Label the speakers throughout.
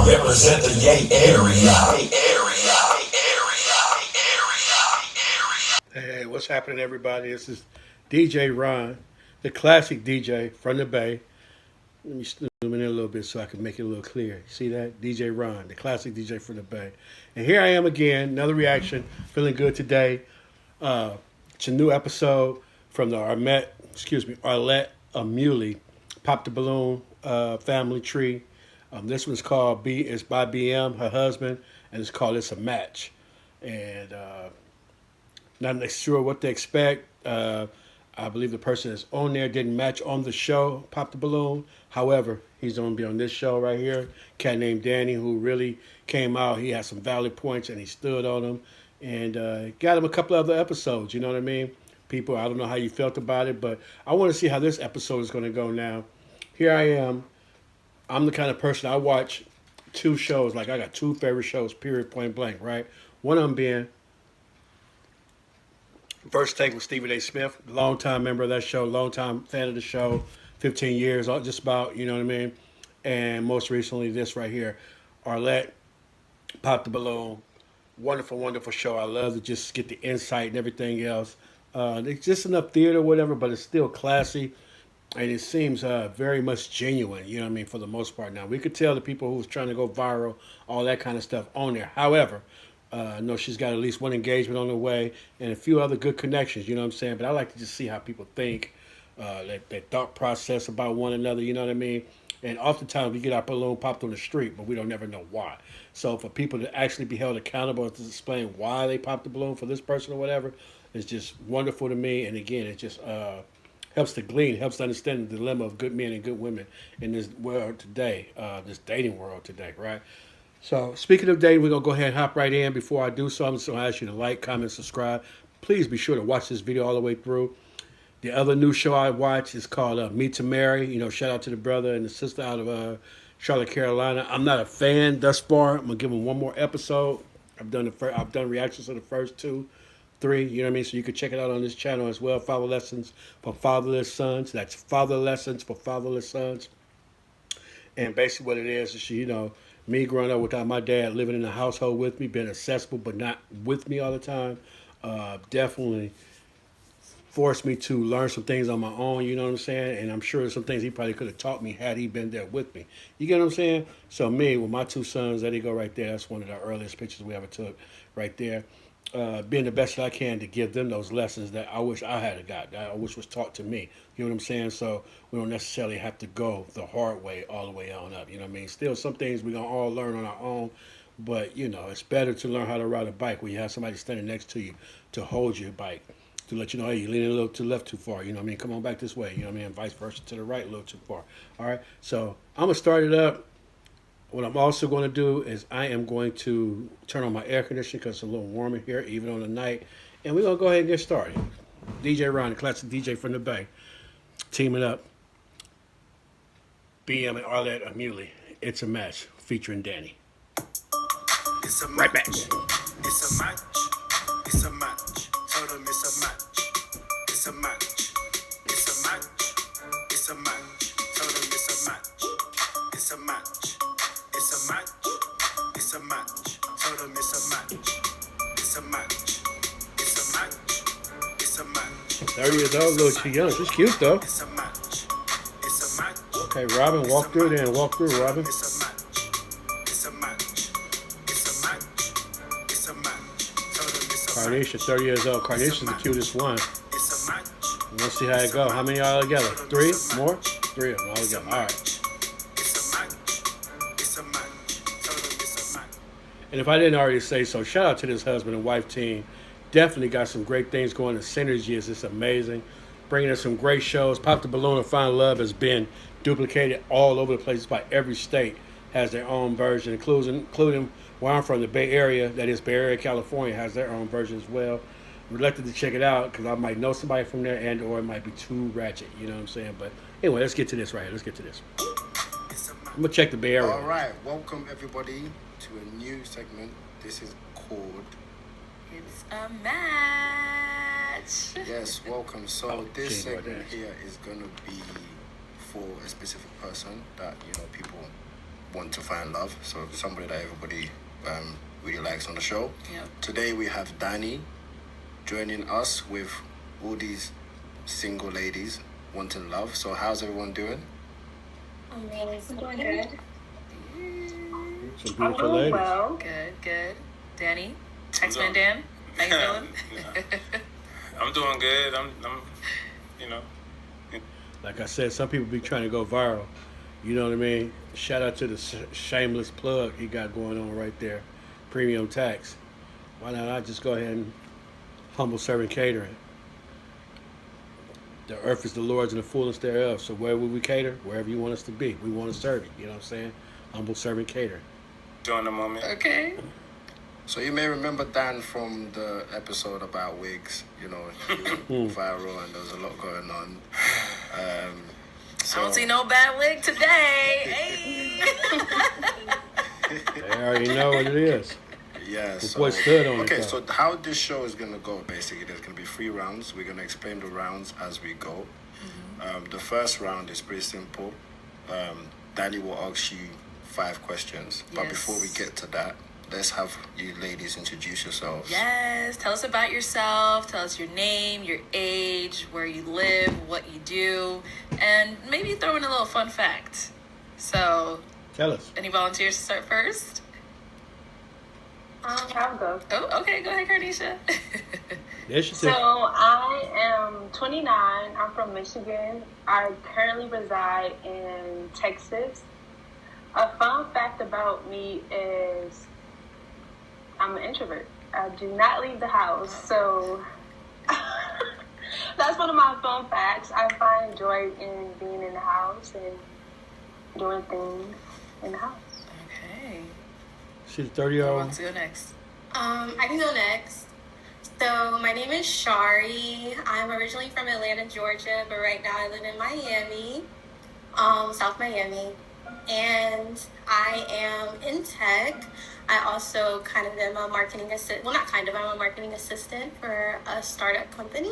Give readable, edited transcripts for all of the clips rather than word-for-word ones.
Speaker 1: represent the Yay area.
Speaker 2: Hey, what's happening, everybody? This is DJ Ron, the classic DJ from the Bay. Let me zoom in a little bit so I can make it a little clear. See that? DJ Ron, the classic DJ from the Bay. And here I am again, another reaction. Feeling good today. It's a new episode from the Arlette Amuli, Pop the Balloon family tree. This one's called it's by BM, her husband, and it's called It's a Match. And not sure what to expect. I believe the person that's on there didn't match on the show, Pop the Balloon. However, he's going to be on this show right here. Cat named Danny, who really came out. He had some valid points, and he stood on them. And got him a couple other episodes, you know what I mean? People, I don't know how you felt about it, but I want to see how this episode is going to go now. Here I am. I'm the kind of person, I watch two shows. Like, I got two favorite shows, period, point blank, right? One of them being First Take with Stephen A. Smith, longtime member of that show, longtime fan of the show, 15 years, just about, you know what I mean? And most recently, this right here, Arlette, Pop the Balloon. Wonderful, wonderful show. I love to just get the insight and everything else. It's just enough theater or whatever, but it's still classy. And it seems very much genuine, you know what I mean, for the most part. Now, we could tell the people who was trying to go viral, all that kind of stuff on there. However, I know she's got at least one engagement on the way and a few other good connections, you know what I'm saying? But I like to just see how people think, their thought process about one another, you know what I mean? And oftentimes we get our balloon popped on the street, but we don't never know why. So for people to actually be held accountable to explain why they popped the balloon for this person or whatever is just wonderful to me. And again, it just helps to glean, helps to understand the dilemma of good men and good women in this world today, this dating world today, right? So, speaking of dating, we're going to go ahead and hop right in. Before I do so, I'm just going to ask you to like, comment, subscribe. Please be sure to watch this video all the way through. The other new show I watch is called Meet to Marry. You know, shout out to the brother and the sister out of Charlotte, Carolina. I'm not a fan thus far. I'm going to give them one more episode. I've done reactions to the first 2, 3, you know what I mean? So you can check it out on this channel as well. Father Lessons for Fatherless Sons. That's Father Lessons for Fatherless Sons. And basically what it is, you know, me growing up without my dad living in the household with me, being accessible but not with me all the time, definitely forced me to learn some things on my own, you know what I'm saying? And I'm sure there's some things he probably could have taught me had he been there with me. You get what I'm saying? So me, with my 2 sons, there they go right there. That's one of the earliest pictures we ever took right there. Being the best that I can to give them those lessons that I wish I had got, that I wish was taught to me. You know what I'm saying? So we don't necessarily have to go the hard way all the way on up. You know what I mean? Still, some things we're going to all learn on our own. But, you know, it's better to learn how to ride a bike when you have somebody standing next to you to hold your bike, to let you know, hey, you're leaning a little to the left too far. You know what I mean? Come on back this way. You know what I mean? And vice versa to the right a little too far. All right? So I'm going to start it up. What I'm also going to do is I am going to turn on my air conditioning because it's a little warmer here, even on the night. And we're going to go ahead and get started. DJ Ron, the classic DJ from the Bay, teaming up. BM and Arlette Amuli. It's a Match, featuring Danny.
Speaker 3: It's a
Speaker 2: Right
Speaker 3: match.
Speaker 2: back.
Speaker 3: It's a match. It's a match. Tell them it's a match. It's a match. It's a match. It's a match. Tell them it's a match. It's a match. It's a match. It's a match. Tell them it's a match. It's a match. It's a match. It's a match.
Speaker 2: 30 years old, a little too young. She's cute, though.
Speaker 3: It's a match. It's a match.
Speaker 2: Okay, Robin, walk through there and walk through, Robin.
Speaker 3: It's a match. It's a match. It's a match. It's a match. Tell them it's a match.
Speaker 2: Carnation, 30 years old. Carnation's the cutest one.
Speaker 3: It's a match.
Speaker 2: We'll see how it go. How many are together? 3 more? 3 of them all together. All right.
Speaker 3: It's a match. It's a match. Tell them it's a match.
Speaker 2: And if I didn't already say so, shout out to this husband and wife team. Definitely got some great things going. The synergy is just amazing. Bringing us some great shows. Pop the Balloon and Find Love has been duplicated all over the place by every state. Has their own version, including where I'm from, the Bay Area. That is Bay Area, California, has their own version as well. Reluctant to check it out because I might know somebody from there and or it might be too ratchet. You know what I'm saying? But anyway, let's get to this right here. Let's get to this. I'm going to check the Bay Area.
Speaker 4: All right, welcome everybody to a new segment. This is called
Speaker 5: It's a match.
Speaker 4: Yes, welcome. So
Speaker 2: Oh,
Speaker 4: this
Speaker 2: she ain't
Speaker 4: segment
Speaker 2: got that.
Speaker 4: here is gonna be for a specific person that people want to find love. So somebody that everybody really likes on the show.
Speaker 5: Yep.
Speaker 4: Today we have Danny joining us with all these single ladies wanting love. So how's everyone doing?
Speaker 6: Amazing. Doing good.
Speaker 2: Some beautiful ladies.
Speaker 6: Well,
Speaker 5: Good. Danny, X-Men
Speaker 7: doing-
Speaker 5: Dan, how you feeling?
Speaker 7: I'm doing good. I'm you know.
Speaker 2: Like I said, some people be trying to go viral. You know what I mean? Shout out to the shameless plug he got going on right there. Premium tax. Why not I just go ahead and humble serving catering? The earth is the Lord's and the fullness thereof. So where will we cater? Wherever you want us to be. We want to serve it. You know what I'm saying? Humble serving catering.
Speaker 7: During the moment.
Speaker 5: Okay.
Speaker 4: So you may remember Dan from the episode about wigs. You know, he went viral and there was a lot going on.
Speaker 5: I don't see no bad wig today. Hey.
Speaker 2: They already know what it is.
Speaker 4: Yeah,
Speaker 2: The
Speaker 4: so
Speaker 2: boy stood on it,
Speaker 4: okay,
Speaker 2: though.
Speaker 4: so how this show is gonna go basically, there's gonna be 3 rounds. We're gonna explain the rounds as we go. The first round is pretty simple. Danny will ask you 5 questions, but before we
Speaker 5: Yes.
Speaker 4: get to that, let's have you ladies introduce yourselves.
Speaker 5: Yes, tell us about yourself. Tell us your name, your age, where you live, what you do, and maybe throw in a little fun fact. So,
Speaker 2: Tell us.
Speaker 5: any volunteers to start first?
Speaker 6: I'll go.
Speaker 5: Oh, okay. Go ahead, Carnisha.
Speaker 2: Initiative.
Speaker 6: So I am 29. I'm from Michigan. I currently reside in Texas. A fun fact about me is I'm an introvert. I do not leave the house. So that's one of my fun facts. I find joy in being in the house and doing things in the house.
Speaker 5: Okay.
Speaker 2: She's a
Speaker 5: Who
Speaker 2: 30-year-old.
Speaker 5: wants to go next?
Speaker 8: I can go next. So my name is Shari. I'm originally from Atlanta, Georgia, but right now I live in Miami, South Miami, and I am in tech. I also kind of am a marketing assistant. Well, not kind of. I'm a marketing assistant for a startup company.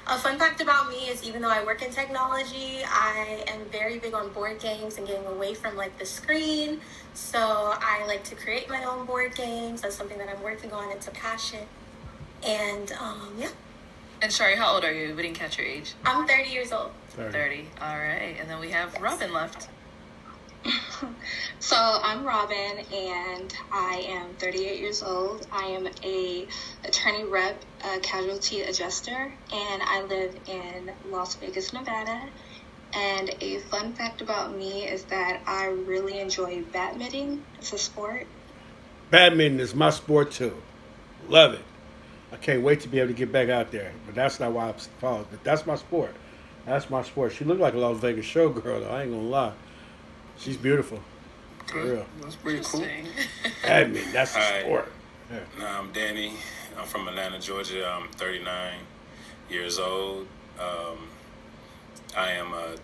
Speaker 8: A fun fact about me is even though I work in technology, I am very big on board games and getting away from like the screen. So I like to create my own board games. That's something that I'm working on. It's a passion. And yeah,
Speaker 5: And Shari, how old are you? We didn't catch your age.
Speaker 8: I'm 30 years old.
Speaker 5: 30. All right. And then we have Robin left.
Speaker 9: So I'm Robin, and I am 38 years old. I am a attorney rep, a casualty adjuster, and I live in Las Vegas, Nevada. And a fun fact about me is that I really enjoy badminton. It's a sport.
Speaker 2: Badminton is my sport too. Love it. I can't wait to be able to get back out there. But that's not why I'm following. But that's my sport. That's my sport. She looked like a Las Vegas showgirl, though. I ain't gonna lie. She's beautiful. For real.
Speaker 4: That's pretty cool.
Speaker 5: Interesting.
Speaker 2: Badminton, that's the
Speaker 7: Hi.
Speaker 2: sport.
Speaker 7: I'm Danny. I'm from Atlanta, Georgia. I'm 39 years old. I am a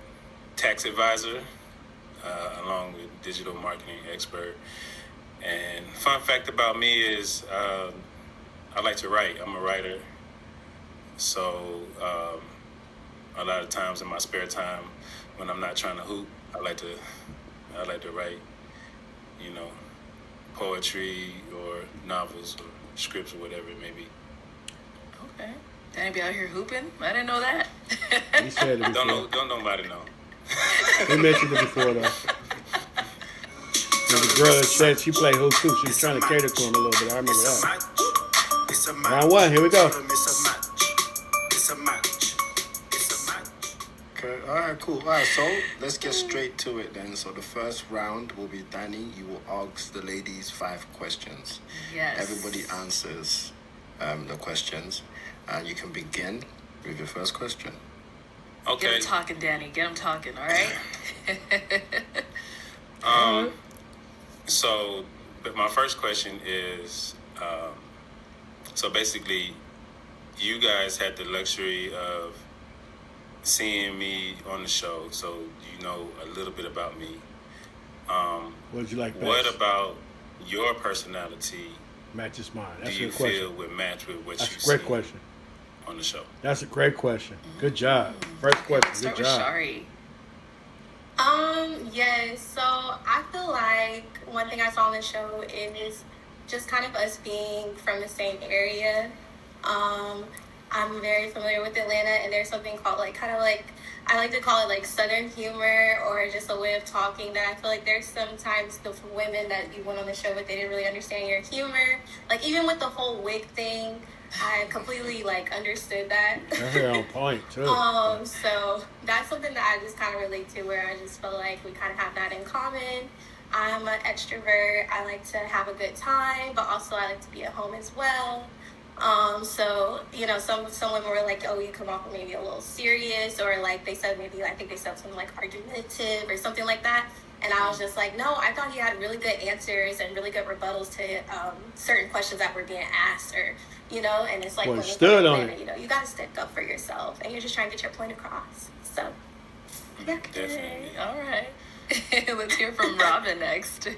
Speaker 7: tax advisor along with digital marketing expert. And fun fact about me is I like to write. I'm a writer. So a lot of times in my spare time when I'm not trying to hoop, I like to write, you know, poetry or novels or scripts or whatever it may be.
Speaker 5: Okay. Danny be out here hooping? I didn't know that.
Speaker 2: He said it before.
Speaker 7: Don't nobody know.
Speaker 2: We mentioned it before, though. And the girl that said she played hoop too. She was trying to cater to him a little bit. I remember
Speaker 3: It's a
Speaker 2: that.
Speaker 3: match. It's a match.
Speaker 2: Round 1, here we go.
Speaker 3: Tell 'em it's a match. It's a match. It's a match.
Speaker 4: Okay, alright, cool. Alright, so let's get straight to it then. So the first round will be Danny. You will ask the ladies 5 questions.
Speaker 5: Yes.
Speaker 4: Everybody answers the questions, and you can begin with your first question.
Speaker 5: Get
Speaker 7: Okay.
Speaker 5: him talking, Danny. Get him talking, all right?
Speaker 7: So, but my first question is, so basically, you guys had the luxury of seeing me on the show, so you know a little bit about me.
Speaker 2: What did you like best?
Speaker 7: What about your personality
Speaker 2: Matches mine.
Speaker 7: do
Speaker 2: That's a
Speaker 7: you
Speaker 2: good question.
Speaker 7: feel would match with what
Speaker 2: That's
Speaker 7: you
Speaker 2: a great
Speaker 7: see
Speaker 2: question.
Speaker 7: on the show?
Speaker 2: That's a great question. Good job. First question.
Speaker 5: Start
Speaker 2: Good
Speaker 5: with
Speaker 2: job.
Speaker 5: Shari.
Speaker 8: Yes. So I feel like one thing I saw on the show is just kind of us being from the same area. I'm very familiar with Atlanta, and there's something called like kind of like I like to call it like Southern humor, or just a way of talking that I feel like there's sometimes the women that you went on the show with, they didn't really understand your humor. Like even with the whole wig thing, I completely like understood that.
Speaker 2: That's on point too.
Speaker 8: So that's something that I just kind of relate to, where I just feel like we kind of have that in common. I'm an extrovert. I like to have a good time, but also I like to be at home as well. So, you know, some women were like, oh, you come off maybe a little serious, or like they said maybe, I think they said something like argumentative or something like that. And I was just like, no, I thought he had really good answers and really good rebuttals to certain questions that were being asked, or, you know, and it's like,
Speaker 2: Well,
Speaker 8: when
Speaker 2: stood
Speaker 8: you're
Speaker 2: on
Speaker 8: Atlanta,
Speaker 2: it.
Speaker 8: you know, you got to stick up for yourself, and you're just trying to get your point across. So, yeah.
Speaker 7: Definitely.
Speaker 5: All right. Let's hear from Robin next.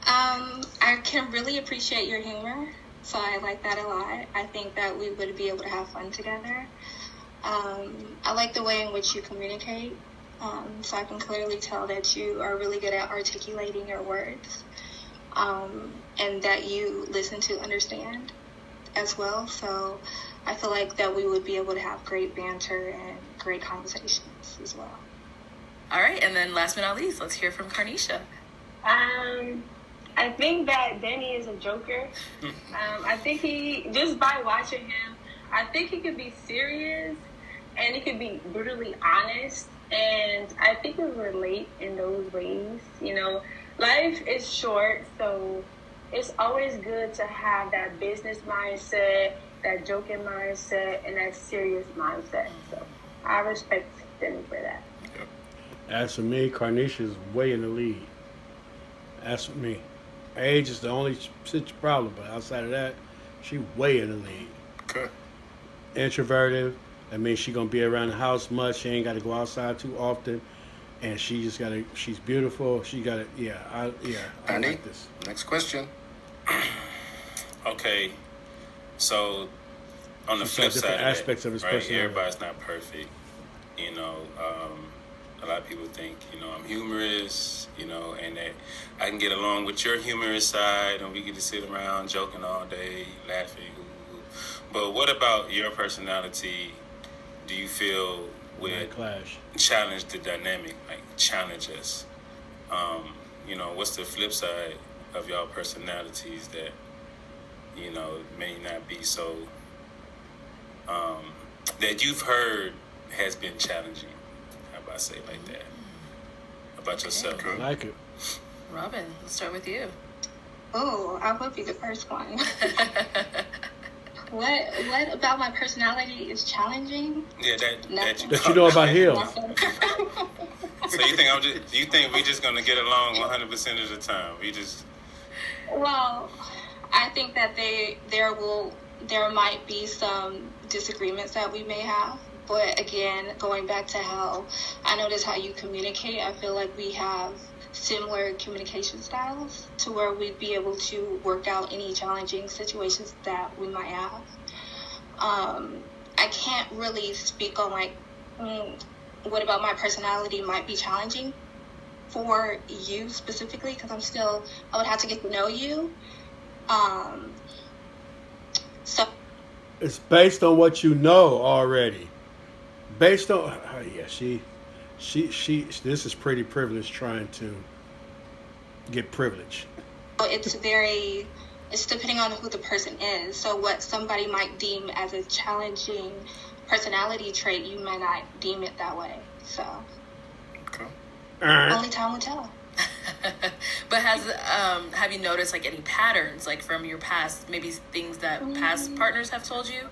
Speaker 9: I can really appreciate your humor, so I like that a lot. I think that we would be able to have fun together. I like the way in which you communicate, so I can clearly tell that you are really good at articulating your words, and that you listen to understand as well. So I feel like that we would be able to have great banter and great conversations as well.
Speaker 5: All right, and then last but not least, let's hear from Carnisha.
Speaker 6: I think that Danny is a joker. I think he, just by watching him, I think he could be serious and he could be brutally honest. And I think we relate in those ways. You know, life is short, so it's always good to have that business mindset, that joking mindset, and that serious mindset. So I respect Danny for that.
Speaker 2: As for me, Carnisha's way in the lead. As for me, age is the only problem, but outside of that, she way in the lead.
Speaker 4: Okay.
Speaker 2: Introverted. That means she gonna be around the house much. She ain't got to go outside too often, and she just gotta. She's beautiful. She gotta. I
Speaker 4: Andy,
Speaker 2: like this.
Speaker 4: next question.
Speaker 7: Okay, so on the
Speaker 2: She saw
Speaker 7: flip
Speaker 2: different
Speaker 7: side of
Speaker 2: aspects
Speaker 7: that,
Speaker 2: of his
Speaker 7: right,
Speaker 2: personality.
Speaker 7: everybody's not perfect. You know, a lot of people think, you know, I'm humorous, you know, and that I can get along with your humorous side, and we get to sit around joking all day, laughing. But what about your personality? Do you feel would
Speaker 2: Clash.
Speaker 7: challenge the dynamic, like challenge us? You know, what's the flip side of y'all personalities that, you know, may not be so, that you've heard has been challenging? How about I say it like that? About yourself.
Speaker 2: I like it.
Speaker 5: Robin, let's start with you.
Speaker 9: Oh, I will be the first one. What about my personality is challenging?
Speaker 7: Yeah, that
Speaker 2: That you know about him.
Speaker 7: So you think we just gonna get along 100% of the time? We just
Speaker 9: Well, I think that there might be some disagreements that we may have. But again, going back to how I notice how you communicate, I feel like we have similar communication styles to where we'd be able to work out any challenging situations that we might have. I can't really speak on like what about my personality might be challenging for you specifically, because I would have to get to know you. So
Speaker 2: It's based on what you know already. Based on she this is pretty privileged trying to get privilege.
Speaker 9: it's depending on who the person is. So what somebody might deem as a challenging personality trait, you might not deem it that way. So only time will tell.
Speaker 5: But have you noticed like any patterns, like from your past, maybe things that past partners have told you?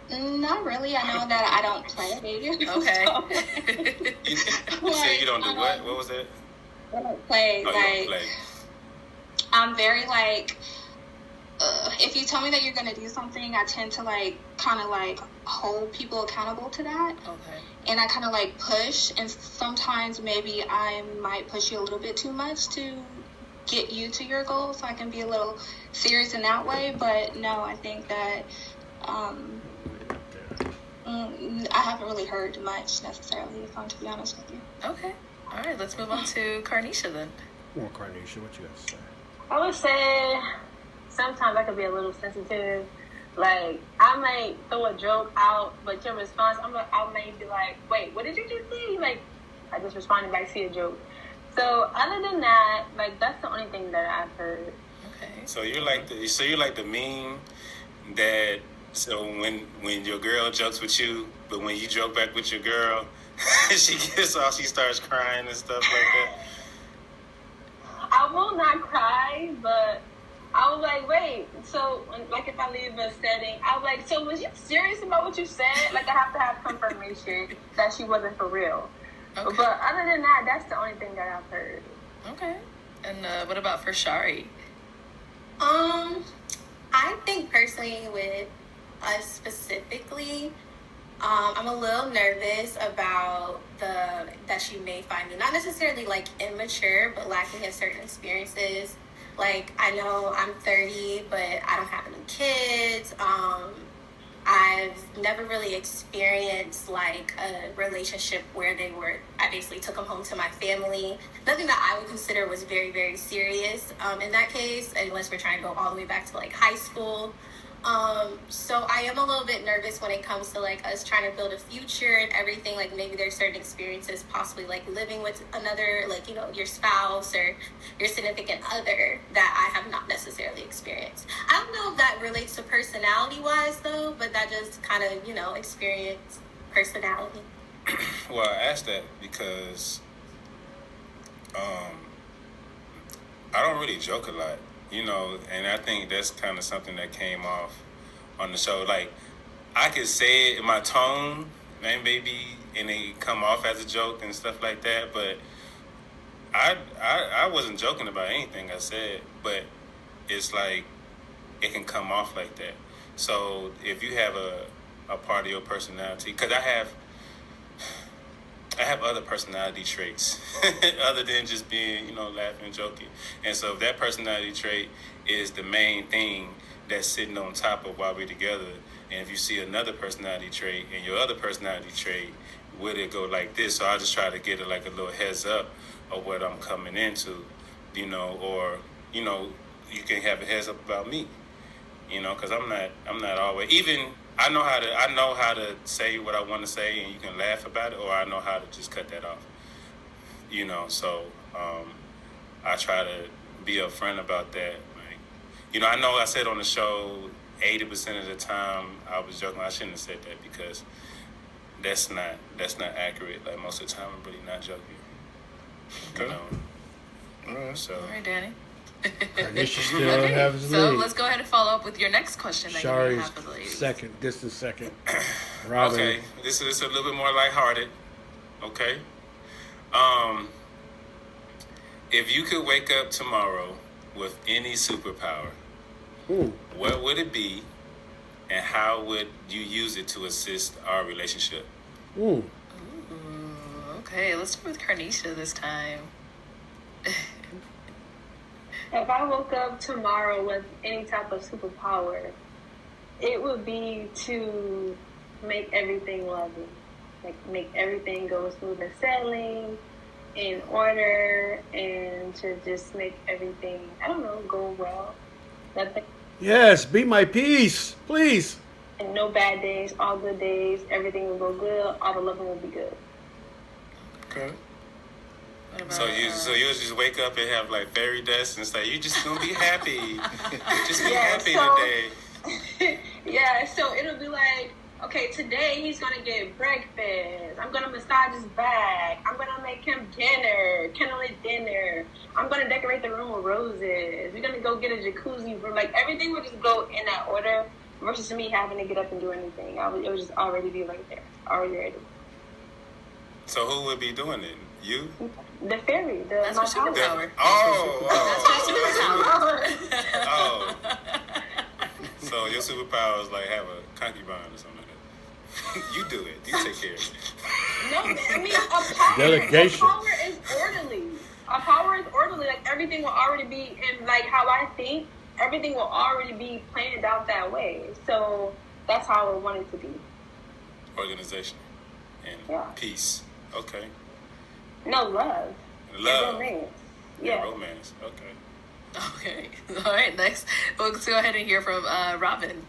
Speaker 9: Not really. I know that I don't play.
Speaker 5: Okay.
Speaker 7: you said you don't do what? What was that?
Speaker 9: I don't play.
Speaker 7: Oh, you don't play.
Speaker 9: I'm very like, if you tell me that you're gonna do something, I tend to like kind of like hold people accountable to that.
Speaker 5: Okay.
Speaker 9: And I kind of like push, and sometimes maybe I might push you a little bit too much to get you to your goal, so I can be a little serious in that way. But no, I think that I haven't really heard much necessarily, if I'm to be honest with you.
Speaker 5: Okay. All right, let's move on to Carnisha then.
Speaker 2: Come on, Carnisha, what you got to say?
Speaker 6: I would say sometimes I could be a little sensitive. Like, I might throw a joke out, but your response, I may be like, wait, what did you just say? Like, I just responded back to your joke. So other than that, like, that's the only thing that I've heard.
Speaker 5: Okay.
Speaker 7: So you're like the meme that when your girl jokes with you, but when you joke back with your girl, she starts crying and stuff like that.
Speaker 6: I will not cry, but I was like, wait, so, like, if I leave a setting, I was like, so was you serious about what you said? Like, I have to have confirmation that she wasn't for real.
Speaker 5: Okay.
Speaker 6: But other than that, that's the only thing that I've heard.
Speaker 5: Okay. And what about for Shari?
Speaker 8: I think personally with us specifically, I'm a little nervous about that she may find me not necessarily like immature, but lacking in certain experiences. Like, I know I'm 30, but I don't have any kids. I've never really experienced like a relationship where I basically took them home to my family. Nothing that I would consider was very, very serious in that case, unless we're trying to go all the way back to like high school. So I am a little bit nervous when it comes to like us trying to build a future and everything. Like, maybe there's certain experiences, possibly like living with another, like, you know, your spouse or your significant other that I have not necessarily experienced. I don't know if that relates to personality wise though, but that just kind of, you know, experience personality.
Speaker 7: Well, I asked that because I don't really joke a lot, you know, and I think that's kind of something that came off on the show. Like, I could say it in my tone, and maybe, and it come off as a joke and stuff like that, but I wasn't joking about anything I said, but it's like, it can come off like that. So if you have a part of your personality, because I have other personality traits other than just being, you know, laughing and joking. And so if that personality trait is the main thing that's sitting on top of why we're together, and if you see another personality trait and your other personality trait, would it go like this? So I just try to get a little heads up of what I'm coming into, you know, or, you know, you can have a heads up about me, you know, because I'm not always, even I know how to say what I want to say, and you can laugh about it, or I know how to just cut that off, you know. So I try to be upfront about that. Like, you know, I know I said on the show 80% of the time I was joking. I shouldn't have said that because that's not accurate. Like, most of the time I'm really not joking.
Speaker 4: Okay.
Speaker 7: You know?
Speaker 4: All right.
Speaker 7: So
Speaker 5: All right, Danny.
Speaker 2: Carnisha still
Speaker 5: Okay,
Speaker 2: has the
Speaker 5: so
Speaker 2: lead.
Speaker 5: let's go ahead and follow up with your next question that you
Speaker 2: Shari's
Speaker 5: have for the ladies.
Speaker 2: distant second. Robin.
Speaker 7: okay, this is a little bit more lighthearted. Okay. If you could wake up tomorrow with any superpower,
Speaker 2: Ooh.
Speaker 7: what would it be, and how would you use it to assist our relationship?
Speaker 2: Ooh.
Speaker 5: Ooh, okay, let's start with Carnisha this time.
Speaker 6: If I woke up tomorrow with any type of superpower, it would be to make everything lovely. Like, make everything go smooth and sailing, in order, and to just make everything, I don't know, go well. Nothing.
Speaker 2: Yes, be my peace, please.
Speaker 6: And no bad days, all good days, everything will go good, all the loving will be good.
Speaker 4: Okay.
Speaker 5: What about,
Speaker 7: So you just wake up and have like fairy dust and say, you just gonna be happy. Just be happy today.
Speaker 6: Yeah, so it'll be like, okay, today he's gonna get breakfast. I'm gonna massage his back. I'm gonna make him dinner, candlelit dinner. I'm gonna decorate the room with roses. We're gonna go get a jacuzzi room. Like, everything would just go in that order versus me having to get up and do anything. It would just already be right there, already ready.
Speaker 7: So who would be doing it? You?
Speaker 6: The fairy,
Speaker 5: That's
Speaker 6: my
Speaker 5: her superpower.
Speaker 7: Oh.
Speaker 5: That's her superpower.
Speaker 7: Oh. So your superpower is like have a concubine or something like that. You do it. You take care of it.
Speaker 6: No, I mean, a
Speaker 2: Delegation.
Speaker 6: power is orderly. A power is orderly. Like, everything will already be in, like, how I think, everything will already be planned out that way. So that's how I would want it to be.
Speaker 7: organization and
Speaker 6: Yeah.
Speaker 7: peace. Okay.
Speaker 6: No, love.
Speaker 7: Love.
Speaker 6: And romance.
Speaker 7: And
Speaker 6: Yeah.
Speaker 7: romance. Okay.
Speaker 5: Okay. All right. Next, we'll go ahead and hear from Robin.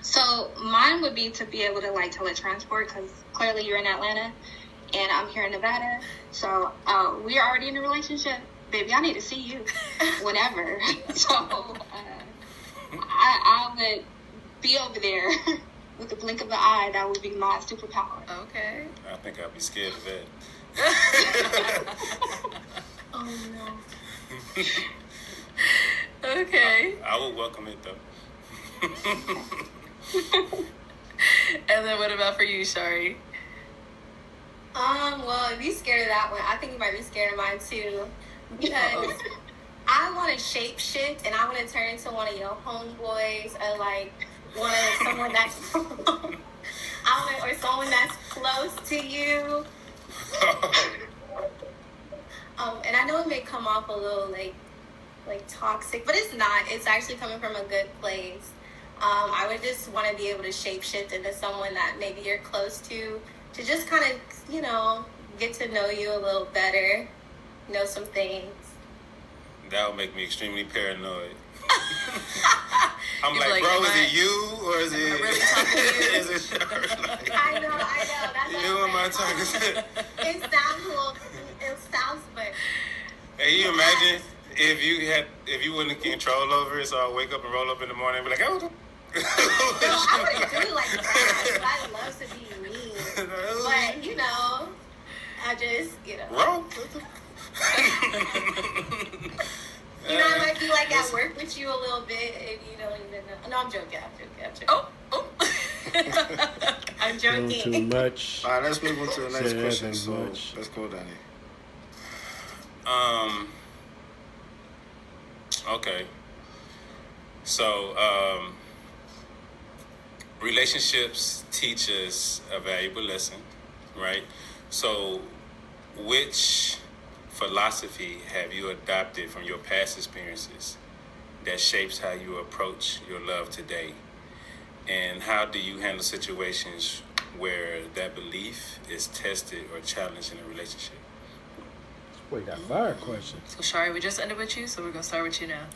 Speaker 9: So mine would be to be able to like teletransport, because clearly you're in Atlanta and I'm here in Nevada. So we're already in a relationship. Baby, I need to see you whenever. So I would be over there with the blink of the eye. That would be my superpower.
Speaker 5: Okay.
Speaker 7: I think I'd be scared of that.
Speaker 9: Oh no.
Speaker 5: Okay.
Speaker 7: I would welcome it though.
Speaker 5: And then what about for you, Shari?
Speaker 8: Well, if you're scared of that one, I think you might be scared of mine too. Because I want to shape shift and I want to turn into one of your homeboys or like someone that's or someone that's close to you. And I know it may come off a little like toxic, but it's not. It's actually coming from a good place. I would just want to be able to shapeshift into someone that maybe you're close to just kind of, get to know you a little better, know some things.
Speaker 7: That would make me extremely paranoid. I'm
Speaker 5: You're
Speaker 7: like, bro, is it you or is it?
Speaker 5: really talking to you?
Speaker 7: Is it Shari? Like,
Speaker 8: I know. That's
Speaker 7: you know what am I talking to?
Speaker 8: It sounds cool. It sounds, but
Speaker 7: Hey, you imagine if you wouldn't control over it, so I wake up and roll up in the morning and be like, oh.
Speaker 8: no, I wouldn't do it like that. But I love to be mean. But I just,
Speaker 7: Roll.
Speaker 8: I might be like at work with you a little bit and you don't even know. No, I'm joking.
Speaker 5: Oh.
Speaker 8: I'm
Speaker 2: Doing
Speaker 8: joking.
Speaker 2: too much.
Speaker 4: All right, let's move on to the next
Speaker 2: Say
Speaker 4: question.
Speaker 2: that
Speaker 4: So
Speaker 2: much.
Speaker 4: let's go, Danny.
Speaker 7: Okay. So, relationships teach us a valuable lesson, right? So, which philosophy have you adopted from your past experiences that shapes how you approach your love today? And how do you handle situations where that belief is tested or challenged in a relationship?
Speaker 2: Boy, got fire questions.
Speaker 5: So, Shari, we just ended with you, so we're going to start with you now.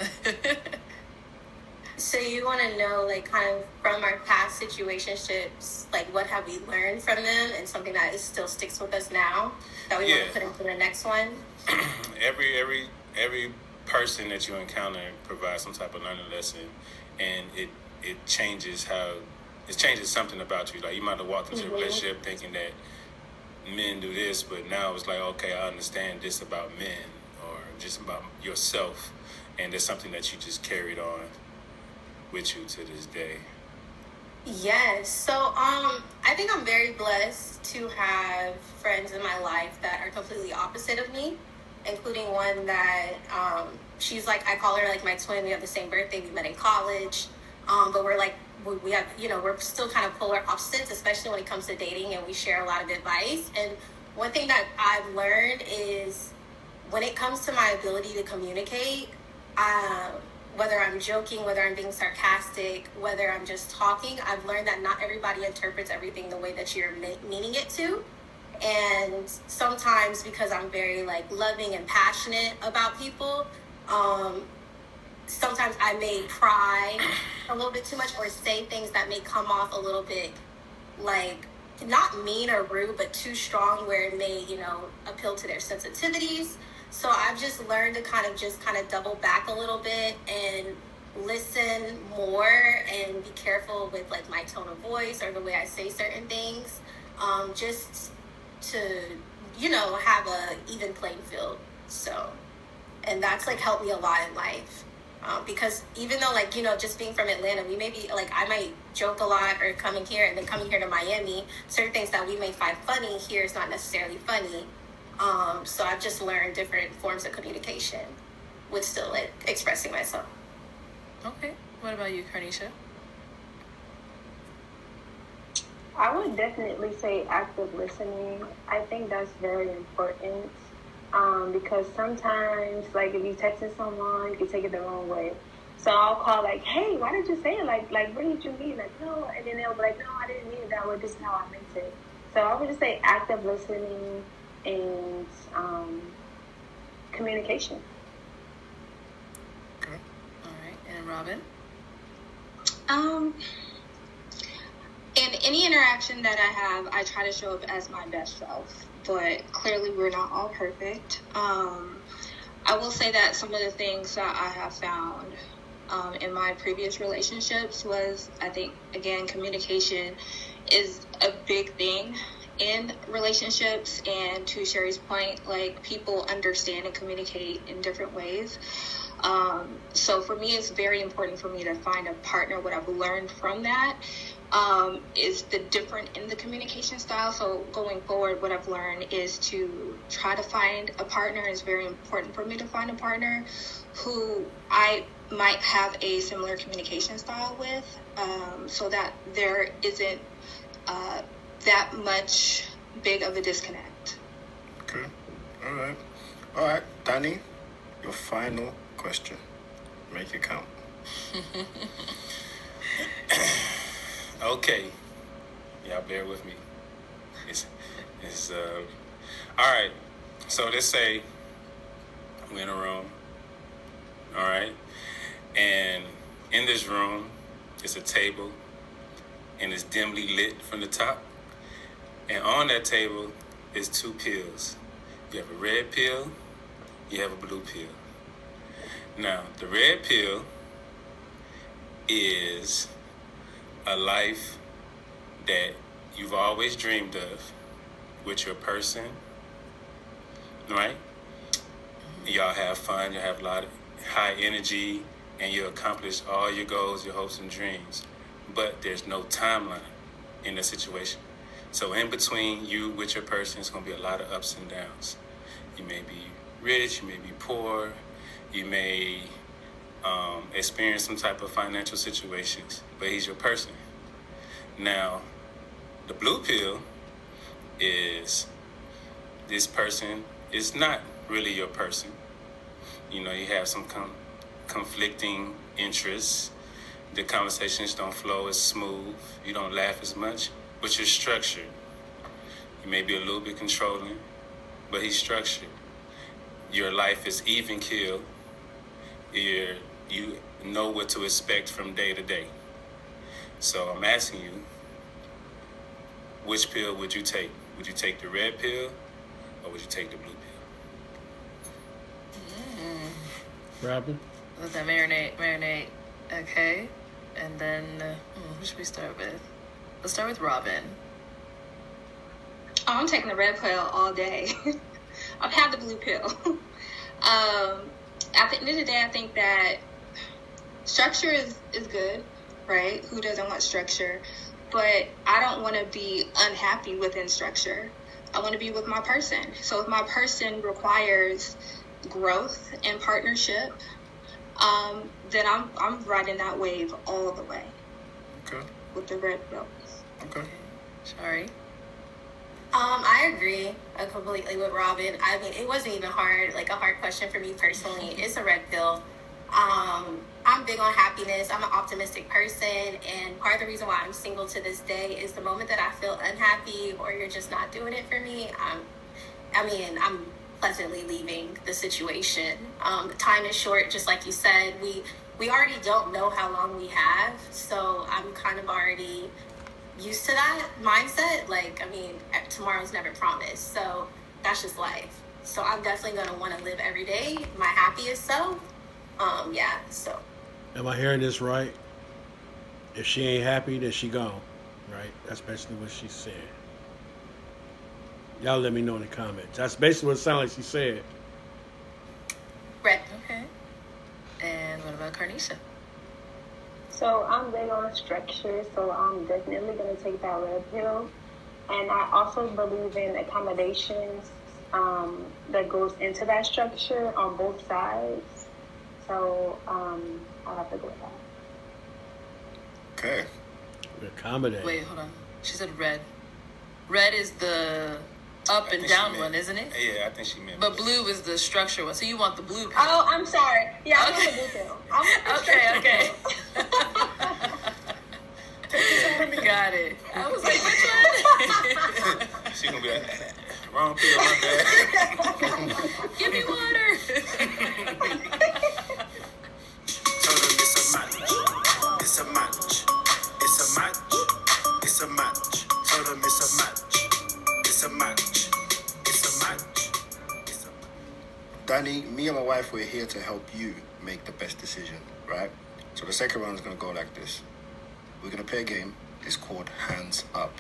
Speaker 8: So you want to know, like, kind of from our past situationships, like, what have we learned from them and something that still sticks with us now that we want to put into the next one?
Speaker 7: Every person that you encounter provides some type of learning lesson, and it changes something about you. Like, you might have walked into a relationship thinking that men do this, but now it's like, okay, I understand this about men or just about yourself, and there's something that you just carried on with you to this day.
Speaker 8: Yes. So I think I'm very blessed to have friends in my life that are completely opposite of me, including one that she's like, I call her like my twin. We have the same birthday. We met in college, but we're like, we have, we're still kind of polar opposites, especially when it comes to dating, and we share a lot of advice. And one thing that I've learned is when it comes to my ability to communicate, whether I'm joking, whether I'm being sarcastic, whether I'm just talking, I've learned that not everybody interprets everything the way that you're meaning it to. And sometimes because I'm very like loving and passionate about people, sometimes I may pry a little bit too much or say things that may come off a little bit like not mean or rude, but too strong where it may, appeal to their sensitivities. So I've just learned to kind of double back a little bit and listen more and be careful with like my tone of voice or the way I say certain things, just to, have a even playing field. So, and that's like helped me a lot in life. Because even though like, just being from Atlanta, we may be like, I might joke a lot or coming here and then coming here to Miami, certain things that we may find funny here is not necessarily funny. So I've just learned different forms of communication with still like expressing myself.
Speaker 5: Okay. What about you, Carnisha?
Speaker 6: I would definitely say active listening. I think that's very important. Because sometimes, like, if you texting someone, you can take it the wrong way. So I'll call like, hey, why did you say it? Like what did you mean? Like, no. And then they'll be like, no, I didn't mean it that way. This is how I meant it. So I would just say active listening and communication.
Speaker 4: Okay.
Speaker 5: All right. And Robin?
Speaker 9: In any interaction that I have, I try to show up as my best self, but clearly we're not all perfect. I will say that some of the things that I have found in my previous relationships was, I think, again, communication is a big thing in relationships. And to Sherry's point, like, people understand and communicate in different ways. So for me, it's very important for me to find a partner. What I've learned from that is the different in the communication style. So going forward, what I've learned is to try to find a partner. It's very important for me to find a partner who I might have a similar communication style with, so that there isn't that much big of a disconnect.
Speaker 4: Okay. All right, Danny, your final question. Make it count.
Speaker 7: Okay. Y'all bear with me. It's all right. So let's say we're in a room. All right. And in this room, it's a table, and it's dimly lit from the top. And on that table is 2 pills. You have a red pill, you have a blue pill. Now, the red pill is a life that you've always dreamed of with your person, right? Y'all have fun, you have a lot of high energy, and you accomplish all your goals, your hopes and dreams. But there's no timeline in the situation. So in between you with your person, it's going to be a lot of ups and downs. You may be rich, you may be poor, you may experience some type of financial situations, but he's your person. Now, the blue pill is this person is not really your person. You know, you have some conflicting interests. The conversations don't flow as smooth. You don't laugh as much, but you're structured. You may be a little bit controlling, but he's structured. Your life is even keel. You know what to expect from day to day. So I'm asking you, which pill would you take? Would you take the red pill, or would you take the blue pill?
Speaker 2: Robin?
Speaker 5: Let that marinate. Okay. And then, who should we start with? Let's start with Robin.
Speaker 9: Oh, I'm taking the red pill all day. I've had the blue pill. At the end of the day, I think that structure is good, right? Who doesn't want structure? But I don't want to be unhappy within structure. I want to be with my person. So if my person requires growth and partnership, then I'm riding that wave all the way.
Speaker 4: Okay.
Speaker 9: With the red pill.
Speaker 4: Okay.
Speaker 5: Sorry.
Speaker 8: I agree completely with Robin. I mean, it wasn't even a hard question for me personally. It's a red pill. I'm big on happiness. I'm an optimistic person, and part of the reason why I'm single to this day is the moment that I feel unhappy or you're just not doing it for me, I'm pleasantly leaving the situation. Time is short, just like you said. We already don't know how long we have, so I'm kind of already used to that mindset. Tomorrow's never promised, so that's just life. So I'm definitely going to want to live every day my happiest self. So.
Speaker 2: Am I hearing this right? If she ain't happy, then she gone, right? That's basically what she said. Y'all let me know in the comments. That's basically what it sounded like she said.
Speaker 5: Right. Okay. And what about Carnisha?
Speaker 6: So I'm big on structure, so I'm definitely going to take that red pill. And I also believe in accommodations that goes into that structure on both sides. So I'll have to go with that.
Speaker 4: Okay.
Speaker 2: Accommodate.
Speaker 5: Wait, hold on. She said red. Red is the up
Speaker 7: I
Speaker 5: and
Speaker 7: think
Speaker 5: down
Speaker 7: she
Speaker 5: one,
Speaker 7: meant-
Speaker 5: isn't it?
Speaker 7: Yeah, I think she meant.
Speaker 5: But blue is the structure one, so you want the blue pill.
Speaker 6: Oh, I'm sorry. Yeah, I
Speaker 5: Okay.
Speaker 6: want the blue pill. I want the
Speaker 5: Okay,
Speaker 6: structure
Speaker 5: okay.
Speaker 6: pill.
Speaker 5: Got it. I was like, which one?
Speaker 7: She gonna be like, wrong pill, my bad.
Speaker 5: Give me water.
Speaker 3: Told them it's a match. It's a match. It's a match. It's a match. Told them it's a match. It's a match. It's a match. It's a match.
Speaker 4: Danny, me and my wife, we're here to help you make the best decision, right? So the second round is going to go like this. We're going to play a game. It's called Hands Up.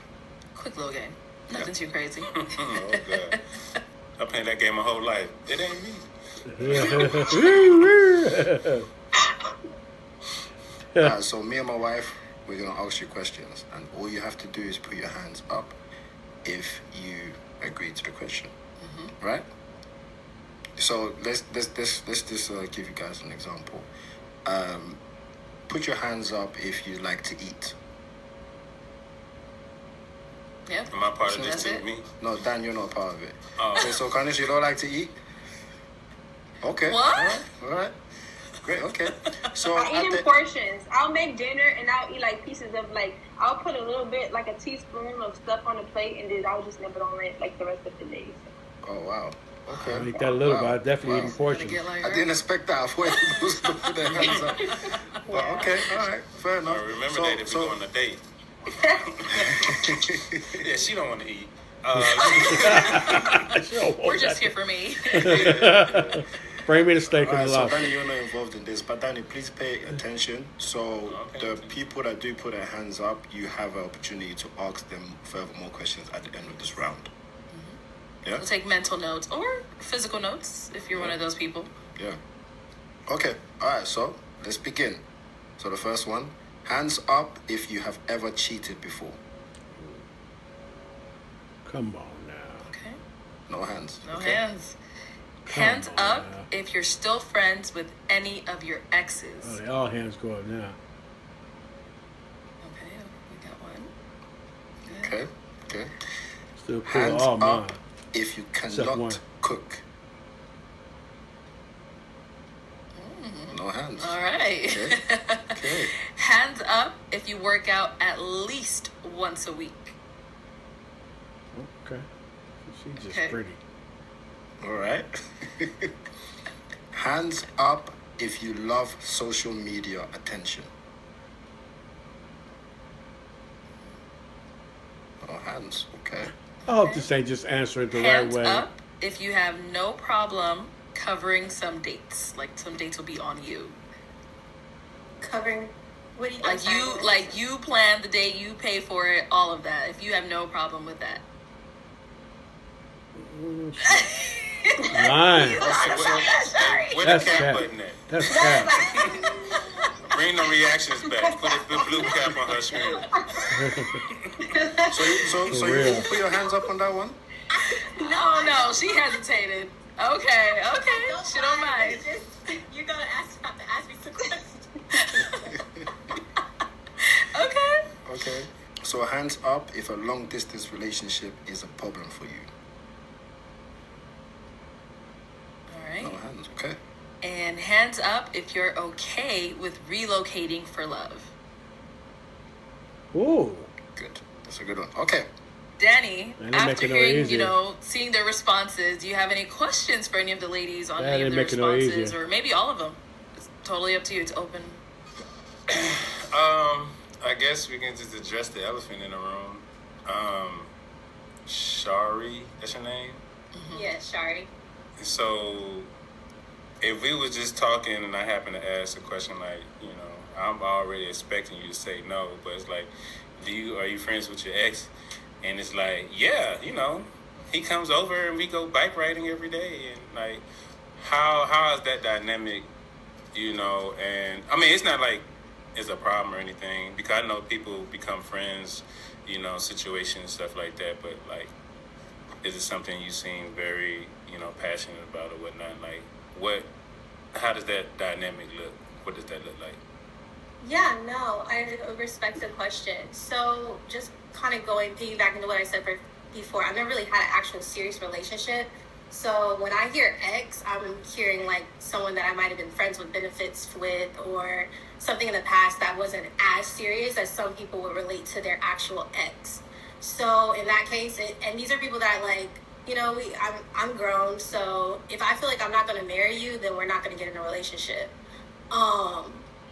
Speaker 5: Quick little game. Nothing too crazy.
Speaker 7: Oh god. I played that game my whole life. It ain't me.
Speaker 4: So me and my wife, we're going to ask you questions. And all you have to do is put your hands up if you agree to the question. Right? So let's just give you guys an example. Put your hands up if you like to eat.
Speaker 5: Yeah.
Speaker 7: Am I part
Speaker 5: So
Speaker 7: of this
Speaker 5: that's
Speaker 7: too?
Speaker 5: it?
Speaker 7: Me?
Speaker 4: No, Dan, you're not a part of it.
Speaker 7: Oh.
Speaker 4: Okay, so Carnage, you don't like to eat? Okay.
Speaker 5: What?
Speaker 4: All right. Great, okay. So
Speaker 6: I eat in portions. I'll make dinner and I'll eat like pieces of like, I'll put a little bit, like a teaspoon of stuff on the plate and then I'll just nip it on it like the rest of the day.
Speaker 4: Oh, wow. Okay.
Speaker 2: I eat that a little,
Speaker 4: Wow.
Speaker 2: but I definitely eat in
Speaker 5: Gotta
Speaker 2: portions.
Speaker 5: get like
Speaker 4: I didn't expect that. I thought you were supposed to put their hands up. But okay, all right, fair enough.
Speaker 7: Remember that if we go on a date. Yeah, she don't want to eat.
Speaker 5: We're just here for me.
Speaker 2: Bring me the steak
Speaker 4: All
Speaker 2: and
Speaker 4: right,
Speaker 2: the
Speaker 4: so
Speaker 2: lobster.
Speaker 4: Danny, you're not involved in this, but Danny, please pay attention. So
Speaker 7: Okay.
Speaker 4: the people that do put their hands up, you have an opportunity to ask them further more questions at the end of this round. Yeah?
Speaker 5: We'll take mental notes or physical notes if you're one of those people.
Speaker 4: Yeah. Okay, all right, so let's begin. So the first one, hands up if you have ever cheated before.
Speaker 2: Come on now.
Speaker 5: Okay.
Speaker 4: No hands.
Speaker 5: No
Speaker 4: okay.
Speaker 5: hands.
Speaker 2: Come
Speaker 5: Hands
Speaker 2: on
Speaker 5: up
Speaker 2: now.
Speaker 5: if you're still friends with any of your
Speaker 2: Oh,
Speaker 5: exes.
Speaker 2: they all hands go up now.
Speaker 5: Okay, we got one. Good.
Speaker 4: Okay, okay.
Speaker 2: Still cool.
Speaker 4: Hands
Speaker 2: All
Speaker 4: up
Speaker 2: mine.
Speaker 4: if you
Speaker 2: Except
Speaker 4: cannot
Speaker 2: one.
Speaker 4: cook. No hands.
Speaker 5: All right.
Speaker 4: Okay. Okay.
Speaker 5: Hands up if you work out at least once a week.
Speaker 2: Okay. She's just
Speaker 5: Okay.
Speaker 2: pretty.
Speaker 4: All right. Hands up if you love social media attention. No hands. Okay.
Speaker 2: I hope this ain't just answering the
Speaker 5: Hands
Speaker 2: right way.
Speaker 5: up if you have no problem covering some dates. Like some dates will be on you.
Speaker 8: Covering. What do you? I'm
Speaker 5: Like
Speaker 8: sorry,
Speaker 5: you
Speaker 8: what?
Speaker 5: like you plan the date, you pay for it, all of that. If you have no problem with that.
Speaker 2: Lying.
Speaker 7: Where
Speaker 2: That's
Speaker 7: the cap
Speaker 2: cap.
Speaker 7: button at?
Speaker 2: That's cap.
Speaker 7: Bring the reactions back. Put the blue cap on her screen.
Speaker 4: So
Speaker 2: For
Speaker 4: you
Speaker 2: real.
Speaker 4: all put your hands up on that one?
Speaker 5: No, she hesitated. Okay, she don't mind.
Speaker 8: It's just, you're gonna have to ask me some questions.
Speaker 5: Okay.
Speaker 4: Okay. So hands up if a long distance relationship is a problem for you.
Speaker 5: All
Speaker 4: No
Speaker 5: right.
Speaker 4: hands. Okay.
Speaker 5: And hands up if you're okay with relocating for love.
Speaker 2: Ooh.
Speaker 4: Good. That's a good one. Okay.
Speaker 5: Danny,
Speaker 2: That didn't
Speaker 5: after
Speaker 2: make it no
Speaker 5: hearing,
Speaker 2: easier.
Speaker 5: seeing their responses, do you have any questions for any of the ladies on
Speaker 2: That
Speaker 5: any of
Speaker 2: didn't
Speaker 5: the
Speaker 2: make it no
Speaker 5: responses,
Speaker 2: easier.
Speaker 5: or maybe all of them? It's totally up to you. It's open.
Speaker 7: I guess we can just address the elephant in the room. Shari, that's your name?
Speaker 8: Yeah, sorry.
Speaker 7: So, if we was just talking and I happen to ask a question like, I'm already expecting you to say no, but it's like, are you friends with your ex? And it's like, yeah, he comes over and we go bike riding every day, and like, how is that dynamic? And I mean, it's not like it's a problem or anything, because I know people become friends, situations, stuff like that. But like, is it something you seem very, passionate about or whatnot? Like, how does that dynamic look? What does that look like?
Speaker 8: Yeah, no, I respect the question. So just kind of piggybacking to what I said before. I've never really had an actual serious relationship. So when I hear ex, I'm hearing like someone that I might have been friends with benefits with, or something in the past that wasn't as serious as some people would relate to their actual ex. So in that case, and these are people that like, you know, I'm grown. So if I feel like I'm not going to marry you, then we're not going to get in a relationship.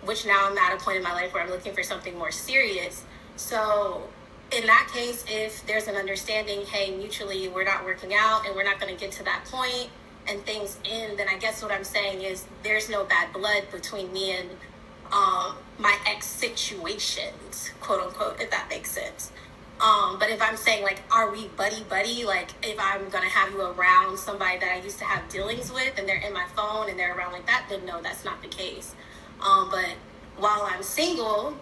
Speaker 8: Which now I'm at a point in my life where I'm looking for something more serious. So in that case, if there's an understanding, hey, mutually we're not working out and we're not going to get to that point and things end, then I guess what I'm saying is there's no bad blood between me and my ex situations, quote unquote, if that makes sense. But if I'm saying like, are we buddy, like if I'm going to have you around somebody that I used to have dealings with and they're in my phone and they're around like that, then no, that's not the case. But while I'm single,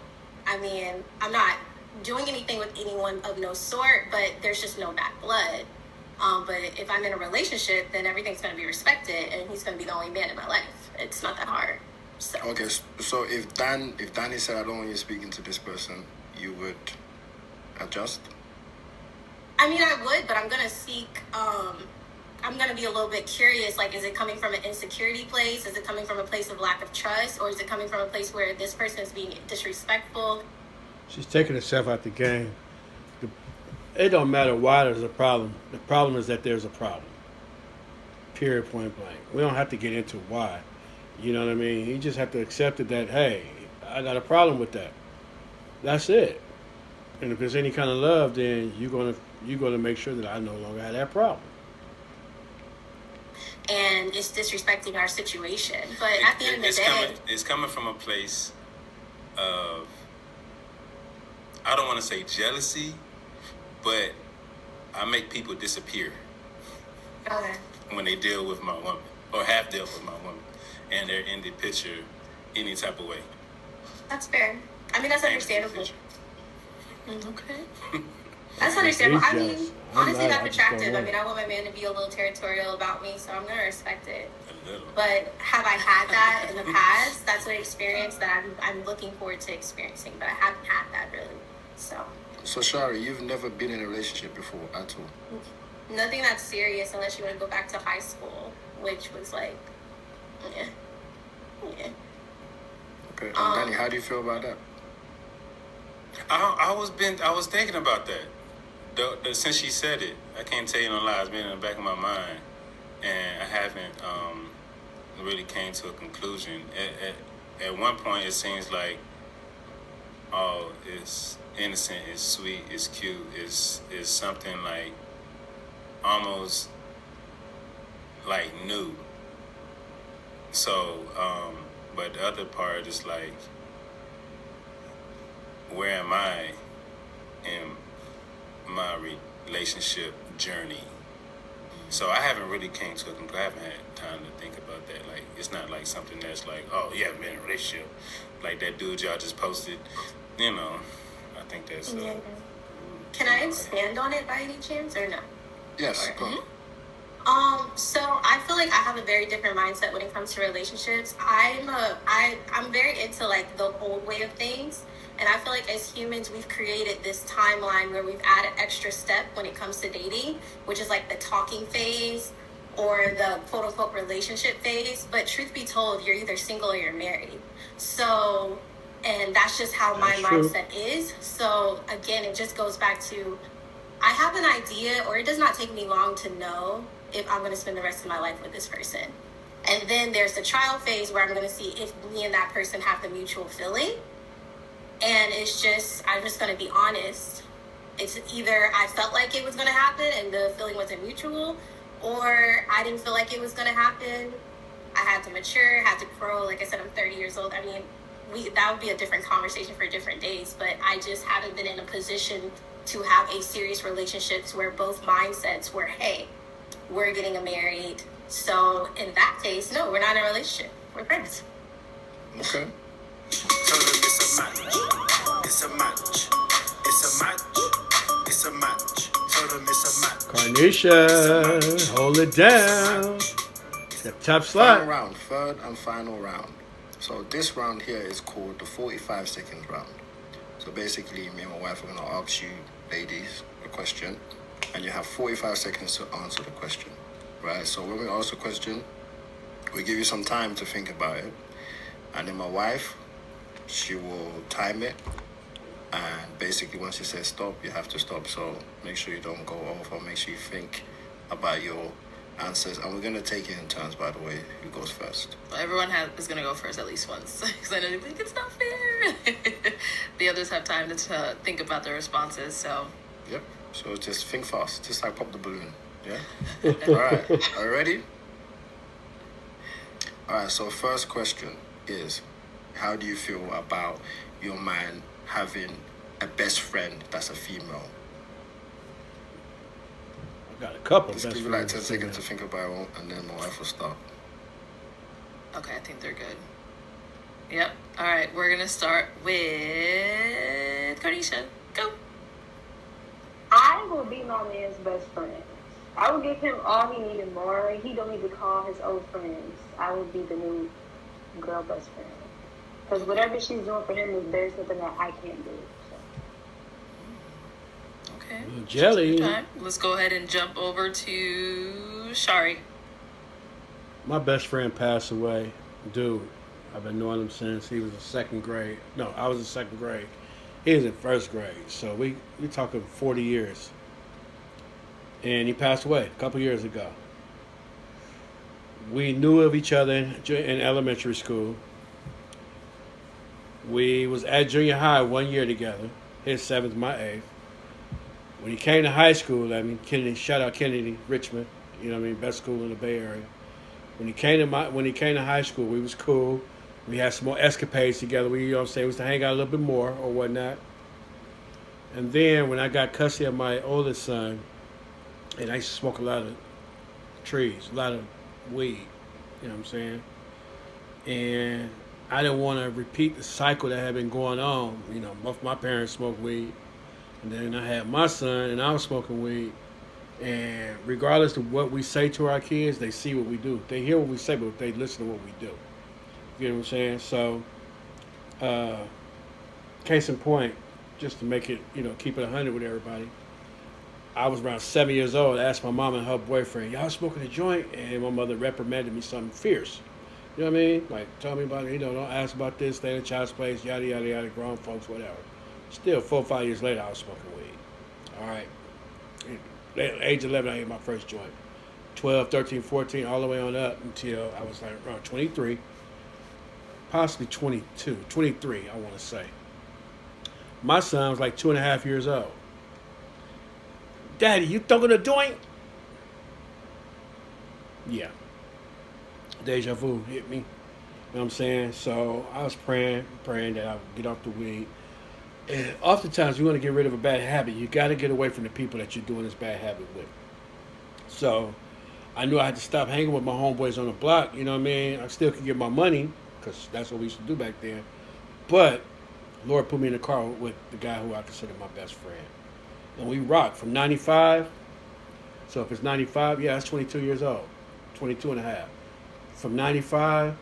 Speaker 8: I mean, I'm not doing anything with anyone of no sort, but there's just no bad blood. But if I'm in a relationship, then everything's going to be respected and he's going to be the only man in my life. It's not that hard. So.
Speaker 4: Okay, so if Danny said, I don't want you speaking to this person, you would adjust?
Speaker 8: I mean, I would, but I'm going to seek, I'm going to be a little bit curious, like, is it coming from an insecurity place? Is it coming from a place of lack of trust? Or is it coming from a place where this person is being disrespectful?
Speaker 2: She's taking herself out the game. It don't matter why there's a problem. The problem is that there's a problem. Period, point blank. We don't have to get into why. You know what I mean? You just have to accept it that, hey, I got a problem with that. That's it. And if there's any kind of love, then you're gonna make sure that I no longer have that problem.
Speaker 8: And it's disrespecting our situation. But at the end of the day,
Speaker 7: it's coming from a place of, I don't want to say jealousy, but I make people disappear when they deal with my woman or have dealt with my woman, and they're in the picture any type of way.
Speaker 8: That's fair. I mean, that's understandable.
Speaker 7: Okay.
Speaker 8: That's understandable. I mean,
Speaker 2: Jealous.
Speaker 8: honestly, that's
Speaker 2: I just
Speaker 8: attractive.
Speaker 2: don't
Speaker 8: I
Speaker 2: know.
Speaker 8: mean, I want my man to be a little territorial about me, so I'm going to respect it.
Speaker 7: A little.
Speaker 8: But have I had that in the past? That's an experience that I'm looking forward to experiencing, but I haven't had that really. So
Speaker 4: Shari, you've never been in a relationship before at all?
Speaker 8: nothing that's serious unless you want to go back to high school, which was like, yeah.
Speaker 4: Okay, and Danny, how do you feel about that?
Speaker 7: I was thinking about that. Since she said it, I can't tell you no lie. It's been in the back of my mind, and I haven't really came to a conclusion. At one point, it seems like, oh, it's innocent, it's sweet, it's cute, it's something like almost like new. So, but the other part is like, where am I in my relationship journey? So I haven't really came to a conclusion. I haven't had time to think about that. Like, it's not like something that's like, oh, you haven't been in a relationship. Like that dude y'all just posted, you know. I think that's...
Speaker 8: Can I expand on it by any chance or no?
Speaker 4: Yes, go ahead.
Speaker 8: So I feel like I have a very different mindset when it comes to relationships. I'm very into like the old way of things. And I feel like as humans, we've created this timeline where we've added extra step when it comes to dating, which is like the talking phase or the quote unquote relationship phase. But truth be told, you're either single or you're married. So, and that's just how my mindset is. So again, it just goes back to, I have an idea, or it does not take me long to know if I'm going to spend the rest of my life with this person. And then there's the trial phase where I'm going to see if me and that person have the mutual feeling. And it's just, I'm just going to be honest. It's either I felt like it was going to happen and the feeling wasn't mutual, or I didn't feel like it was going to happen. I had to mature, had to grow. Like I said, I'm 30 years old. I mean, that would be a different conversation for different days, but I just haven't been in a position to have a serious relationship where both mindsets were, hey, we're getting married. So in that case, no, we're not in a relationship. We're friends.
Speaker 4: Okay.
Speaker 3: Tell them it's a match. It's a match. It's a match. It's a match. Tell them it's a match.
Speaker 2: Carnisha, hold it down. The top slot.
Speaker 4: Final round, third and final round. So this round here is called the 45 seconds round. So basically, me and my wife are going to ask you, ladies, a question. and you have 45 seconds to answer the question, right? So when we ask the question, we give you some time to think about it, and then my wife, she will time it, and basically once you say stop, you have to stop. So make sure you don't go off, or make sure you think about your answers, and we're going to take it in turns, by the way, who goes first.
Speaker 5: Everyone is going to go first at least once, because I know you think it's not fair. The others have time to think about their responses, so.
Speaker 4: Yep, so just think fast, just like pop the balloon, yeah? All right, are you ready? All right, so first question is, how do you feel about your man having a best friend that's a female?
Speaker 2: Got a couple.
Speaker 4: Just give you like 10 seconds to think about it, and then my wife will start.
Speaker 5: Okay, I think they're good. Yep. All right, we're gonna start with Carnisha. Go.
Speaker 6: I will be my man's best friend. I will give him all he needs and more. He don't need to call his old friends. I will be the new girl best friend. Because whatever she's doing for him is there's something that I can't do.
Speaker 5: Okay.
Speaker 2: Jelly.
Speaker 5: Let's go ahead and jump over to Shari.
Speaker 2: My best friend passed away. Dude, I've been knowing him since he was in second grade. No, I was in second grade. He was in first grade. So we talking 40 years. And he passed away a couple years ago. We knew of each other in elementary school. We was at junior high 1 year together. His 7th, my 8th. When he came to high school, I mean, Kennedy, shout out Kennedy, Richmond, you know what I mean, best school in the Bay Area. When he came to high school, we was cool. We had some more escapades together. We, you know what I'm saying, we used to hang out a little bit more or whatnot. And then when I got custody of my oldest son, and I used to smoke a lot of trees, a lot of weed, you know what I'm saying? And I didn't want to repeat the cycle that had been going on. You know, both my parents smoked weed. And then I had my son, and I was smoking weed. And regardless of what we say to our kids, they see what we do. They hear what we say, but they listen to what we do. You know what I'm saying? So, case in point, just to make it, you know, keep it 100 with everybody, I was around 7 years old. I asked my mom and her boyfriend, y'all smoking a joint? And my mother reprimanded me something fierce. You know what I mean? Like, tell me about it, you know, don't ask about this, stay in a child's place, yada, yada, yada, grown folks, whatever. Still, 4 or 5 years later, I was smoking weed. All right. At age 11, I ate my first joint. 12, 13, 14, all the way on up until I was like around 23, possibly 22, 23, I want to say. My son was like 2.5 years old. Daddy, you throwing a joint? Yeah. Deja vu hit me. You know what I'm saying? So I was praying that I would get off the weed. And oftentimes, you want to get rid of a bad habit, you got to get away from the people that you're doing this bad habit with. So I knew I had to stop hanging with my homeboys on the block. You know what I mean? I still could get my money because that's what we used to do back then. But Lord put me in the car with the guy who I consider my best friend. And we rocked from 95. So if it's 95, yeah, that's 22 years old. 22 and a half. From 95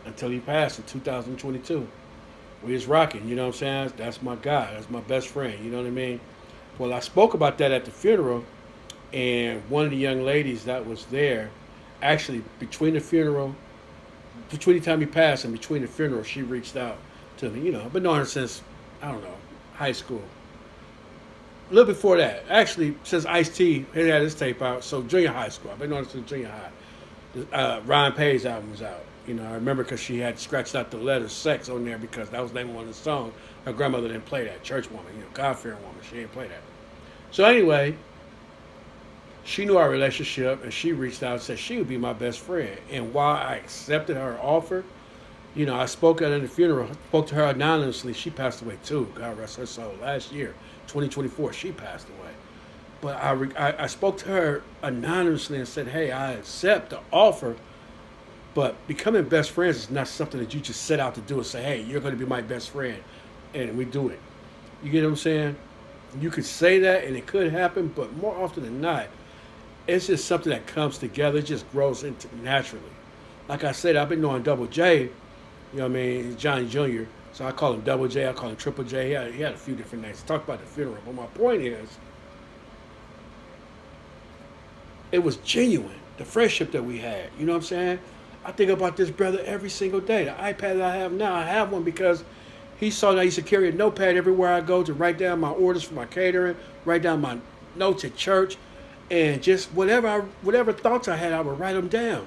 Speaker 2: until he passed in 2022. We was rocking, you know what I'm saying? That's my guy. That's my best friend, you know what I mean? Well, I spoke about that at the funeral, and one of the young ladies that was there, actually, between the time he passed and between the funeral, she reached out to me. You know, I've been knowing her since, I don't know, high school. A little before that. Actually, since Ice-T had his tape out, so junior high school. I've been knowing her since junior high. Ryan Pay's album was out. You know, I remember because she had scratched out the letter sex on there because that was the name of one of the songs. Her grandmother didn't play that. Church woman, you know, God-fearing woman. She didn't play that. So anyway, she knew our relationship, and she reached out and said she would be my best friend. And while I accepted her offer, you know, I spoke at her in the funeral, spoke to her anonymously. She passed away too. God rest her soul. Last year, 2024, she passed away. But I spoke to her anonymously and said, hey, I accept the offer. But becoming best friends is not something that you just set out to do and say, hey, you're going to be my best friend. And we do it. You get what I'm saying? You could say that and it could happen, but more often than not, it's just something that comes together. It just grows into naturally. Like I said, I've been knowing Double J, you know what I mean, he's Johnny Jr., so I call him Double J, I call him Triple J. He had a few different names. Talk about the funeral. But my point is, it was genuine. The friendship that we had. You know what I'm saying? I think about this brother every single day. The iPad that I have now, I have one because he saw that I used to carry a notepad everywhere I go to write down my orders for my catering, write down my notes at church, and just whatever thoughts I had, I would write them down.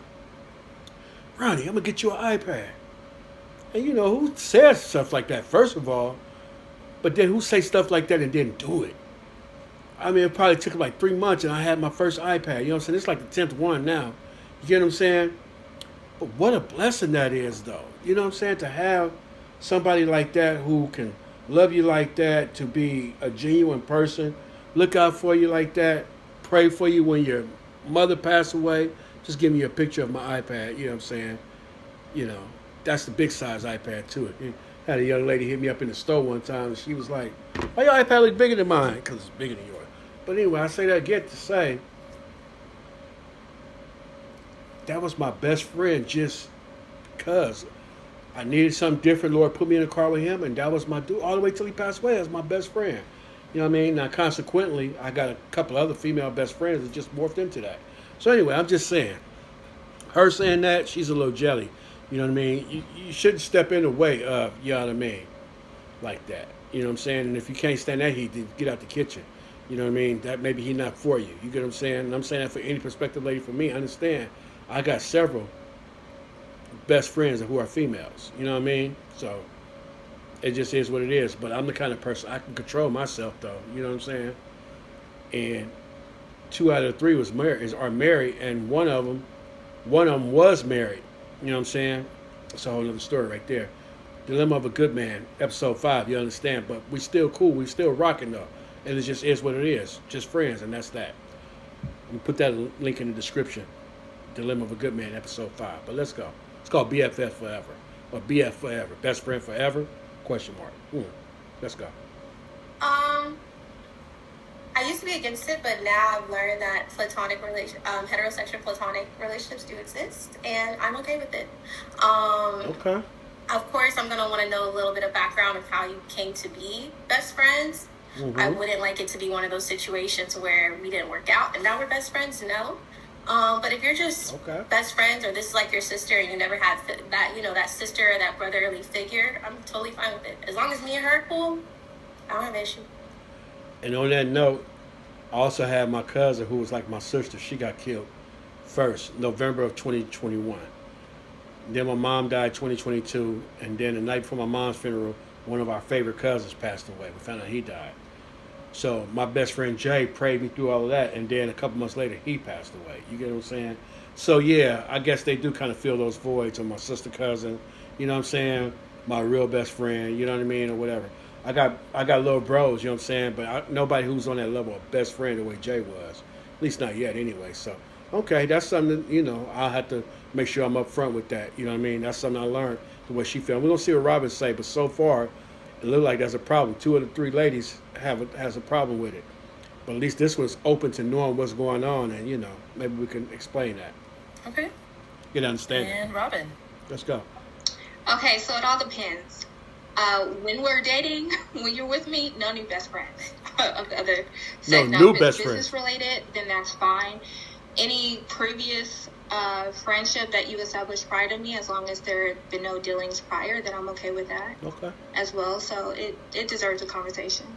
Speaker 2: Ronnie, I'm gonna get you an iPad. And you know who says stuff like that? First of all, but then who say stuff like that and didn't do it? I mean, it probably took like 3 months, and I had my first iPad. You know what I'm saying? It's like the 10th one now. You get what I'm saying? But what a blessing that is, though. You know what I'm saying? To have somebody like that who can love you like that, to be a genuine person, look out for you like that, pray for you when your mother passed away. Just give me a picture of my iPad. You know what I'm saying? You know, that's the big size iPad too. I had a young lady hit me up in the store one time, and she was like, "Why your iPad look bigger than mine?" Because it's bigger than yours. But anyway, I say that again to say that was my best friend just because I needed something different. Lord put me in a car with him, and that was my dude all the way till he passed away. As my best friend. You know what I mean? Now, consequently, I got a couple other female best friends that just morphed into that. So anyway, I'm just saying, her saying that, she's a little jelly. You know what I mean? You shouldn't step in the way of, you know what I mean, like that. You know what I'm saying? And if you can't stand that heat, then get out the kitchen. You know what I mean? That maybe he's not for you. You get what I'm saying? And I'm saying that for any prospective lady. For me, understand, I got several best friends who are females. You know what I mean? So it just is what it is. But I'm the kind of person, I can control myself, though. You know what I'm saying? And 2 out of the 3 are married, and one of them was married. You know what I'm saying? That's a whole other story right there. Dilemma of a Good Man, episode 5. You understand? But we still cool. We still rocking though, and it just is what it is. Just friends, and that's that. We put that link in the description. Dilemma of a Good Man, episode 5. But let's go. It's called BFF Forever, or BF Forever, Best Friend Forever? Question mark. Let's go.
Speaker 8: I used to be against it, but now I've learned that heterosexual platonic relationships do exist, and I'm okay with it.
Speaker 2: Okay.
Speaker 8: Of course, I'm going to want to know a little bit of background of how you came to be best friends. Mm-hmm. I wouldn't like it to be one of those situations where we didn't work out and now we're best friends, no. But if you're just best friends, or this is like your sister and you never had that, you know, that sister or that brotherly figure, I'm totally fine with it. As long as me and her are cool, I don't have an issue.
Speaker 2: And on that note, I also had my cousin who was like my sister. She got killed first, November of 2021. Then my mom died 2022. And then the night before my mom's funeral, one of our favorite cousins passed away. We found out he died. So my best friend Jay prayed me through all of that. And then a couple months later, he passed away. You get what I'm saying? So yeah, I guess they do kind of fill those voids of my sister cousin. You know what I'm saying? My real best friend, you know what I mean? Or whatever. I got little bros, you know what I'm saying? But nobody who's on that level of best friend the way Jay was. At least not yet anyway. So, okay, that's something, you know, I'll have to make sure I'm up front with that. You know what I mean? That's something I learned the way she felt. We're going to see what Robin say, but so far, it looks like there's a problem. 2 of the 3 ladies has a problem with it. But at least this was open to knowing what's going on, and, you know, maybe we can explain that.
Speaker 5: Okay.
Speaker 2: Get an understanding.
Speaker 5: And Robin.
Speaker 2: Let's go.
Speaker 9: Okay, so it all depends. When we're dating, when you're with me, no new best friends of the other sex.
Speaker 2: No new
Speaker 9: If it's
Speaker 2: best friends.
Speaker 9: business related, then that's fine. Any previous friendship that you established prior to me, as long as there have been no dealings prior, then I'm okay with that.
Speaker 2: Okay.
Speaker 9: As well, so it deserves a conversation.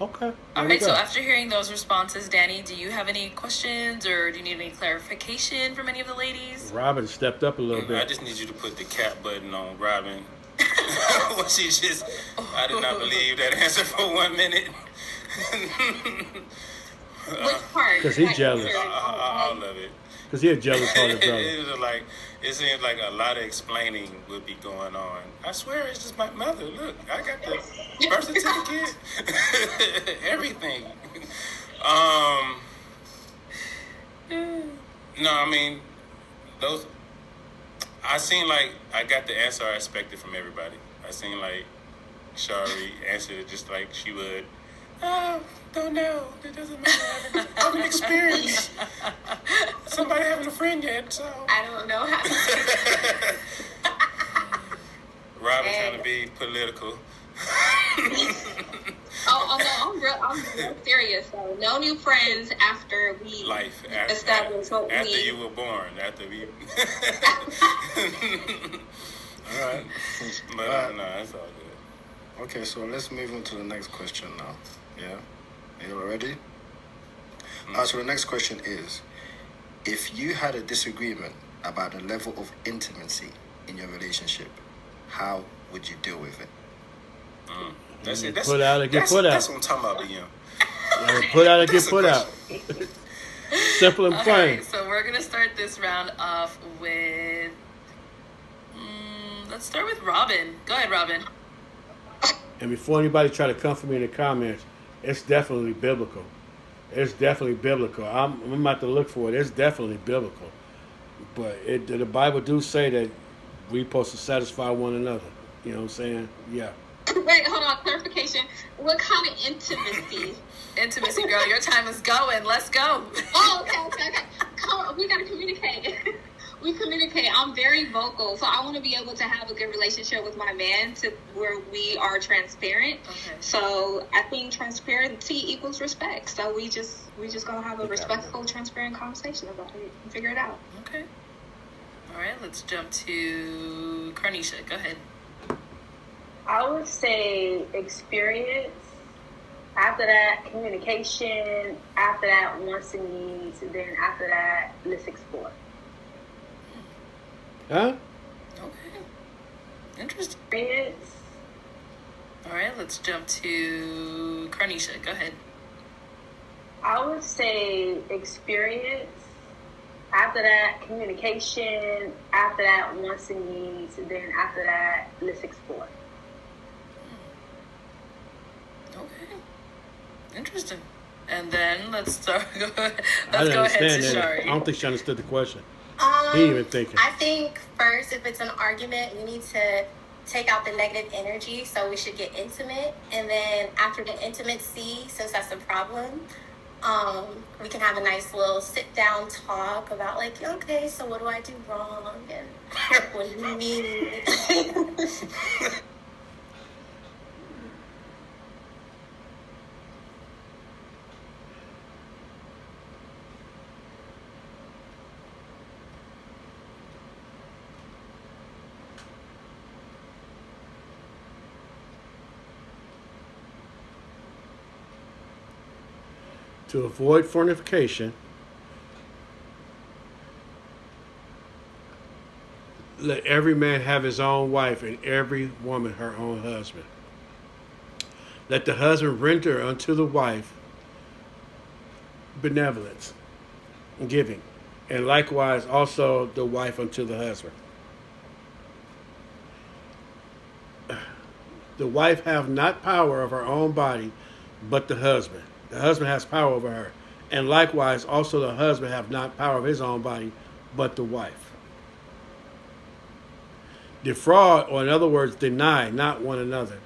Speaker 2: Okay.
Speaker 5: All right, so after hearing those responses, Danny, do you have any questions or do you need any clarification from any of the ladies?
Speaker 2: Robin stepped up a little bit.
Speaker 7: I just need you to put the cap button on Robin. Well, I did not believe that answer for 1 minute.
Speaker 9: Which part?
Speaker 2: Because he's jealous.
Speaker 7: All of it.
Speaker 2: Because he's a jealous-hearted brother.
Speaker 7: It seems like a lot of explaining would be going on. I swear it's just my mother. Look, I got the birth certificate. Everything. No, I mean, those... I seem like I got the answer I expected from everybody. I seem like Shari answered it just like she would. Oh, don't know. It doesn't matter. I haven't experienced somebody having a friend yet, so.
Speaker 8: I don't know how.
Speaker 7: Robin trying to be political.
Speaker 9: I'm real serious. So no new friends after we
Speaker 7: Life
Speaker 9: establish what
Speaker 7: after
Speaker 9: we.
Speaker 7: you were born. After we.
Speaker 4: All right.
Speaker 7: But no, that's all good.
Speaker 4: Okay, so let's move on to the next question now. Yeah? Are you all ready? So the next question is, if you had a disagreement about the level of intimacy in your relationship, how would you deal with it?
Speaker 7: That's it.
Speaker 2: Put out or get put out.
Speaker 7: That's what I'm talking about, Liam.
Speaker 2: Put out or get
Speaker 7: That's a
Speaker 2: put out. Simple and
Speaker 5: All
Speaker 2: plain.
Speaker 5: right, so we're gonna start this round off with. Let's start with Robin. Go ahead, Robin.
Speaker 2: And before anybody try to come for me in the comments, it's definitely biblical. It's definitely biblical. I'm about to look for it. It's definitely biblical. But the Bible do say that we supposed to satisfy one another. You know what I'm saying? Yeah.
Speaker 9: Wait, hold on. Clarification. What kind of intimacy?
Speaker 5: Intimacy, girl. Your time is going. Let's go.
Speaker 9: Oh, okay. Come on, we gotta communicate. We communicate. I'm very vocal, so I want to be able to have a good relationship with my man to where we are transparent.
Speaker 5: Okay.
Speaker 9: So I think transparency equals respect. So we just gonna have a respectful, transparent conversation about it and figure it out.
Speaker 5: Okay. All right, let's jump to Carnisha. Go ahead.
Speaker 6: I would say experience. After that, communication. After that, wants and needs. And then after that, let's explore.
Speaker 2: Huh?
Speaker 5: Okay. Interesting.
Speaker 6: Experience.
Speaker 5: All right, let's jump to Carnisha. Go ahead.
Speaker 6: I would say experience. After that, communication. After that, wants and needs. And then after that, let's explore.
Speaker 5: Okay. Interesting. And then let's start.
Speaker 2: I
Speaker 5: Let's
Speaker 2: didn't
Speaker 5: go ahead to
Speaker 2: understand that.
Speaker 5: Shari.
Speaker 2: I don't think she understood the question. He ain't even thinking.
Speaker 8: I think first, if it's an argument, we need to take out the negative energy. So we should get intimate, and then after the intimacy, since that's a problem, we can have a nice little sit down talk about like, okay, so what do I do wrong, and what do you mean?
Speaker 2: To avoid fornication, let every man have his own wife and every woman her own husband. Let the husband render unto the wife benevolence, giving, and likewise also the wife unto the husband. The wife have not power of her own body, but the husband. The husband has power over her. And likewise, also the husband have not power of his own body, but the wife. Defraud, or in other words, deny not one another,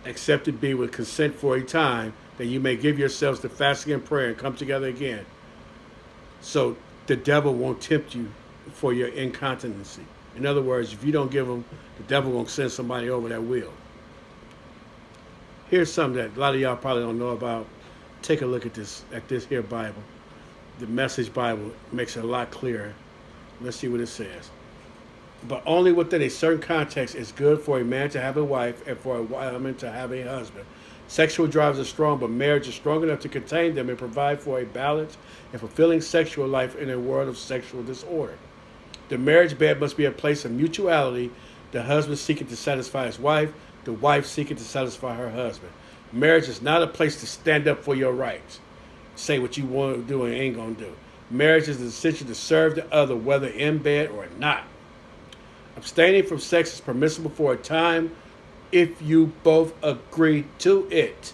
Speaker 2: except it be with consent for a time, that you may give yourselves to fasting and prayer and come together again. So the devil won't tempt you for your incontinency. In other words, if you don't give them, the devil won't send somebody over that will. Here's something that a lot of y'all probably don't know about. Take a look at this here Bible. The Message Bible makes it a lot clearer. Let's see what it says. But only within a certain context is good for a man to have a wife and for a woman to have a husband. Sexual drives are strong, but marriage is strong enough to contain them and provide for a balanced and fulfilling sexual life in a world of sexual disorder. The marriage bed must be a place of mutuality, the husband seeking to satisfy his wife, the wife seeking to satisfy her husband. Marriage is not a place to stand up for your rights, say what you want to do and ain't going to do. Marriage is a decision to serve the other, whether in bed or not. Abstaining from sex is permissible for a time if you both agree to it.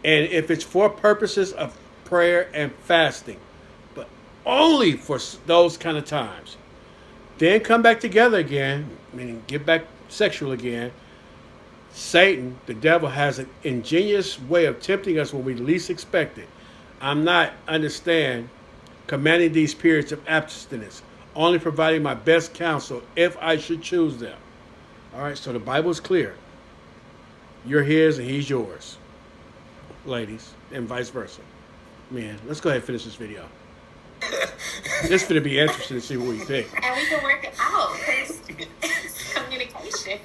Speaker 2: And if it's for purposes of prayer and fasting, but only for those kind of times. Then come back together again, meaning get back sexual again. Satan, the devil, has an ingenious way of tempting us when we least expect it. I'm not, understand, commanding these periods of abstinence, only providing my best counsel if I should choose them. All right, so the Bible is clear. You're his and he's yours, ladies, and vice versa. Man, let's go ahead and finish this video. This is going to be interesting to see what we think.
Speaker 8: And we can work it out because it's communication.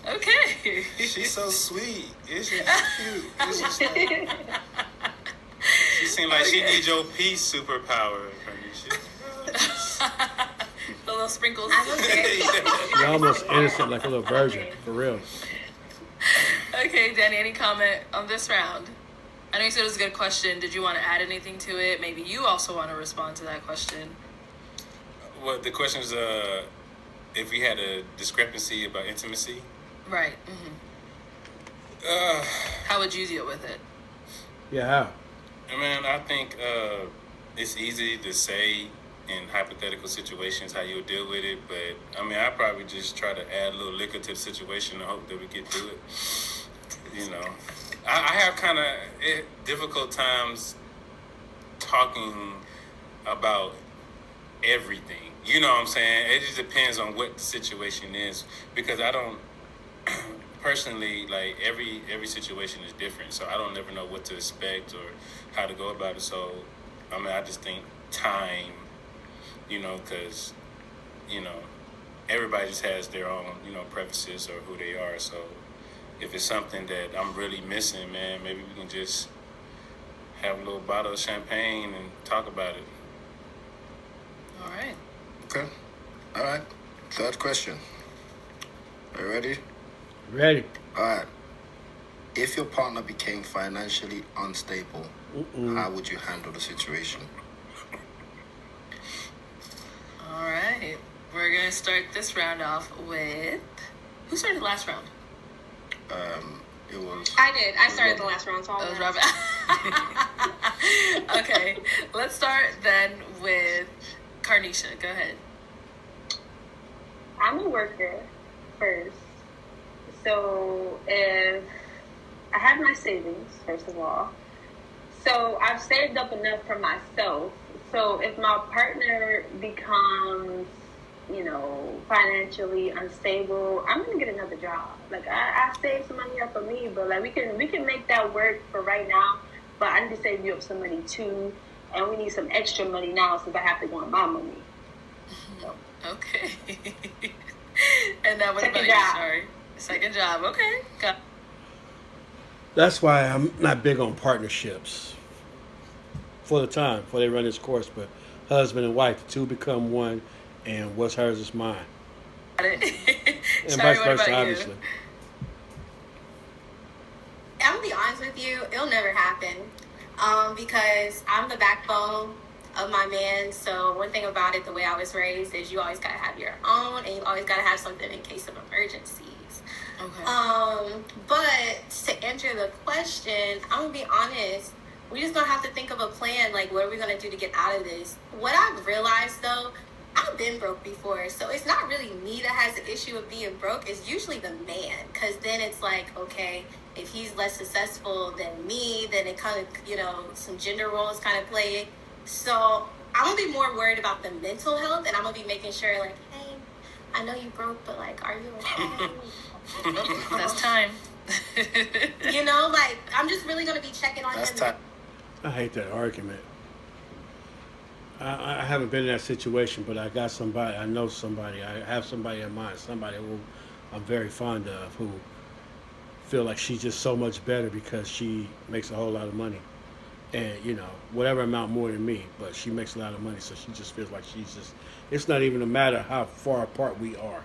Speaker 5: Okay.
Speaker 7: She's so sweet. It's just cute. It's just like, she seems like she needs your peace superpower.
Speaker 5: The little sprinkles.
Speaker 2: You're almost innocent like a little virgin, for real.
Speaker 5: Okay, Danny, any comment on this round? I know you said it was a good question. Did you want to add anything to it? Maybe you also want to respond to that question.
Speaker 7: Well, the question is, if we had a discrepancy about intimacy.
Speaker 5: Right. How would you deal with it?
Speaker 2: Yeah, how?
Speaker 7: Man, I think it's easy to say in hypothetical situations how you'll deal with it, but I mean, I probably just try to add a little liquor to the situation and hope that we get through it. You know, I have kind of difficult times talking about everything. You know what I'm saying? It just depends on what the situation is, because I don't personally, like, every situation is different, so I don't never know what to expect or how to go about it. So I mean, I just think time, you know, because, you know, everybody just has their own, you know, preferences or who they are. So if it's something that I'm really missing, man, maybe we can just have a little bottle of champagne and talk about it.
Speaker 5: All right.
Speaker 4: Okay. All right. Third question. Are you ready?
Speaker 2: Ready.
Speaker 4: All right. If your partner became financially unstable, how would you handle the situation?
Speaker 5: All right. We're going to start this round off with... Who started the last round?
Speaker 4: It was...
Speaker 8: I did. I started the last round, so
Speaker 5: That was
Speaker 8: I'll
Speaker 5: Robin. Okay. Let's start then with Carnisha. Go ahead.
Speaker 6: I'm a worker first. So if I have my savings, first of all. So I've saved up enough for myself. So if my partner becomes, you know, financially unstable, I'm gonna get another job. Like I saved some money up for me, but like we can make that work for right now. But I need to save you up some money too, and we need some extra money now since I have to go on my money. So.
Speaker 5: Okay. And now what
Speaker 6: Second
Speaker 5: about
Speaker 6: job.
Speaker 5: you? Sorry. Second job. Okay. Got
Speaker 2: That's why I'm not big on partnerships for the time, before they run this course. But husband and wife, the two become one, and what's hers is mine.
Speaker 5: it.
Speaker 2: And
Speaker 5: Sorry,
Speaker 2: vice
Speaker 5: what
Speaker 2: versa,
Speaker 5: about you?
Speaker 2: obviously.
Speaker 8: I'm gonna be honest with you, it'll never happen. Because I'm the backbone of my man. So one thing about it, the way I was raised, is you always gotta have your own, and you always gotta have something in case of emergencies.
Speaker 5: Okay.
Speaker 8: But to answer the question, I'm gonna be honest. We just gonna have to think of a plan. Like, what are we gonna do to get out of this? What I've realized though, I've been broke before, so it's not really me that has the issue of being broke. It's usually the man, because then it's like, okay, if he's less successful than me, then it kind of, you know, some gender roles kind of play. So I'm gonna be more worried about the mental health, and I'm gonna be making sure, like, hey, I know you broke, but like, are you okay?
Speaker 5: That's time.
Speaker 8: You know, like, I'm just really gonna be checking on
Speaker 4: That's
Speaker 8: him.
Speaker 4: time.
Speaker 2: I hate that argument. I haven't been in that situation, but I got somebody, I know somebody, I have somebody in mind, somebody who I'm very fond of, who feel like she's just so much better because she makes a whole lot of money. And, you know, whatever amount more than me, but she makes a lot of money, so she just feels like she's just, it's not even a matter how far apart we are.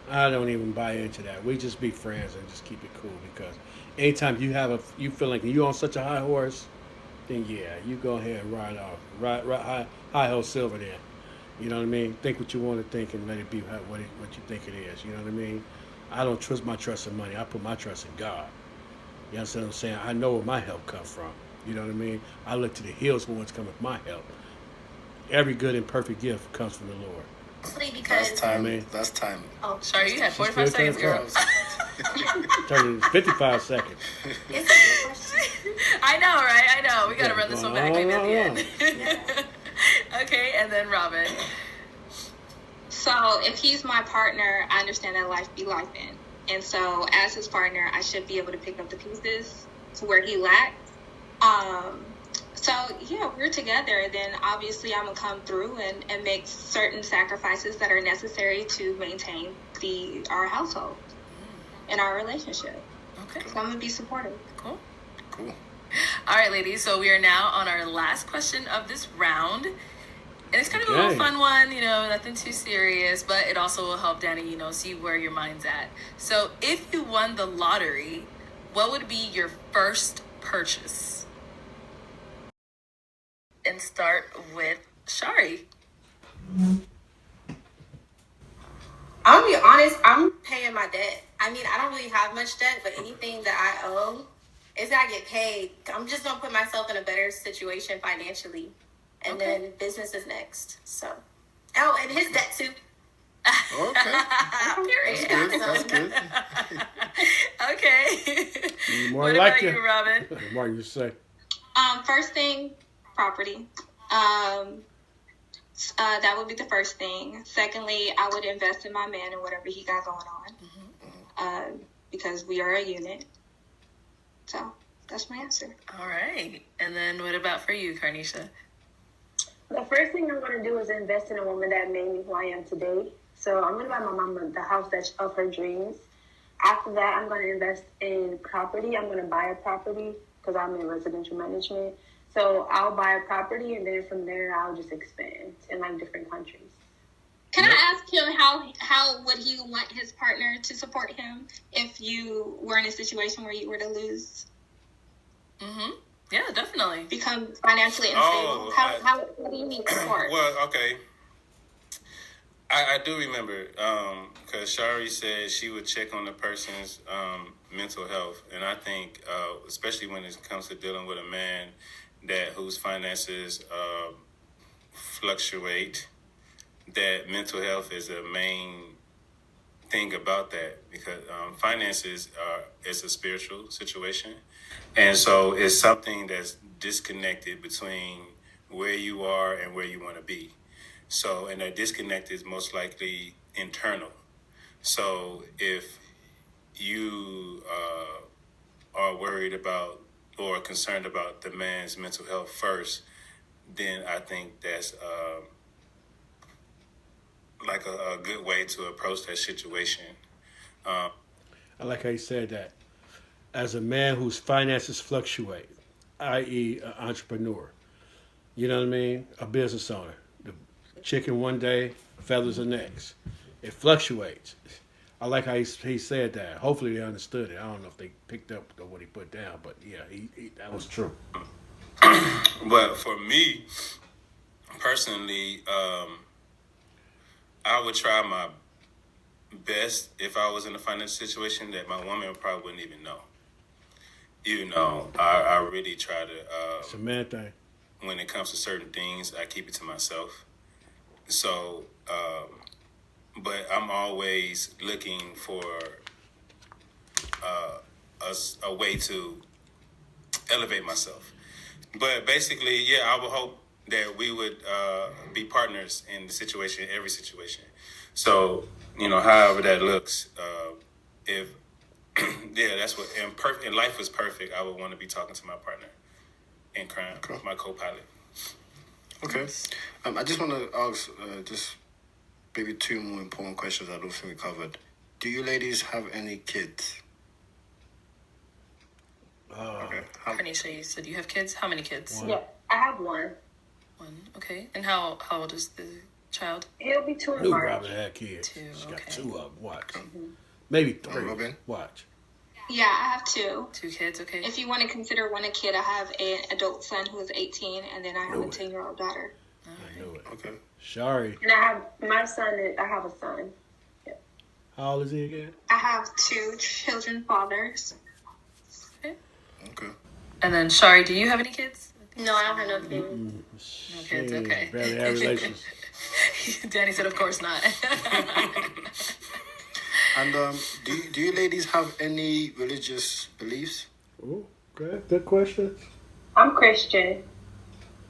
Speaker 2: I don't even buy into that. We just be friends and just keep it cool, because anytime you feel like you're on such a high horse, then yeah, you go ahead and ride off. Ride high ho silver then. You know what I mean? Think what you want to think and let it be what you think it is. You know what I mean? I don't trust my trust in money. I put my trust in God. You understand what I'm saying? I know where my help comes from. You know what I mean? I look to the hills for what's coming with my help. Every good and perfect gift comes from the Lord.
Speaker 8: Because
Speaker 4: That's time.
Speaker 2: man.
Speaker 4: That's time.
Speaker 8: oh,
Speaker 5: Sorry, you had 45
Speaker 2: Still
Speaker 5: seconds, girl.
Speaker 2: Turning 55 seconds.
Speaker 8: it's a good question.
Speaker 5: I know, right? I know. We gotta run this one back maybe at the end.
Speaker 8: Yeah.
Speaker 5: Okay, and then Robin.
Speaker 9: So if he's my partner, I understand that life be life in. And so as his partner, I should be able to pick up the pieces to where he lacks. So yeah, we're together, then obviously I'm gonna come through and make certain sacrifices that are necessary to maintain our household and our relationship.
Speaker 5: Okay.
Speaker 9: So I'm gonna be supportive.
Speaker 5: Cool.
Speaker 4: Cool.
Speaker 5: All right, ladies. So we are now on our last question of this round. And it's kind of a little fun one, nothing too serious, but it also will help Danny, see where your mind's at. So if you won the lottery, what would be your first purchase? And start with Shari.
Speaker 8: I'm gonna be honest, I'm paying my debt. I mean, I don't really have much debt, but anything that I owe is gonna get paid. I'm just gonna put myself in a better situation financially. And then business is next. So, and his debt too.
Speaker 4: Okay.
Speaker 5: Period.
Speaker 4: That's good.
Speaker 5: Okay.
Speaker 2: More
Speaker 5: What
Speaker 2: like
Speaker 5: about you, Robin?
Speaker 2: What you say?
Speaker 9: First thing, property. That would be the first thing. Secondly, I would invest in my man and whatever he got going on. Because we are a unit. So that's my answer.
Speaker 5: All right. And then what about for you, Carnisha?
Speaker 6: The first thing I'm going to do is invest in a woman that made me who I am today. So I'm going to buy my mama the house that's of her dreams. After that, I'm going to invest in property. I'm going to buy a property because I'm in residential management. So I'll buy a property, and then from there, I'll just expand in like different countries.
Speaker 9: Can I ask him how would he want his partner to support him if you were in a situation where you were to lose?
Speaker 5: Yeah, definitely.
Speaker 9: Become financially unstable. How do you need support?
Speaker 7: Well, okay. I do remember because Shari said she would check on the person's mental health, and I think especially when it comes to dealing with a man whose finances fluctuate, that mental health is a main thing about that, because finances is a spiritual situation, and so it's something that's disconnected between where you are and where you want to be. So, and that disconnect is most likely internal. So if you are worried about or concerned about the man's mental health first, then I think that's like a good way to approach that situation.
Speaker 2: I like how you said that. As a man whose finances fluctuate, i.e. an entrepreneur, you know what I mean? A business owner. The chicken one day, feathers the next. It fluctuates. I like how he said that. Hopefully they understood it. I don't know if they picked up what he put down, but yeah, that was true.
Speaker 7: But for me, personally, I would try my best if I was in a financial situation that my woman probably wouldn't even know. I really try to.
Speaker 2: It's a man thing.
Speaker 7: When it comes to certain things, I keep it to myself. So, but I'm always looking for a way to elevate myself. But basically, yeah, I would hope that we would be partners in the situation, every situation. So, however that looks, if yeah, that's what. And life is perfect. I would want to be talking to my partner in crime, my co-pilot.
Speaker 4: Okay. I just want to ask just maybe two more important questions I don't think we covered. Do you ladies have any kids? Okay.
Speaker 5: Carnisha, you said you have kids? How many kids?
Speaker 2: One.
Speaker 6: Yeah, I have one.
Speaker 5: One. Okay. And how old is the child?
Speaker 6: He'll be 2 in
Speaker 2: Knew
Speaker 6: March.
Speaker 2: Robin had kids.
Speaker 5: Two,
Speaker 2: She got
Speaker 5: okay.
Speaker 2: 2 of them. Watch. Maybe 3.
Speaker 4: Robin?
Speaker 2: Watch.
Speaker 9: Yeah, I have 2.
Speaker 5: 2 kids, okay.
Speaker 9: If you want to consider one a kid, I have an adult son who is 18, and then I have
Speaker 2: Knew
Speaker 9: a
Speaker 2: it.
Speaker 9: 10-year-old daughter.
Speaker 2: I knew it.
Speaker 4: Okay.
Speaker 2: Sorry.
Speaker 6: And I have a son.
Speaker 2: How old is he again?
Speaker 9: I have 2 children fathers.
Speaker 4: Okay.
Speaker 5: And then, Shari, do you have any kids?
Speaker 8: No, I don't have no kids.
Speaker 5: No kids, okay.
Speaker 2: Barely have relations.
Speaker 5: Danny said, of course not.
Speaker 4: And do you ladies have any religious beliefs?
Speaker 2: Oh, okay. Good question.
Speaker 6: I'm Christian.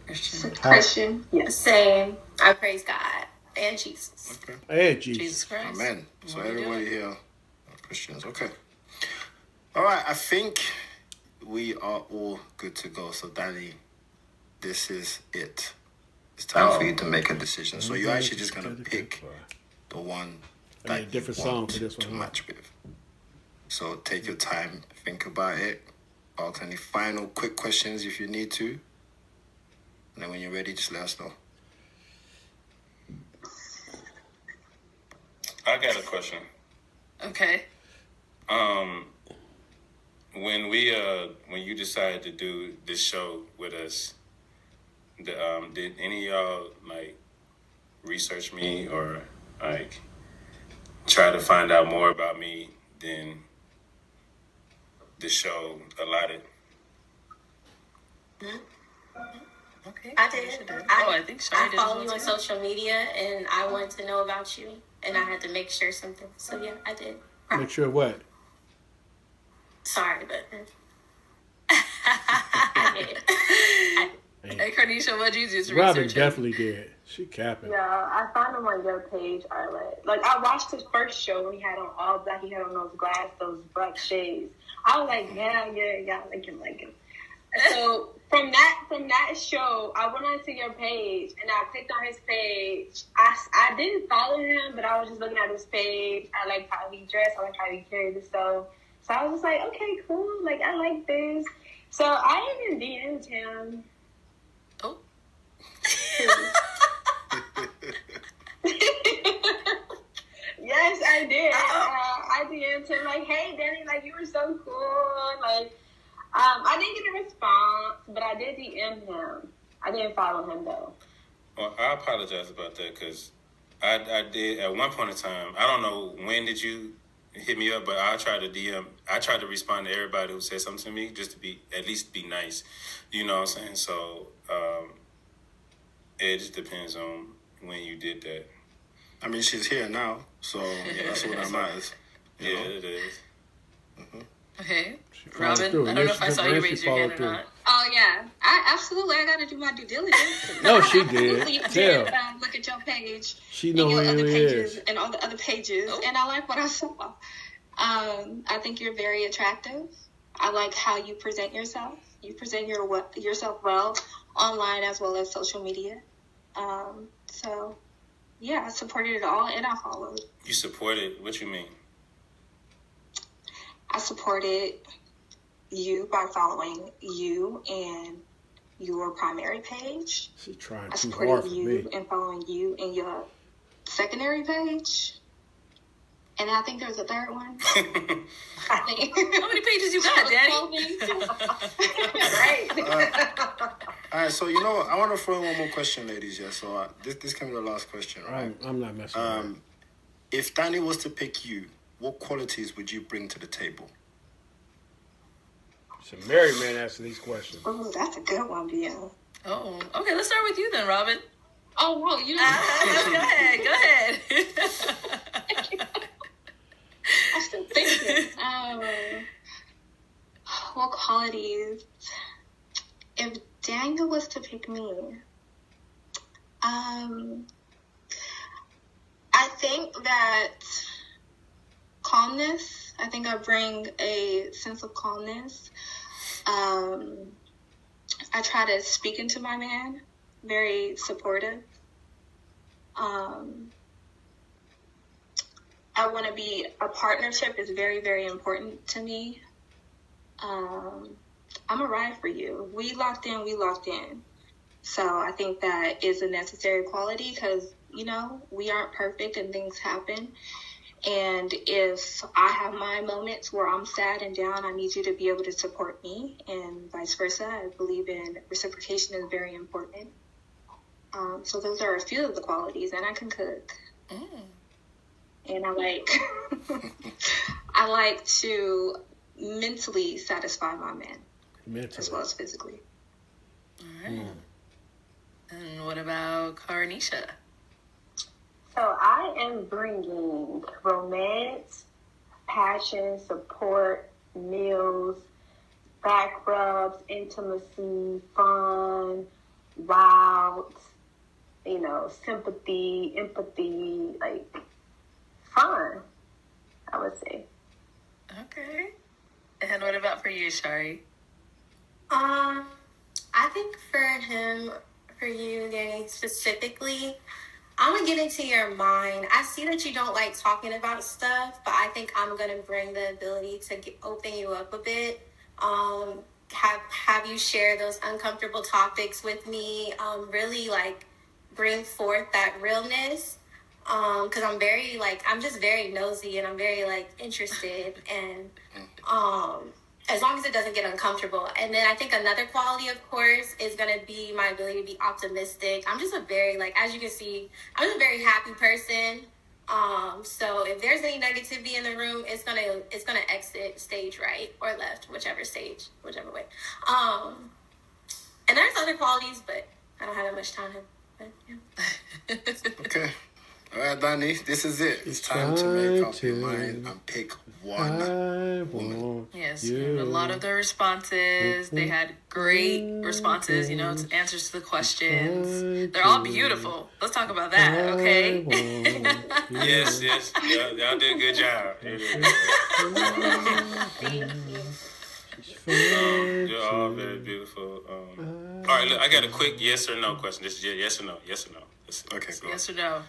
Speaker 9: Christian.
Speaker 6: Yes.
Speaker 8: Same. I praise God and Jesus.
Speaker 4: Okay.
Speaker 2: Hey, Jesus.
Speaker 5: Jesus Christ.
Speaker 4: Amen. So
Speaker 5: What are you
Speaker 4: everybody
Speaker 5: doing?
Speaker 4: here. questions. Okay. All right. I think we are all good to go. So, Danny, this is it. It's time for you to make a decision. So you're actually just gonna pick the one that you
Speaker 2: different song
Speaker 4: want
Speaker 2: for this
Speaker 4: to
Speaker 2: one, huh?
Speaker 4: match with. So take your time, think about it. Ask any final quick questions if you need to. And then when you're ready, just let us know.
Speaker 7: I got a question.
Speaker 5: Okay.
Speaker 7: When you decided to do this show with us, did any of y'all like research me or like try to find out more about me than the show allotted?
Speaker 5: Okay.
Speaker 8: I did.
Speaker 5: I think Shari
Speaker 8: I
Speaker 5: did.
Speaker 8: follow you on social media, and I wanted to know about you, and I had to make sure something. So yeah, I did.
Speaker 2: Make sure what?
Speaker 8: Sorry, but I did.
Speaker 5: Hey, Carnisha, what'd you do to
Speaker 2: Robin
Speaker 5: research
Speaker 2: definitely did. She capping.
Speaker 6: Yeah, I found him on your page, Arlette. Like, I watched his first show when he had on all black. He had on those black shades. I was like, yeah, like him. So from that show, I went onto your page and I clicked on his page. I didn't follow him, but I was just looking at his page. I like how he dressed. I like how he carried himself. So I was just like, okay, cool. Like, I like this. So I even DM'd him.
Speaker 5: Oh.
Speaker 6: Yes, I did. I DM'd him like, hey, Danny, like, you were so cool. Like, I didn't get a response, but I did DM him. I didn't follow him, though.
Speaker 7: Well, I apologize about that because I did at one point in time. I don't know when did you hit me up, but I tried to DM. I tried to respond to everybody who said something to me just to be at least be nice. You know what I'm saying? So it just depends on when you did that.
Speaker 4: I mean, she's here now, so that's what that matters.
Speaker 7: Yeah, it is.
Speaker 4: Mm-hmm.
Speaker 5: Okay.
Speaker 2: followed
Speaker 5: Robin,
Speaker 2: through.
Speaker 5: I don't know if I saw you
Speaker 2: She
Speaker 5: raise your hand or
Speaker 2: followed
Speaker 5: not.
Speaker 9: Oh yeah, I got to do my due diligence.
Speaker 2: No, she
Speaker 9: Absolutely
Speaker 2: did.
Speaker 9: did.
Speaker 2: Tell.
Speaker 9: Look at your page.
Speaker 2: She know
Speaker 9: and
Speaker 2: who
Speaker 9: your other
Speaker 2: it
Speaker 9: pages
Speaker 2: is.
Speaker 9: and all the other pages, and I like what I saw. I think you're very attractive. I like how you present yourself. You present yourself well online as well as social media. So, yeah, I supported it all, and I followed.
Speaker 7: You supported? What you mean?
Speaker 9: I supported you by following you and your primary page.
Speaker 2: She trying
Speaker 9: I
Speaker 2: too hard
Speaker 9: supported
Speaker 2: for
Speaker 9: you
Speaker 2: me.
Speaker 9: and following you and your secondary page. And I think there's a third one. I think.
Speaker 5: How many pages you got, Daddy?
Speaker 6: Right.
Speaker 4: All right, so you know what? I want to throw in one more question, ladies. Yeah, so this can be the last question, right?
Speaker 2: I'm not messing with her.
Speaker 4: If Danny was to pick you, what qualities would you bring to the table?
Speaker 2: It's a married man asking these questions.
Speaker 9: Oh, that's a good one, Bill.
Speaker 5: Oh, okay. Let's start with you then, Robin.
Speaker 9: Oh, well, you know.
Speaker 5: Go ahead.
Speaker 9: I'm still thinking. What qualities? If Daniel was to pick me, I think that calmness. I think I bring a sense of calmness. I try to speak into my man, very supportive. I want to be, a partnership is very, very important to me. I'm a ride for you. We locked in. So I think that is a necessary quality because, you know, we aren't perfect and things happen. And if I have my moments where I'm sad and down, I need you to be able to support me and vice versa. I believe in reciprocation is very important. So those are a few of the qualities, and I can cook. And I like to mentally satisfy my man as well as physically.
Speaker 5: All right. And what about Carnisha?
Speaker 6: So I am bringing romance, passion, support, meals, back rubs, intimacy, fun, wild, sympathy, empathy, like fun, I would say.
Speaker 5: Okay. And what about for you, Shari?
Speaker 8: I think for you, Danny, specifically, I'm gonna get into your mind. I see that you don't like talking about stuff, but I think I'm gonna bring the ability to open you up a bit. Have you share those uncomfortable topics with me? Really like bring forth that realness. Because I'm just very nosy and I'm very like interested, and as long as it doesn't get uncomfortable. And then I think another quality, of course, is going to be my ability to be optimistic. I'm just a very, like, as you can see, I'm just a very happy person. So if there's any negativity in the room, it's gonna exit stage right or left, whichever way. And there's other qualities, but I don't have that much time. But, yeah.
Speaker 4: Okay. All right, Danny, this is it. It's time to make up your mind and pick one woman.
Speaker 5: Yes, and a lot of the responses, they had great responses, answers to the questions. They're all beautiful. Let's talk about that, okay?
Speaker 7: Yes. Y'all did a good job.
Speaker 8: Thank you.
Speaker 7: You're all very beautiful. All right, look, I got a quick yes or no question. This is yes or no.
Speaker 4: Okay, go.
Speaker 5: Yes or no?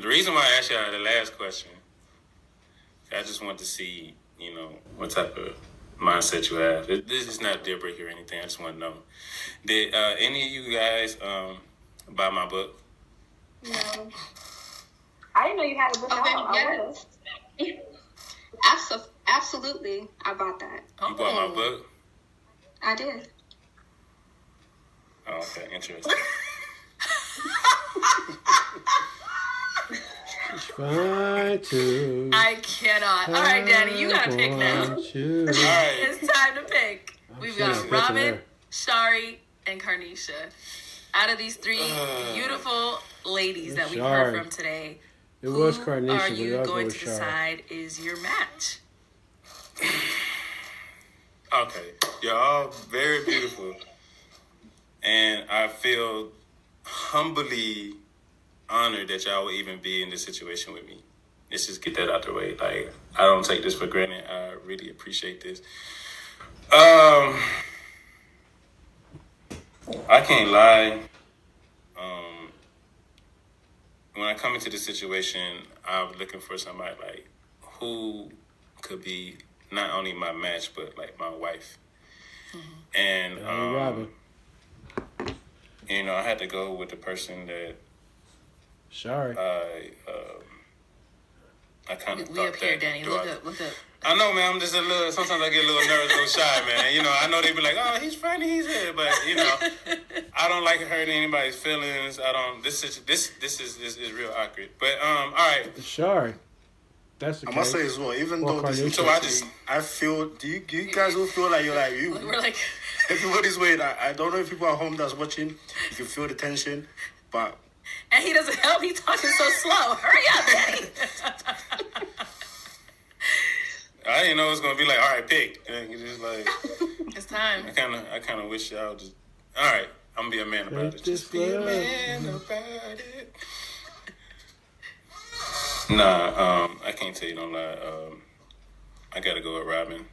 Speaker 7: The reason why I asked y'all the last question, I just want to see, what type of mindset you have. This is not a deal breaker or anything. I just want to know. Did any of you guys buy my book?
Speaker 8: No.
Speaker 6: I didn't know you had a book out. I
Speaker 9: Yes. Absolutely. I bought that.
Speaker 7: You bought my book?
Speaker 9: I did.
Speaker 7: Oh, okay. Interesting.
Speaker 2: Try to.
Speaker 5: I cannot. All right, Danny, you gotta pick now.
Speaker 7: All right.
Speaker 5: It's time to pick. We've got
Speaker 2: serious.
Speaker 5: Robin, Shari, and Carnisha. Out of these three beautiful ladies that we've heard
Speaker 2: Shari.
Speaker 5: from today,
Speaker 2: It was
Speaker 5: who
Speaker 2: Carnisha,
Speaker 5: are
Speaker 2: but
Speaker 5: you
Speaker 2: I'll go
Speaker 5: going
Speaker 2: with
Speaker 5: to
Speaker 2: Shari.
Speaker 5: decide is your match?
Speaker 7: Okay. You're all very beautiful. And I feel humbly honored that y'all would even be in this situation with me. Let's just get that out the way. Like, I don't take this for granted. I really appreciate this. I can't lie. When I come into this situation, I'm looking for somebody like who could be not only my match but like my wife. And
Speaker 2: Robin.
Speaker 7: I had to go with the person that
Speaker 2: Shari.
Speaker 7: I kind of
Speaker 5: We
Speaker 7: thought
Speaker 5: up here,
Speaker 7: that
Speaker 5: Danny. Look up.
Speaker 7: I know, man. I'm just sometimes I get a little nervous, a little shy, man. I know they be like, oh, he's funny, he's here. But, I don't like hurting anybody's feelings. I don't, this is real awkward. But, all right.
Speaker 2: Shari. That's the
Speaker 4: I
Speaker 2: case.
Speaker 4: must say as well, even
Speaker 2: Well,
Speaker 4: though this is
Speaker 2: Carnisha.
Speaker 4: I feel, do you guys all feel like you're like you?
Speaker 5: We're like,
Speaker 4: Everybody's waiting. I don't know if people at home that's watching, you can feel the tension, but
Speaker 5: and he doesn't help. He's talking so slow. Hurry up, Danny.
Speaker 7: I didn't know it was going to be like, all right, pick. And it's just like,
Speaker 5: It's time.
Speaker 7: I kind of wish y'all just, all right, I'm going to be a man about it. Just be a man about it. Nah, I can't tell you, don't lie. I got to go with Robin.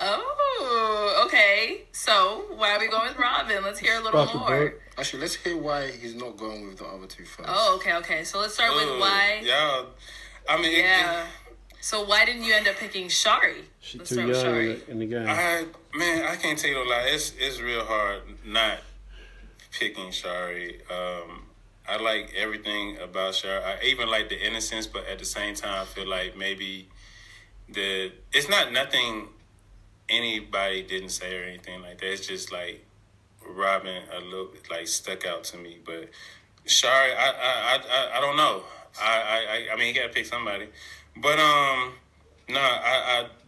Speaker 5: Oh, okay. So why are we going with Robin? Let's hear a little
Speaker 2: About the
Speaker 5: more.
Speaker 2: book.
Speaker 4: actually, let's hear why he's not going with the other two first.
Speaker 5: Oh, okay. So let's start with why.
Speaker 7: Y'all, I mean,
Speaker 5: Yeah. So why didn't you end up picking Shari?
Speaker 2: She's
Speaker 5: Let's
Speaker 2: too
Speaker 5: start with
Speaker 2: young
Speaker 5: Shari.
Speaker 2: in the game.
Speaker 7: I can't tell you no lie. It's real hard not picking Shari. I like everything about Shari. I even like the innocence, but at the same time, I feel like maybe it's not nothing anybody didn't say or anything like that. It's just like Robin a little bit like stuck out to me. But Shari, I don't know. I mean, you gotta pick somebody. But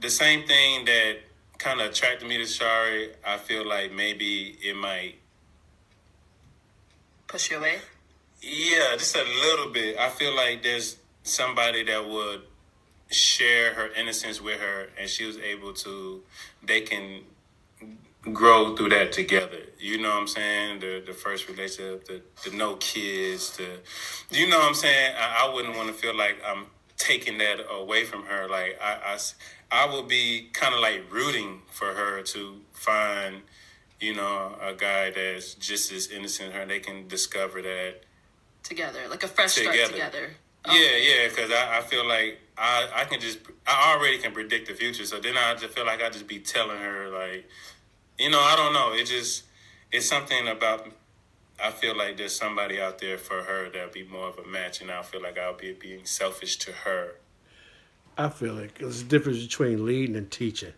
Speaker 7: the same thing that kind of attracted me to Shari, I feel like maybe it might
Speaker 5: Push you away.
Speaker 7: Yeah, just a little bit. I feel like there's somebody that would share her innocence with her, and she was able to. They can grow through that together. You know what I'm saying? The first relationship, the no kids, you know what I'm saying? I wouldn't want to feel like I'm taking that away from her. Like I will be kind of like rooting for her to find, you know, a guy that's just as innocent as her. They can discover that
Speaker 5: together, like a fresh start together.
Speaker 7: Yeah, because I feel like I already can predict the future. So then I just feel like I just be telling her, like, you know, I don't know. It's something about, I feel like there's somebody out there for her that'll be more of a match, and I feel like I'll be being selfish to her.
Speaker 2: I feel like there's a difference between leading and teaching.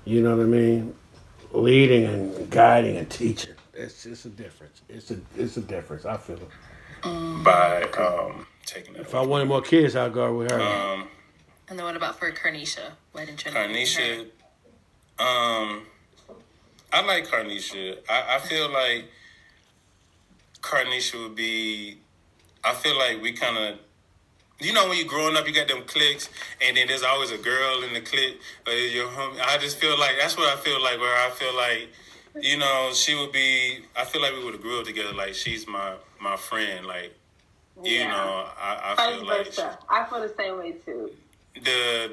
Speaker 2: You know what I mean? Leading and guiding and teaching. It's a difference. It's a difference. I feel it.
Speaker 7: By taking that.
Speaker 2: If I wanted more kids, I'd go with her.
Speaker 5: And then what about for Carnisha? Why didn't you?
Speaker 7: Carnisha, I like Carnisha. I feel like Carnisha would be. I feel like we kind of. You know, when you're growing up, you got them cliques, and then there's always a girl in the clique. Or your homie. I just feel like that's what I feel like. Where I feel like, you know, she would be. I feel like we would have grew up together. Like she's my friend. Like, you know, I feel like
Speaker 6: I feel the same way too.
Speaker 7: The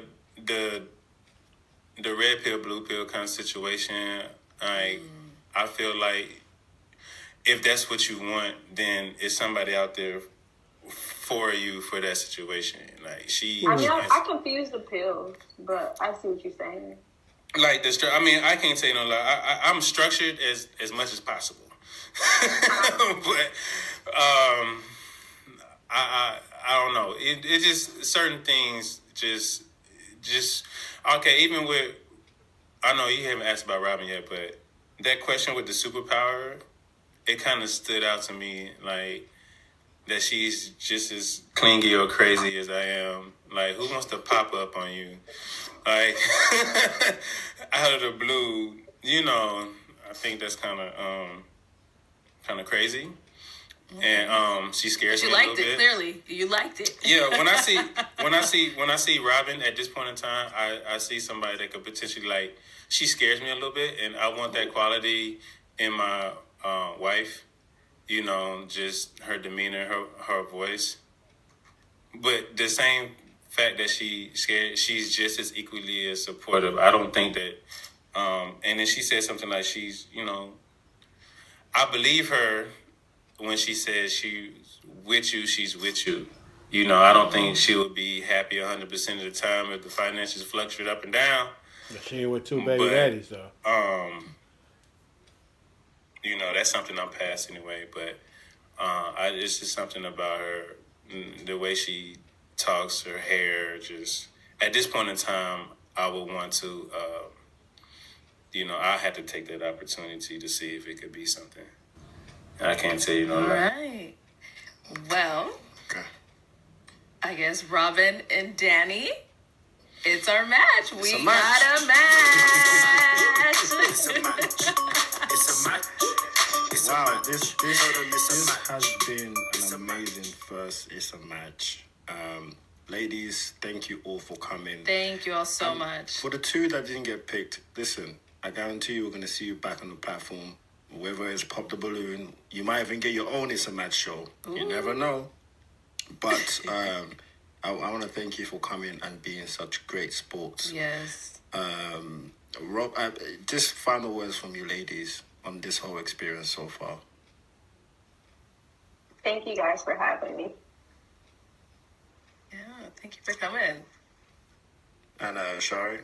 Speaker 7: red pill, blue pill kind of situation. Like, I feel like if that's what you want, then it's somebody out there for you for that situation. Like
Speaker 6: I confuse the pills, but I see what you're saying.
Speaker 7: Like I mean, I can't say no lie. I'm structured as much as possible, but I don't know. It just certain things just okay. Even with, I know you haven't asked about Robin yet, but that question with the superpower, it kind of stood out to me, like that she's just as clingy or crazy as I am. Like, who wants to pop up on you, like out of the blue? You know, I think that's kind of crazy. And she scares me a little bit.
Speaker 5: You liked it, clearly. You liked it.
Speaker 7: Yeah, when I see Robin at this point in time, I see somebody that could potentially, like, she scares me a little bit, and I want that quality in my wife. You know, just her demeanor, her voice. But the same fact that she's scared, she's just as equally as supportive. I don't think that. And then she said something like she's, you know, I believe her when she says she's with you, she's with you. You know, I don't think she would be happy 100% of the time if the finances fluctuate up and down.
Speaker 2: She ain't with two baby daddies, though.
Speaker 7: You know, that's something I'm past anyway. But it's just something about her, the way she talks, her hair. Just at this point in time, I would want to, you know, I had to take that opportunity to see if it could be something. I can't tell you no lie.
Speaker 5: All right. Well,
Speaker 4: Okay.
Speaker 5: I guess Robin and Danny, it's our match. We
Speaker 4: a match.
Speaker 5: got a match.
Speaker 3: It's a match. It's a match. It's a
Speaker 4: Wow,
Speaker 3: match.
Speaker 4: this has been an amazing first It's a Match. Ladies, thank you all for coming.
Speaker 5: Thank you all so much.
Speaker 4: For the two that didn't get picked, listen, I guarantee you we're going to see you back on the platform. Whether it's Pop the Balloon, you might even get your own It's a Match show.
Speaker 5: Ooh.
Speaker 4: You never know. But I want to thank you for coming and being such great sports.
Speaker 5: Yes.
Speaker 4: Rob, just final words from you ladies on this whole experience so far.
Speaker 6: Thank you guys for having me.
Speaker 5: Yeah, thank you for coming.
Speaker 4: And Shari?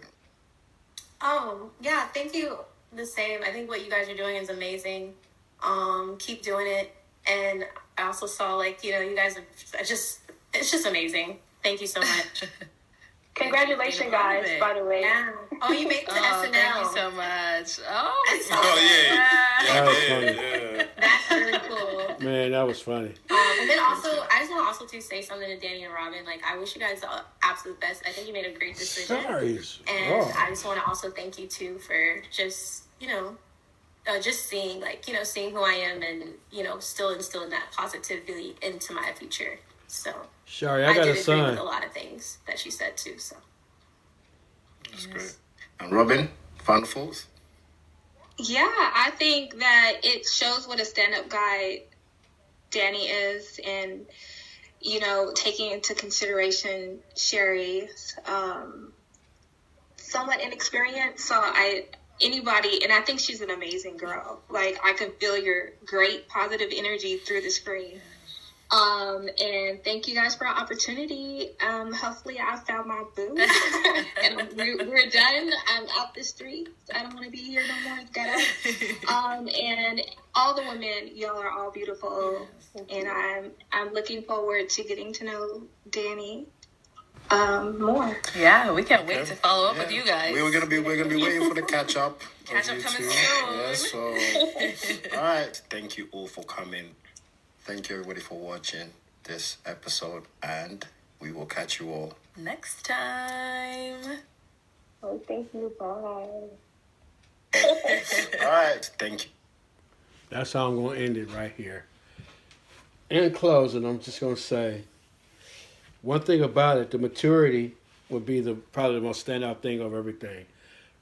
Speaker 8: Oh, yeah, thank you. The same. I think what you guys are doing is amazing. Keep doing it. And I also saw, like, you know, you guys are it's just amazing. Thank you so much.
Speaker 6: Congratulations, guys, by the way.
Speaker 8: Yeah. Oh, you made it to SNL.
Speaker 5: Thank you so much. Oh,
Speaker 8: I saw
Speaker 7: Oh,
Speaker 2: That was
Speaker 7: yeah.
Speaker 2: funny.
Speaker 7: Yeah.
Speaker 8: That's really cool.
Speaker 2: Man, that was funny.
Speaker 8: And then also, I just want to also to say something to Danny and Robin. Like, I wish you guys the absolute best. I think you made a great decision.
Speaker 2: Sorry.
Speaker 8: And I just want to also thank you too for just, you know, just seeing, like, you know, seeing who I am and, you know, still instilling that positivity into my future. So
Speaker 2: Shari, I got
Speaker 8: did
Speaker 2: a
Speaker 8: agree
Speaker 2: son.
Speaker 8: with a lot of things that she said too. So
Speaker 4: That's great. And Robin, final thoughts?
Speaker 9: Yeah, I think that it shows what a stand-up guy Danny is, and taking into consideration Sherry's somewhat inexperienced. So anybody, and I think she's an amazing girl. Like, I can feel your great positive energy through the screen. And thank you guys for our opportunity. Hopefully I found my boo and we're done. I'm out the streets. I don't want to be here no more. Ghetto. And all the women, y'all are all beautiful. And I'm looking forward to getting to know Danny more.
Speaker 5: Yeah, we can't wait to follow up with you guys.
Speaker 4: We're gonna be waiting for the catch up.
Speaker 5: Catch up coming soon.
Speaker 4: Yeah, so all right. Thank you all for coming. Thank you everybody for watching this episode, and we will catch you all
Speaker 5: next time.
Speaker 6: Oh, thank you. Bye.
Speaker 4: All right. Thank you.
Speaker 2: That's how I'm going to end it right here. In closing, I'm just going to say one thing about it: the maturity would be probably the most standout thing of everything.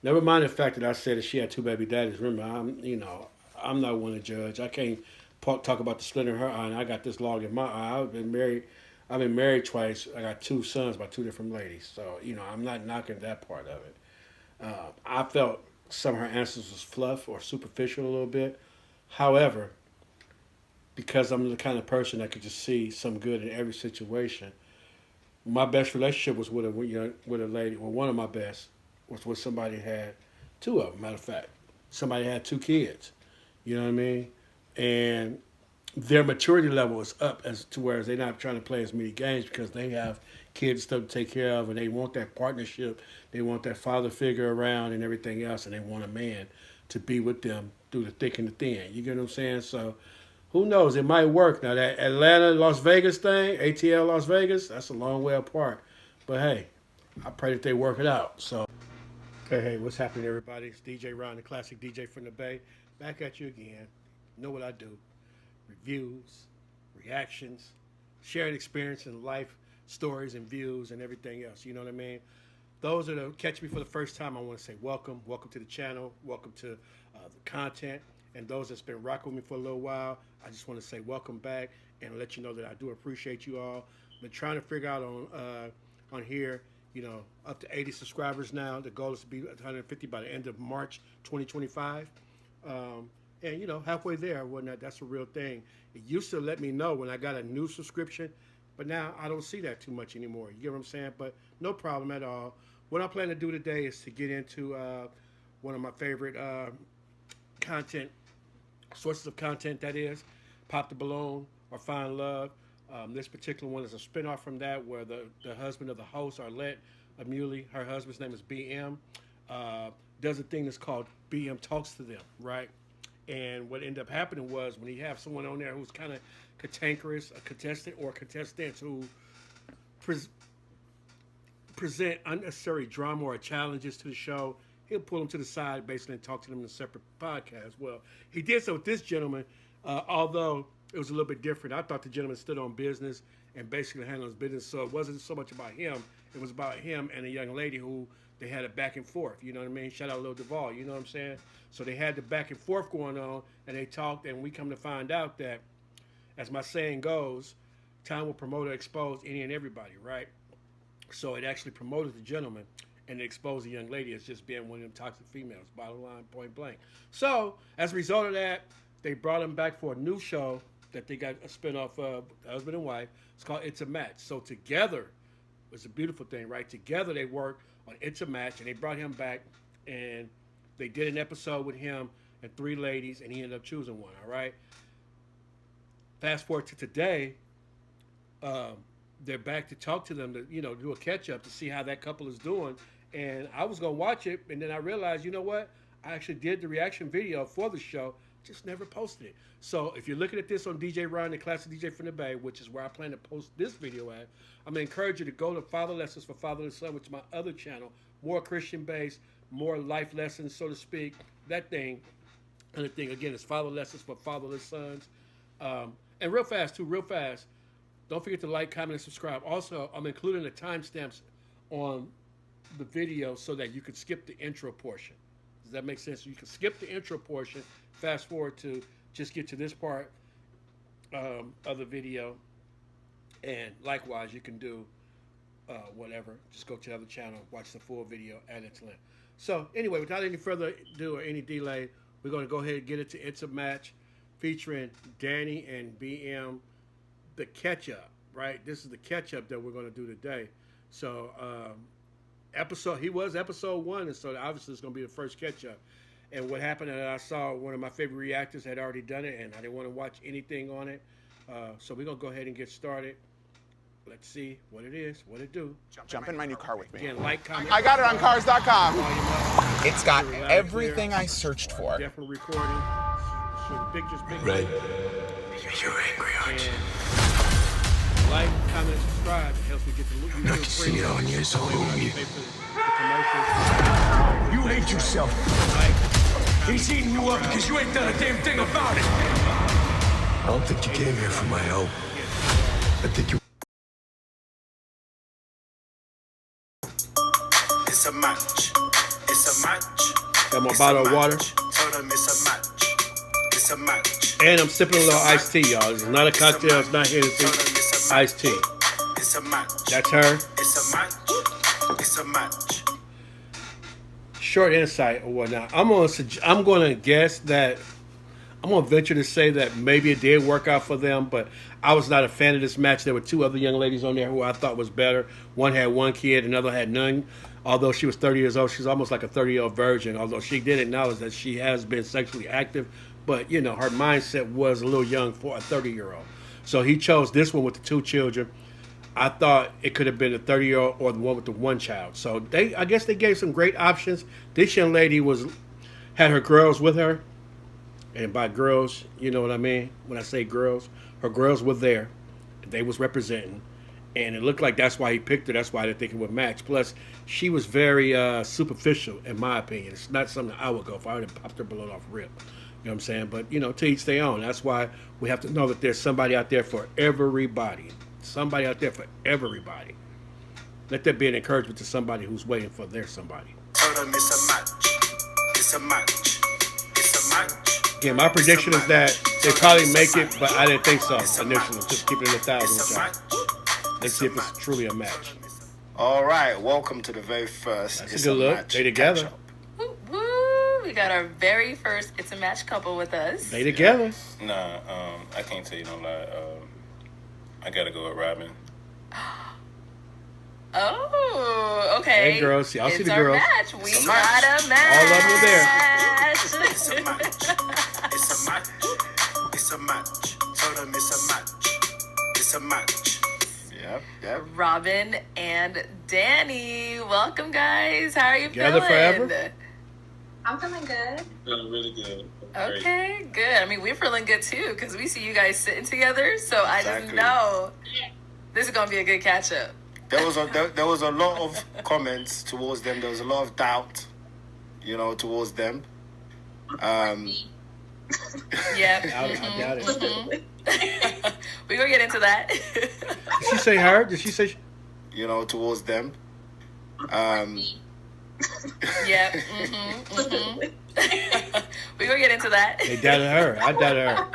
Speaker 2: Never mind the fact that I said that she had 2 baby daddies. Remember, I'm not one to judge. I can't talk about the splinter in her eye, and I got this log in my eye. I've been married twice. I got 2 sons by 2 different ladies. So, I'm not knocking that part of it. I felt some of her answers was fluff or superficial a little bit. However, because I'm the kind of person that could just see some good in every situation, my best relationship was with a lady. Well, one of my best was with somebody who had 2 of them. Matter of fact, somebody had 2 kids. You know what I mean? And their maturity level is up as to where they're not trying to play as many games because they have kids to take care of, and they want that partnership. They want that father figure around and everything else, and they want a man to be with them through the thick and the thin. You get what I'm saying? So who knows? It might work. Now, that Atlanta, Las Vegas thing, ATL Las Vegas, that's a long way apart. But, hey, I pray that they work it out. So, hey, what's happening, everybody? It's DJ Ron, the classic DJ from the Bay. Back at you again. Know what I do. Reviews, reactions, shared experience in life, stories and views and everything else. You know what I mean? Those are the catch me for the first time. I want to say welcome to the channel, welcome to the content, and those that's been rocking with me for a little while. I just want to say welcome back and let you know that I do appreciate you all. Been trying to figure out on here, up to 80 subscribers now. The goal is to be 150 by the end of March 2025. And, halfway there, whatnot, that's a real thing. It used to let me know when I got a new subscription, but now I don't see that too much anymore. You get what I'm saying? But no problem at all. What I plan to do today is to get into one of my favorite sources of content, that is, Pop the Balloon or Find Love. This particular one is a spinoff from that where the husband of the host, Arlette, Amuli, her husband's name is BM, does a thing that's called BM Talks to Them, right? And what ended up happening was when you have someone on there who's kind of cantankerous, a contestant or contestants who present unnecessary drama or challenges to the show, he'll pull them to the side basically and talk to them in a separate podcast. Well, he did so with this gentleman, although it was a little bit different. I thought the gentleman stood on business and basically handled his business, so it wasn't so much about him. It was about him and a young lady who they had a back and forth. You know what I mean? Shout out Lil Duval, you know what I'm saying? So they had the back and forth going on, and they talked, and we come to find out that, as my saying goes, time will promote or expose any and everybody, right? So it actually promoted the gentleman, and it exposed the young lady as just being one of them toxic females, bottom line, point blank. So, as a result of that, they brought him back for a new show that they got a spinoff of, husband and wife. It's called It's a Match. So together, it's a beautiful thing, right? Together they worked on It's a Match, and they brought him back, and they did an episode with him and 3 ladies, and he ended up choosing one, all right? Fast forward to today, they're back to talk to them to, do a catch-up to see how that couple is doing. And I was going to watch it, and then I realized, you know what? I actually did the reaction video for the show, just never posted it. So if you're looking at this on DJ Ron, the classic DJ from the Bay, which is where I plan to post this video at, I'm going to encourage you to go to Father Lessons for Fatherless Son, which is my other channel, more Christian-based, more life lessons, so to speak. That thing, and the thing, again, is Father Lessons for Fatherless Sons. And real fast, don't forget to like, comment, and subscribe. Also, I'm including the timestamps on the video so that you can skip the intro portion. Does that make sense? You can skip the intro portion, fast forward to just get to this part of the video, And likewise, you can do whatever. Just go to the other channel, watch the full video at its length. So anyway, without any further ado or any delay, we're going to go ahead and get into It's a Match featuring Danny and BM, the catch-up, right? This is the catch-up that we're going to do today. So he was episode 1, and so obviously it's going to be the first catch-up. And what happened is I saw one of my favorite reactors had already done it, and I didn't want to watch anything on it. So we're going to go ahead and get started. Let's see what it is, what it do.
Speaker 10: Jump in my new car with me.
Speaker 2: Again, like, comment.
Speaker 10: I got it on cars.com.
Speaker 2: It's
Speaker 10: got everything I searched for.
Speaker 2: Definitely recording. Showing pictures, big
Speaker 1: Red,
Speaker 2: pictures.
Speaker 1: you're angry, aren't you?
Speaker 2: And like, comment, subscribe. It helps me get the YouTube
Speaker 1: I can see it on you, so who you?
Speaker 2: You
Speaker 1: hate yourself. He's eating you up because you ain't done a damn thing about it. I don't think you came here for my help. I think you...
Speaker 3: It's a match. It's a match.
Speaker 2: Got my
Speaker 3: It's
Speaker 2: bottle
Speaker 3: a
Speaker 2: of water.
Speaker 3: match. Told them it's a match. It's a match.
Speaker 2: And I'm sipping a little iced tea, y'all. It's not a cocktail. It's not Hennessy. Iced tea.
Speaker 3: It's a match.
Speaker 2: That's her.
Speaker 3: It's a match. It's a match.
Speaker 2: Short insight or whatnot. I'm gonna guess that I'm gonna venture to say that maybe it did work out for them, but I was not a fan of this match. There were 2 other young ladies on there who I thought was better. One had 1 kid, another had none. Although she was 30 years old, she's almost like a 30-year-old virgin. Although she did acknowledge that she has been sexually active, but you know her mindset was a little young for a 30-year-old. So he chose this one with the 2 children. I thought it could have been the 30-year-old or the one with the 1 child. So I guess they gave some great options. This young lady had her girls with her, and by girls, you know what I mean when I say girls. Her girls were there, they was representing, and it looked like that's why he picked her. That's why they think it would match. Plus, she was very superficial, in my opinion. It's not something I would go for. I would have popped her balloon off rip. You know what I'm saying? But you know, to each their own. That's why we have to know that there's somebody out there for everybody. Somebody out there for everybody. Let that be an encouragement to somebody who's waiting for their somebody.
Speaker 3: Told them it's a match. It's a match. It's a match.
Speaker 2: Yeah, my prediction is that they probably make it, but I didn't think so initially. Just keep it in 1,000 with y'all. Let's see if it's truly a match.
Speaker 4: All right, welcome to the very first.
Speaker 2: That's
Speaker 4: It's
Speaker 2: a good look.
Speaker 4: Match
Speaker 2: They together.
Speaker 4: catch-up.
Speaker 5: Woo, woo. We got our very first It's a Match couple with us.
Speaker 2: They together.
Speaker 7: Nah, I can't tell you no lie. I gotta go with Robin.
Speaker 5: Oh, okay.
Speaker 2: Hey, girls. Y'all see
Speaker 5: It's
Speaker 2: the
Speaker 5: our
Speaker 2: girls.
Speaker 5: match. We
Speaker 4: It's a
Speaker 5: got
Speaker 4: match.
Speaker 5: a match.
Speaker 2: All of them are there.
Speaker 3: It's a match. It's a match. It's a match. Told them it's a match. It's a match.
Speaker 4: Yep.
Speaker 5: Robin and Danny. Welcome, guys. How are you
Speaker 2: Together
Speaker 5: feeling?
Speaker 2: forever?
Speaker 9: I'm feeling good.
Speaker 7: Feeling really good.
Speaker 5: Okay, good. I mean, we're feeling good too because we see you guys sitting together. So I just
Speaker 4: Exactly.
Speaker 5: know this is gonna be a good catch up.
Speaker 4: There was a lot of comments towards them. There was a lot of doubt, towards them.
Speaker 5: Yeah.
Speaker 2: I doubt it.
Speaker 5: We're gonna get into that.
Speaker 2: Did she say her? Did she say?
Speaker 4: Towards them.
Speaker 5: Yeah. We're gonna get into that.
Speaker 2: They doubted her. I doubted her.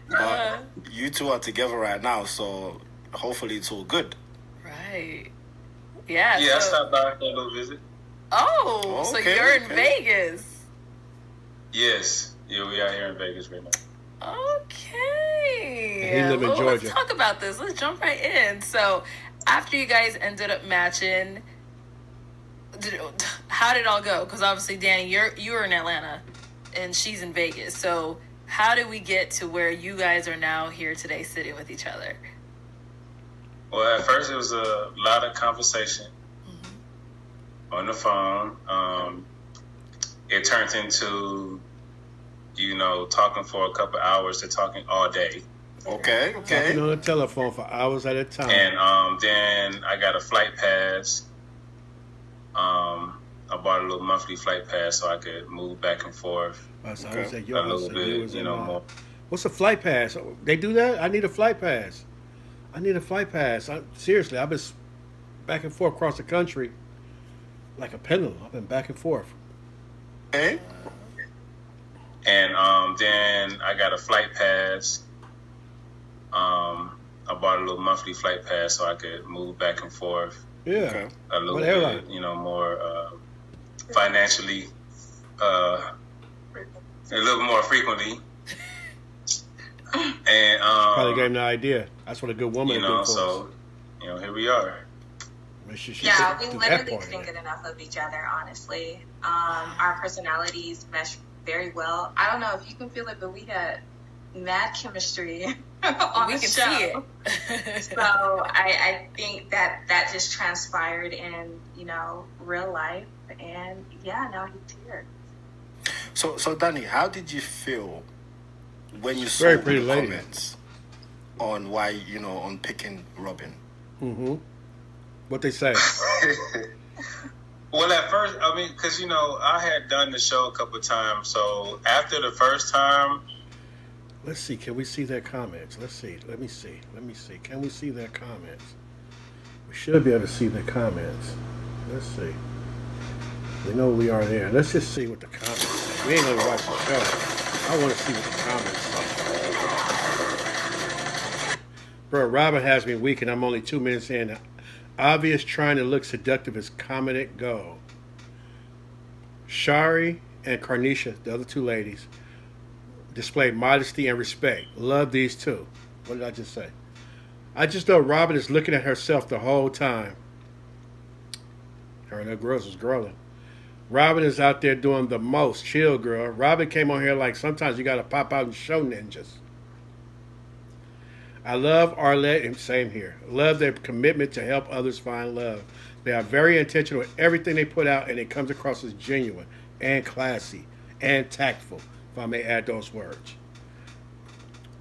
Speaker 4: But you 2 are together right now, so hopefully it's all good.
Speaker 5: Right. Yeah.
Speaker 7: Yeah, I
Speaker 5: so-
Speaker 7: stopped by for a little visit.
Speaker 5: Oh, so
Speaker 4: Okay,
Speaker 5: you're in
Speaker 4: okay.
Speaker 5: Vegas.
Speaker 7: Yes. Yeah, we out here in Vegas right now.
Speaker 5: Okay.
Speaker 2: And he live in
Speaker 5: Well,
Speaker 2: Georgia.
Speaker 5: Let's talk about this. Let's jump right in. So, after you guys ended up matching, how did it all go? Because obviously, Danny, you were in Atlanta, and she's in Vegas. So, how did we get to where you guys are now here today, sitting with each other?
Speaker 7: Well, at first it was a lot of conversation on the phone. It turned into, talking for a couple hours to talking all day.
Speaker 4: Okay.
Speaker 2: Talking on the telephone for hours at a time.
Speaker 7: And then I got a flight pass. I bought a little monthly flight pass so I could move back and forth
Speaker 2: So I was at
Speaker 7: a
Speaker 2: your house
Speaker 7: little
Speaker 2: and you
Speaker 7: bit,
Speaker 2: was in mine.
Speaker 7: more.
Speaker 2: What's a flight pass? They do that? I need a flight pass. Seriously, I've been back and forth across the country like a pendulum. I've been back and forth.
Speaker 4: Okay.
Speaker 7: And then I got a flight pass. I bought a little monthly flight pass so I could move back and forth.
Speaker 2: Yeah.
Speaker 7: A little bit, more financially, a little more frequently. And
Speaker 2: probably gave him the idea. That's what a good woman would do for
Speaker 7: so,
Speaker 2: us.
Speaker 7: Here we are.
Speaker 9: Yeah, we literally couldn't get enough of each other, honestly. Our personalities mesh very well. I don't know if you can feel it, but we had mad chemistry on
Speaker 5: we
Speaker 9: the
Speaker 5: can
Speaker 9: show.
Speaker 5: see it.
Speaker 9: So I think that just transpired in, real life. And yeah, now he's here.
Speaker 4: So Danny, how did you feel when you saw
Speaker 2: Very
Speaker 4: the
Speaker 2: pretty lady.
Speaker 4: comments on why, on picking Robin?
Speaker 2: Mm-hmm. What they say?
Speaker 7: Well, at first, because, I had done the show a couple of times. So after the first time.
Speaker 2: Let's see. Can we see their comments? Let's see. Let me see. Can we see their comments? We should be able to see their comments. Let's see. We know we are there. Let's just see what the comments say. We ain't gonna watch the show. I want to see what the comments say. Bro, Robin has me weak, and I'm only 2 minutes in. Obvious trying to look seductive is comedic gold. Shari and Carnisha, the other two ladies, display modesty and respect. Love these two. What did I just say? I just know Robin is looking at herself the whole time. Her and her girls was growing. Robin is out there doing the most. Chill, girl. Robin came on here like sometimes you got to pop out and show ninjas. I love Arlette, and same here. Love their commitment to help others find love. They are very intentional with everything they put out, and it comes across as genuine and classy and tactful, if I may add those words.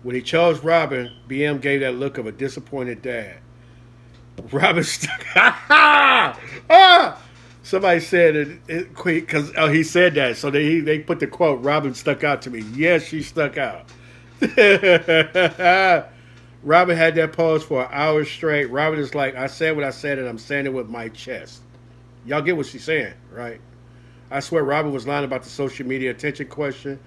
Speaker 2: When he chose Robin, BM gave that look of a disappointed dad. Robin stuck. Somebody said it quick because he said that, so they put the quote. Robin stuck out to me. Yes, she stuck out. Robin had that pose for an hour straight. Robin is like, I said what I said, and I'm saying it with my chest. Y'all get what she's saying, right? I swear Robin was lying about the social media attention question.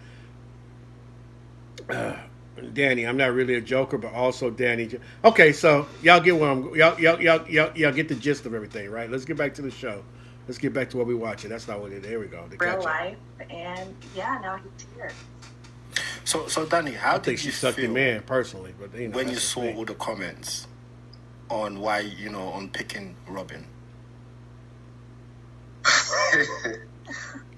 Speaker 2: Danny, I'm not really a joker, but also Danny. Okay, so y'all get where y'all get the gist of everything, right? Let's get back to the show. Let's get back to what we're watching. That's not what it is. There we go.
Speaker 9: Real life, and yeah, now he's here.
Speaker 4: So Danny, how did you
Speaker 2: sucked
Speaker 4: feel
Speaker 2: him in personally? But
Speaker 4: when you saw all the comments on why on picking Robin?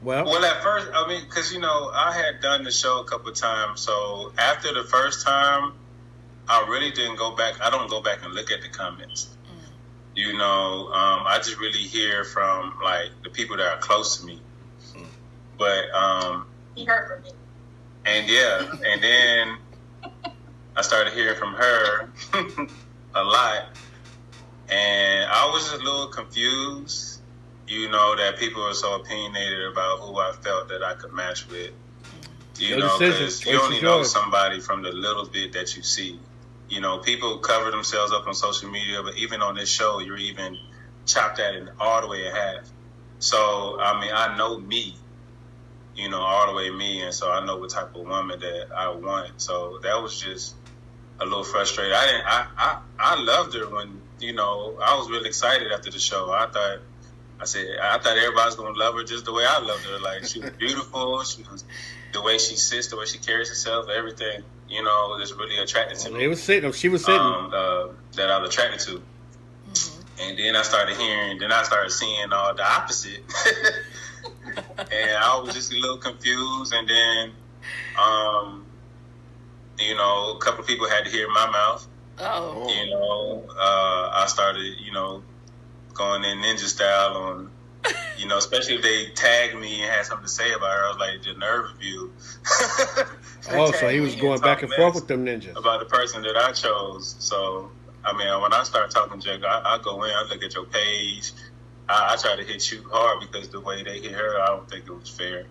Speaker 7: Well, at first, because I had done the show a couple of times. So after the first time, I really didn't go back. I don't go back and look at the comments. I just really hear from like the people that are close to me. But
Speaker 9: He heard from me.
Speaker 7: And then I started hearing from her a lot, and I was just a little confused, that people were so opinionated about who I felt that I could match with, because you only know somebody from the little bit that you see. People cover themselves up on social media, but even on this show, you're even chopped at it all the way in half. So, I know me. All the way me, and so I know what type of woman that I want. So that was just a little frustrating. I loved her when I was really excited after the show. I thought everybody was gonna love her just the way I loved her. Like she was beautiful. She was the way she sits, the way she carries herself, everything. Is really attracted to me.
Speaker 2: She was sitting.
Speaker 7: That I was attracted to. Mm-hmm. And then I started seeing all the opposite. And I was just a little confused, and then, a couple of people had to hear my mouth.
Speaker 5: Oh.
Speaker 7: I started, going in ninja style on, especially if they tagged me and had something to say about her. I was like, the nerve of you.
Speaker 2: So he was going back and forth with them ninjas.
Speaker 7: About the person that I chose. So, when I start talking junk, I go in, I look at your page. I try to hit you hard because the way they hit her, I don't think it was fair.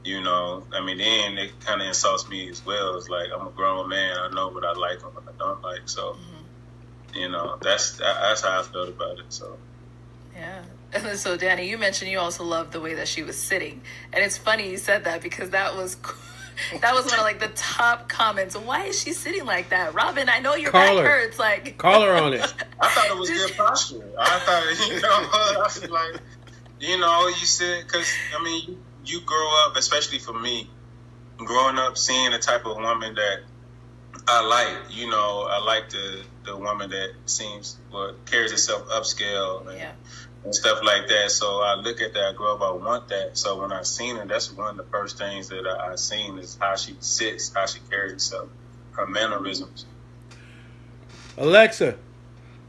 Speaker 7: Then it kind of insults me as well. It's like, I'm a grown man. I know what I like and what I don't like. So, that's how I felt about it. So,
Speaker 5: yeah. And so, Danny, you mentioned you also loved the way that she was sitting. And it's funny you said that because that was That was one of like the top comments. Why is she sitting like that? Robin, I know your
Speaker 2: Call
Speaker 5: back
Speaker 2: her.
Speaker 5: hurts. Like,
Speaker 2: Call her on it.
Speaker 7: I thought it was good posture. I thought, I was like, you sit, because, I mean, you grow up, especially for me, growing up seeing the type of woman that I like, I like the woman that carries herself upscale and stuff like that. So I look at that, I grow up, I want that. So when I seen her, that's one of the first things that I seen is how she sits, how she carries herself, her mannerisms.
Speaker 2: Alexa,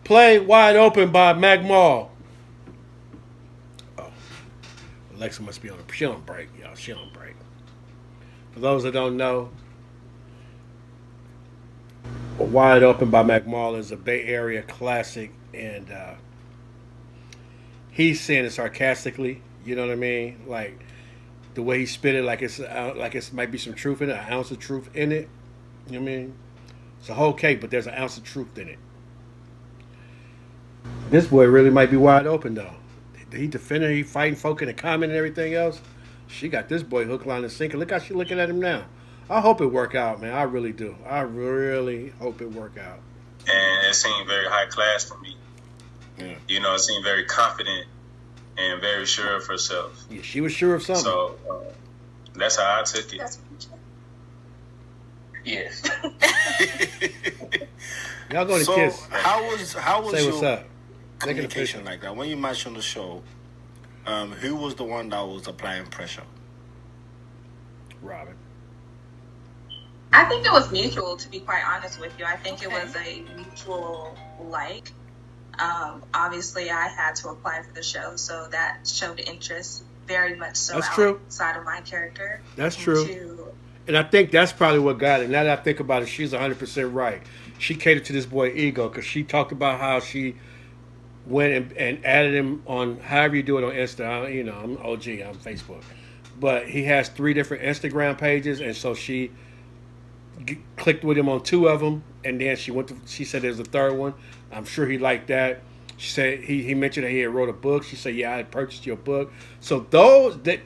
Speaker 2: play Wide Open by Mac Mall. Oh, Alexa must be she on break, y'all. She on break. For those that don't know, Wide Open by Mac Mall is a Bay Area classic, and he's saying it sarcastically. You know what I mean? Like the way he spit it, like it's might be some truth in it, an ounce of truth in it. You know what I mean? It's a whole cake, but there's an ounce of truth in it. This boy really might be wide open though. He defending, he fighting folk in the comment and everything else. She got this boy hook, line, and sinker. Look how she looking at him now. I hope it work out, man. I really do. I really hope it work out.
Speaker 7: And it seemed very high class for me.
Speaker 2: Yeah.
Speaker 7: It seemed very confident and very sure of herself.
Speaker 2: Yeah, she was sure of something.
Speaker 7: So that's how I took it. Yes.
Speaker 2: Y'all going to
Speaker 4: So
Speaker 2: kiss.
Speaker 4: how was
Speaker 2: Say what's
Speaker 4: your
Speaker 2: up.
Speaker 4: communication like that? When you matched on the show, who was the one that was applying pressure?
Speaker 2: Robin.
Speaker 11: I think it was mutual, to be quite honest with you. I think it was a mutual like. Obviously, I had to apply for the show, so that showed interest very much so.
Speaker 2: That's true.
Speaker 11: Outside of my character.
Speaker 2: That's true. And I think that's probably what got it. Now that I think about it, she's 100% right. She catered to this boy ego because she talked about how she went and added him on however you do it on Insta. I'm OG, I'm Facebook. But he has 3 different Instagram pages, and so she clicked with him on 2 of them, and then she said there's a 3rd one. I'm sure he liked that. She said he mentioned that he had wrote a book. She said, yeah, I had purchased your book. So those that,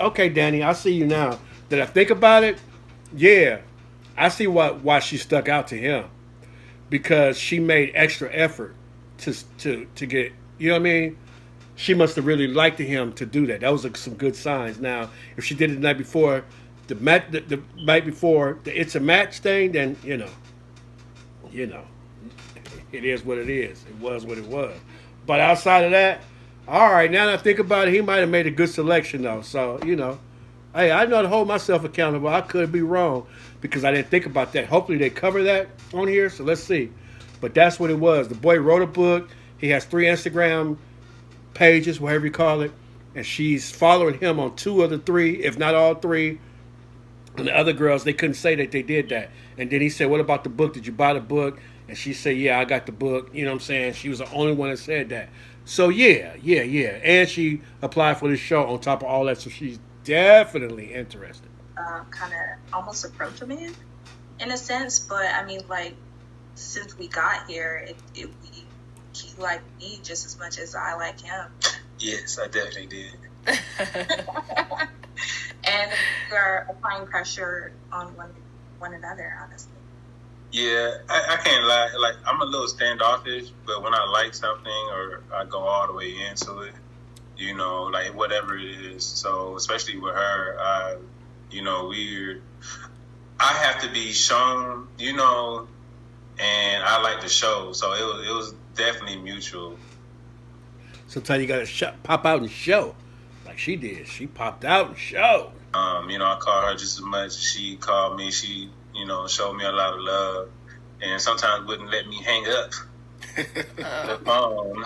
Speaker 2: okay, Danny, I see you now. That I think about it, yeah, I see why she stuck out to him, because she made extra effort to get, you know what I mean? She must have really liked him to do that. That was some good signs. Now, if she did it the night before, the night before the it's a match thing, then you know, it is what it is. It was what it was. But outside of that, all right. Now that I think about it, he might have made a good selection though. So hey, I know to hold myself accountable. I could be wrong because I didn't think about that. Hopefully they cover that on here. So let's see. But that's what it was. The boy wrote a book. He has 3 Instagram pages, whatever you call it, and she's following him on 2 of the 3, if not all 3. And the other girls, they couldn't say that they did that. And then he said, what about the book? Did you buy the book? And she said, yeah, I got the book. You know what I'm saying? She was the only one that said that. So yeah. And she applied for this show on top of all that, so she's definitely interested.
Speaker 11: Kind of almost approach a man in a sense, but I mean, like, since we got here, he liked me just as much as I like him.
Speaker 7: Yes, I definitely did.
Speaker 11: And we're applying pressure on one another, honestly.
Speaker 7: Yeah, I can't lie. Like, I'm a little standoffish, but when I like something or I go all the way into it, like whatever it is. So especially with her, I have to be shown, and I like the show. So it was definitely mutual.
Speaker 2: Sometimes you gotta pop out and show, like she did. She popped out and showed.
Speaker 7: I call her just as much as she called me. She, showed me a lot of love, and sometimes wouldn't let me hang up the phone.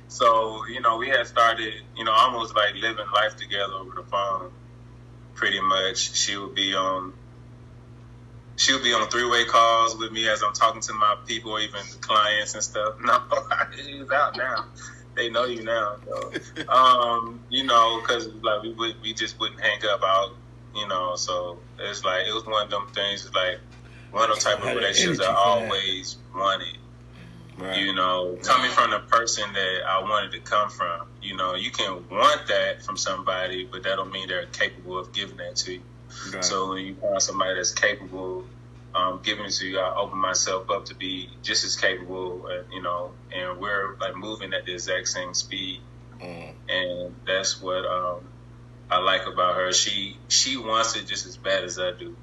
Speaker 7: So, we had started, almost like living life together over the phone. Pretty much, she would be on 3-way calls with me as I'm talking to my people, even clients and stuff. No, she's out now. They know you now. So, because like we just wouldn't hang up out, So it's like, it was one of them things. It's like one of those type of relationships I always wanted. Right. Coming from the person that I wanted to come from, you know, you can want that from somebody, but that don't mean they're capable of giving that to you. Right. So when you find somebody that's capable giving it to you, I open myself up to be just as capable, you know, and we're like moving at the exact same speed. And that's what I like about her. She wants it just as bad as I do.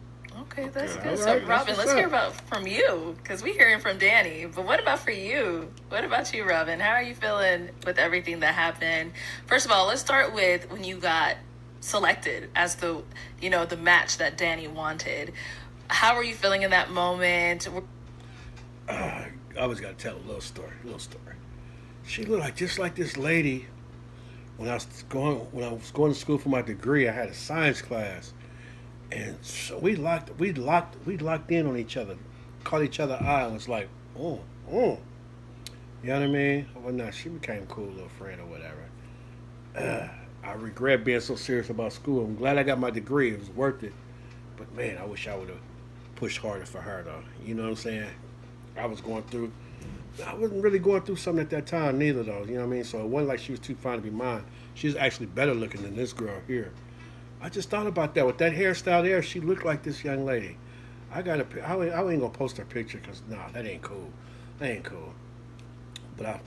Speaker 5: Okay, that's good. So, Robin, let's hear about from you, because we're hearing from Danny. But what about for you? What about you, Robin? How are you feeling with everything that happened? First of all, let's start with when you got selected as the match that Danny wanted. How were you feeling in that moment?
Speaker 2: I always got to tell a little story. She looked just like this lady when I was going to school for my degree. I had a science class. And so we locked in on each other, caught each other eye, and was like, you know what I mean? Well, no, she became a cool little friend or whatever. I regret being so serious about school. I'm glad I got my degree. It was worth it. But man, I wish I would have pushed harder for her though. You know what I'm saying? I wasn't really going through something at that time neither though. You know what I mean? So it wasn't like she was too fine to be mine. She was actually better looking than this girl here. I just thought about that. With that hairstyle there, she looked like this young lady. I ain't gonna post her picture because, that ain't cool. But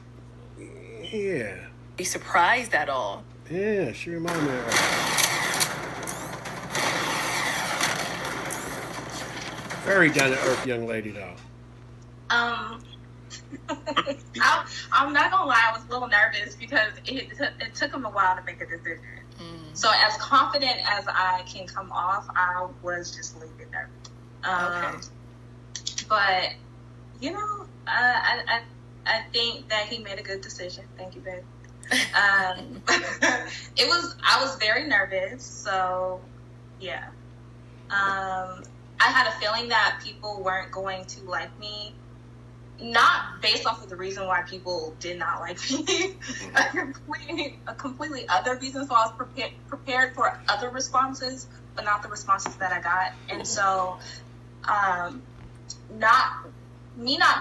Speaker 2: yeah.
Speaker 5: Be surprised at all.
Speaker 2: Yeah, she reminded me of her. Very down-to-earth young lady, though.
Speaker 11: I'm not gonna lie, I was a little nervous because it took him a while to make a decision. So as confident as I can come off, I was just a little bit nervous. But you know, I think that he made a good decision. Thank you, babe. I was very nervous. So yeah, I had a feeling that people weren't going to like me. Not based off of the reason why people did not like me, a completely other reason. So I was prepared for other responses, but not the responses that I got. And so, not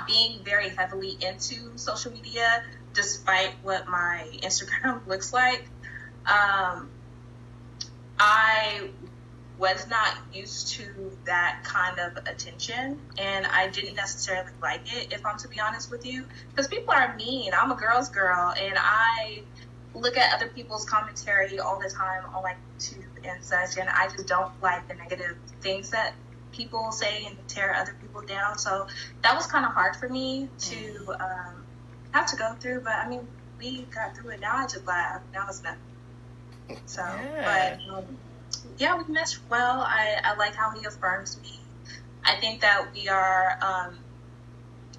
Speaker 11: being very heavily into social media, despite what my Instagram looks like, I was not used to that kind of attention, and I didn't necessarily like it, if I'm to be honest with you, because people are mean. I'm a girl's girl, and I look at other people's commentary all the time on like YouTube and such, and I just don't like the negative things that people say and tear other people down. So that was kind of hard for me to have to go through, but I mean, we got through it. Now I just laugh. Now it's nothing. So, but yeah, we meshed well. I like how he affirms me. I think that we are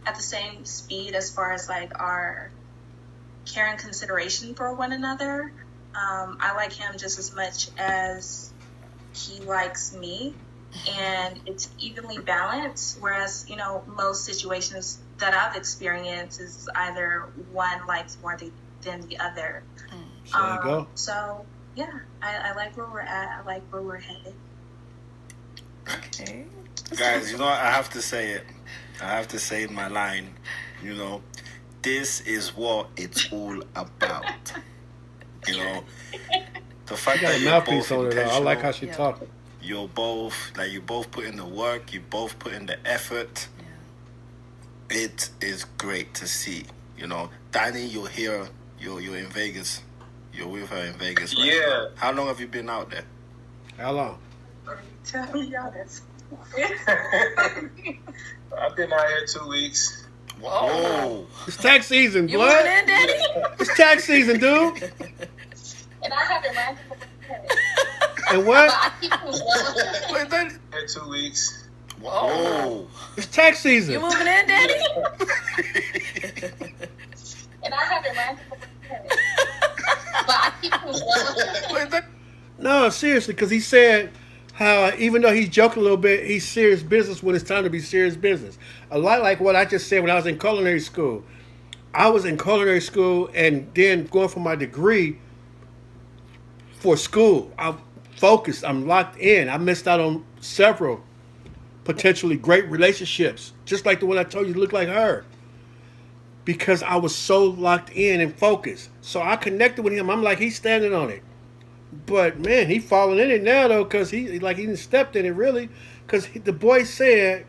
Speaker 11: at the same speed as far as like our care and consideration for one another. I like him just as much as he likes me, and it's evenly balanced. Whereas, you know, most situations that I've experienced is either one likes more than the other.
Speaker 2: So there you go.
Speaker 11: So yeah, I like where we're at. I like where we're headed.
Speaker 5: Okay.
Speaker 4: Guys, you know, I have to say it. I have to say my line. You know, this is what it's all about. You know, the fact that you're both intentional.
Speaker 2: I like how she talking.
Speaker 4: You both put in the work. You both put in the effort. Yeah. It is great to see. You know, Danny, you're here. You're in Vegas. You're with her in Vegas, right?
Speaker 7: Yeah.
Speaker 4: How long have you been out there?
Speaker 2: How long?
Speaker 11: To be honest.
Speaker 7: I've been out here 2 weeks.
Speaker 4: Whoa.
Speaker 2: It's tax season,
Speaker 5: You
Speaker 2: blood.
Speaker 5: moving in, Daddy?
Speaker 2: It's tax season, dude.
Speaker 11: And I haven't ran
Speaker 2: And what?
Speaker 11: I keep
Speaker 7: Wait, here 2 weeks.
Speaker 4: Whoa.
Speaker 2: It's tax season.
Speaker 5: You moving in, Daddy?
Speaker 11: And I haven't ran but I keep
Speaker 2: No, seriously, because he said how even though he's joking a little bit, he's serious business when it's time to be serious business. A lot like what I just said when I was in culinary school. I was in culinary school and then going for my degree for school. I'm focused. I'm locked in. I missed out on several potentially great relationships, just like the one I told you looked like her. because I was so locked in and focused. So I connected with him. I'm like, he's standing on it. But man, he falling in it now though, because he didn't stepped in it really, because the boy said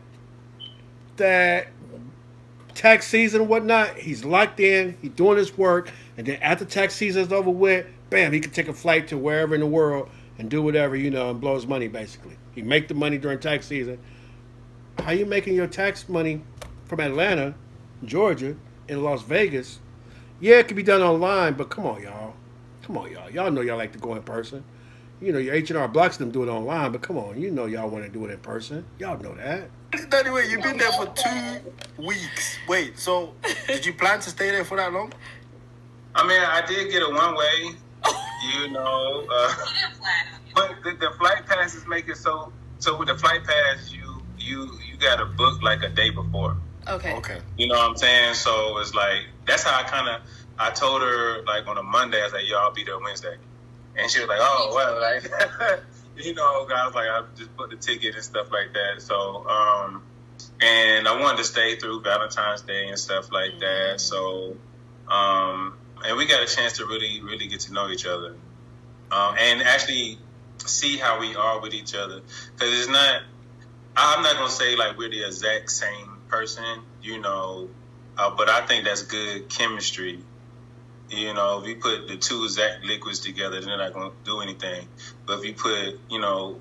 Speaker 2: that tax season and whatnot, he's locked in, he's doing his work, and then after tax season is over with, bam, he can take a flight to wherever in the world and do whatever, and blow his money basically. He make the money during tax season. How you making your tax money from Atlanta, Georgia, in Las Vegas? Yeah, it can be done online, but come on, y'all. Y'all know y'all like to go in person. Your H&R Blocks them do it online, but come on, y'all want to do it in person. Y'all know that.
Speaker 4: Anyway, you've been there for 2 weeks. Wait, so did you plan to stay there for that long?
Speaker 7: I mean, I did get a one-way, but the flight passes make it so with the flight pass, you got to book like a day before.
Speaker 5: Okay.
Speaker 7: You know what I'm saying? So it's like, that's how I told her, like, on a Monday, I was like, yo, I'll be there Wednesday. And she was like, oh, well, like, I was like, I just booked the ticket and stuff like that. So, and I wanted to stay through Valentine's Day and stuff like that. So, and we got a chance to really, really get to know each other. And actually see how we are with each other. Because I'm not going to say, like, we're the exact same person, but I think that's good chemistry. If you put the two exact liquids together, they're not going to do anything. But if you put,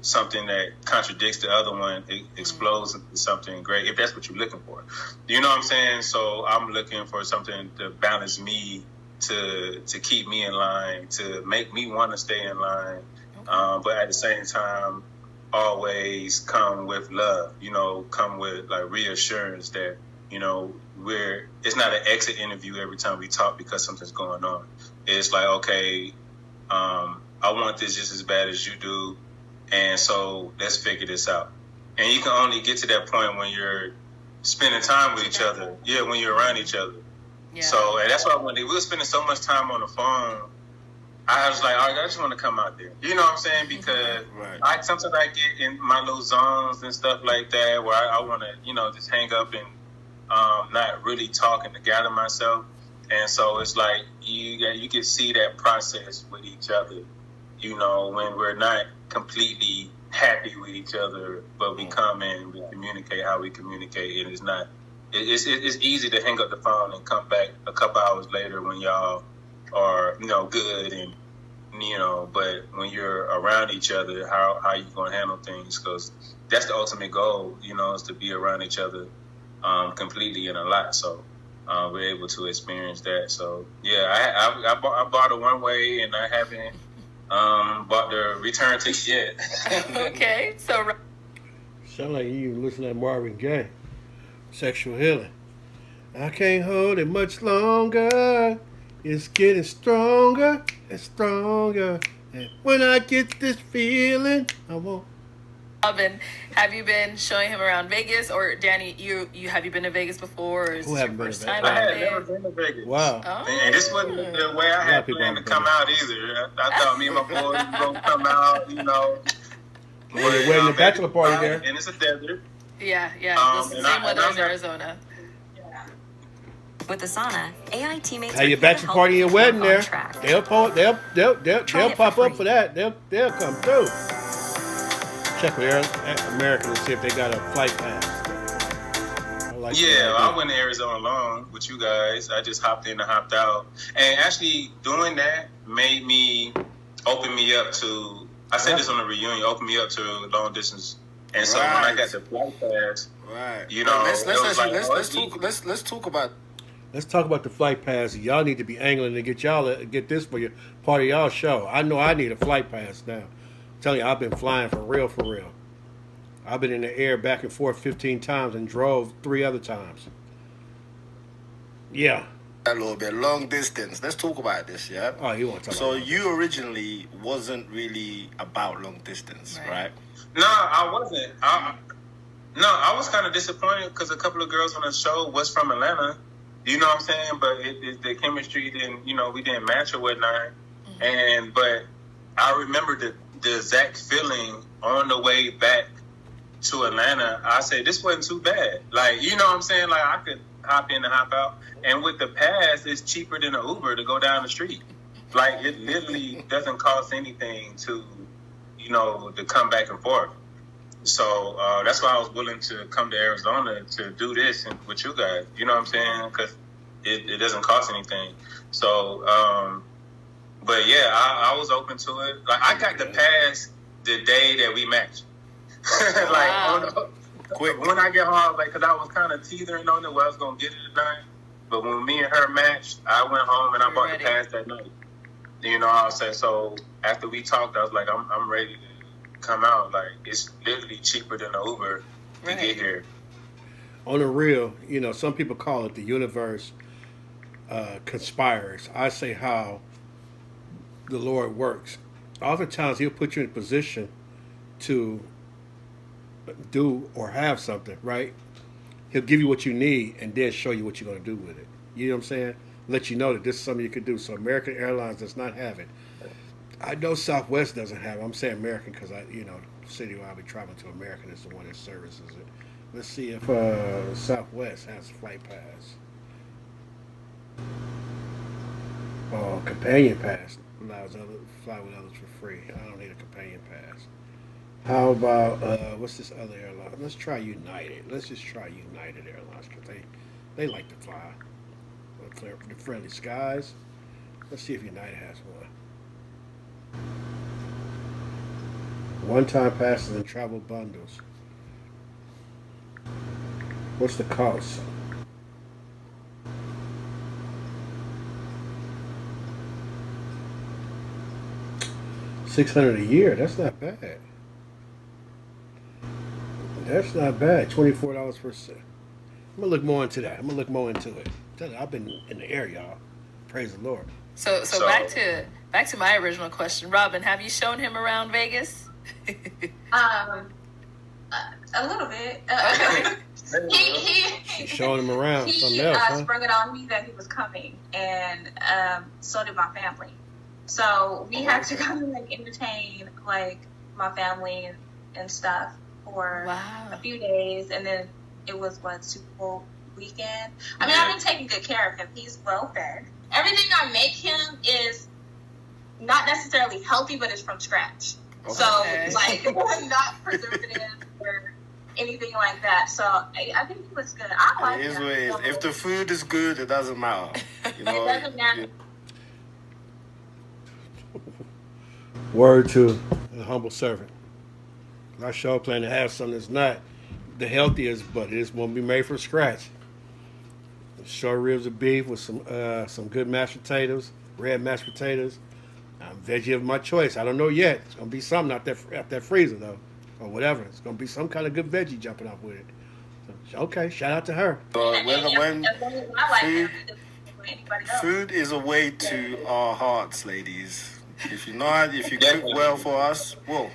Speaker 7: something that contradicts the other one, it explodes into something great, if that's what you're looking for. You know what I'm saying? So I'm looking for something to balance me, to keep me in line, to make me want to stay in line. But at the same time, always come with love, come with like reassurance that, it's not an exit interview every time we talk because something's going on. It's like, okay, I want this just as bad as you do. And so let's figure this out. And you can only get to that point when you're spending time with each other. Yeah, when you're around each other. Yeah. So, and that's why when we were spending so much time on the phone, I was like, all right, I just want to come out there. You know what I'm saying? Because sometimes I get in my little zones and stuff like that where I want to, just hang up and not really talk and to gather myself. And so it's like you can see that process with each other, when we're not completely happy with each other, but we come in, we communicate how we communicate. And it's not, it's easy to hang up the phone and come back a couple hours later when y'all are, good and, but when you're around each other, how you going to handle things? Because that's the ultimate goal, is to be around each other completely and a lot. So we're able to experience that. So, yeah, I bought a one-way and I haven't bought the return ticket yet.
Speaker 5: Okay, so...
Speaker 2: Sound like you listen to Marvin Gaye. Sexual healing. I can't hold it much longer. It's getting stronger and stronger. And when I get this feeling, I won't.
Speaker 5: Have you been showing him around Vegas, or Danny? You have you been to Vegas before? Or is this your first time
Speaker 7: I
Speaker 5: out
Speaker 7: had
Speaker 5: there?
Speaker 7: never been to Vegas.
Speaker 2: Wow.
Speaker 5: Oh.
Speaker 7: And this wasn't the way I had planned to come out either. I thought me and my boys were going to come out,
Speaker 2: Wedding and bachelor party there.
Speaker 7: And it's a desert.
Speaker 5: Yeah. It's the same weather as Arizona.
Speaker 12: With Asana, AI teammates
Speaker 2: have your bachelor party and your wedding there. They'll pop up for that. They'll come through. Check with American to see if they got a flight pass.
Speaker 7: I went to Arizona alone with you guys. I just hopped in and hopped out. And actually doing that made me open me up to, I said this on the reunion, open me up to long distance. And so when I got the flight pass,
Speaker 4: let's talk about.
Speaker 2: Let's talk about the flight pass. Y'all need to be angling to get this for your part of y'all show. I know I need a flight pass now. I'm telling you, I've been flying for real. I've been in the air back and forth 15 times and drove 3 other times. Yeah.
Speaker 4: A little bit long distance. Let's talk about this, yeah?
Speaker 2: Oh, you want to talk
Speaker 4: about
Speaker 2: it. So
Speaker 4: you originally wasn't really about long distance, right?
Speaker 7: No, I wasn't. I was kind of disappointed because a couple of girls on the show was from Atlanta. You know what I'm saying? But the chemistry didn't, we didn't match or whatnot. Mm-hmm. But I remember the exact feeling on the way back to Atlanta. I said, this wasn't too bad. Like, you know what I'm saying? Like, hop in and hop out. And with the pass, it's cheaper than an Uber to go down the street. Like, it literally doesn't cost anything to, to come back and forth. So that's why I was willing to come to Arizona to do this with you guys. You know what I'm saying? Because it doesn't cost anything. So, but yeah, I was open to it. Like, I got the pass the day that we matched. Quick. When I get home, because I was kind of teetering on it where I was going to get it tonight. But when me and her matched, I went home and I bought the pass that night. You know what I'm saying? So after we talked, I was like, I'm ready to come out. Like, it's literally cheaper than an Uber to get here.
Speaker 2: On the real, some people call it the universe conspires. I say how the Lord works. Oftentimes, He'll put you in a position to do or have something, right? He'll give you what you need and then show you what you're going to do with it. You know what I'm saying? Let you know that this is something you can do. So American Airlines does not have it. I know Southwest doesn't have it. I'm saying American because the city where I'll be traveling to, American is the one that services it. Let's see if Southwest has flight pass. Oh, companion pass allows others to fly with others for free. I don't need a companion pass. How about what's this other airline? Let's try United. Let's just try United Airlines because they like to fly. The friendly skies. Let's see if United has one. One-time passes and travel bundles. What's the cost? $600 a year. That's not bad. That's not bad. $24 per set. I'm gonna look more into that. I'm gonna look more into it. I've been in the air, y'all. Praise the Lord.
Speaker 5: So back to my original question, Robin. Have you shown him around Vegas?
Speaker 11: A little bit.
Speaker 2: She's showing him around.
Speaker 11: He
Speaker 2: Something else,
Speaker 11: sprung it on me that he was coming, and so did my family. So we had to come and entertain my family and stuff for a few days, and then it was Super Bowl weekend. I mean, I've been taking good care of him. He's well fed. Everything I make him is not necessarily healthy, but it's from scratch. Okay. So not preservative or anything like that. So I think he was good. I like him.
Speaker 4: So, if the food is good, it doesn't matter.
Speaker 11: It doesn't matter.
Speaker 2: Word to the humble servant. I sure plan to have something that's not the healthiest, but it won't be made from scratch. Short ribs of beef with some good mashed potatoes, red mashed potatoes. Veggie of my choice. I don't know yet. It's gonna be something out that freezer though, or whatever. It's gonna be some kind of good veggie jumping off with it. So, okay, shout out to her.
Speaker 4: Food is a way to our hearts, ladies. If you cook well for us, whoa.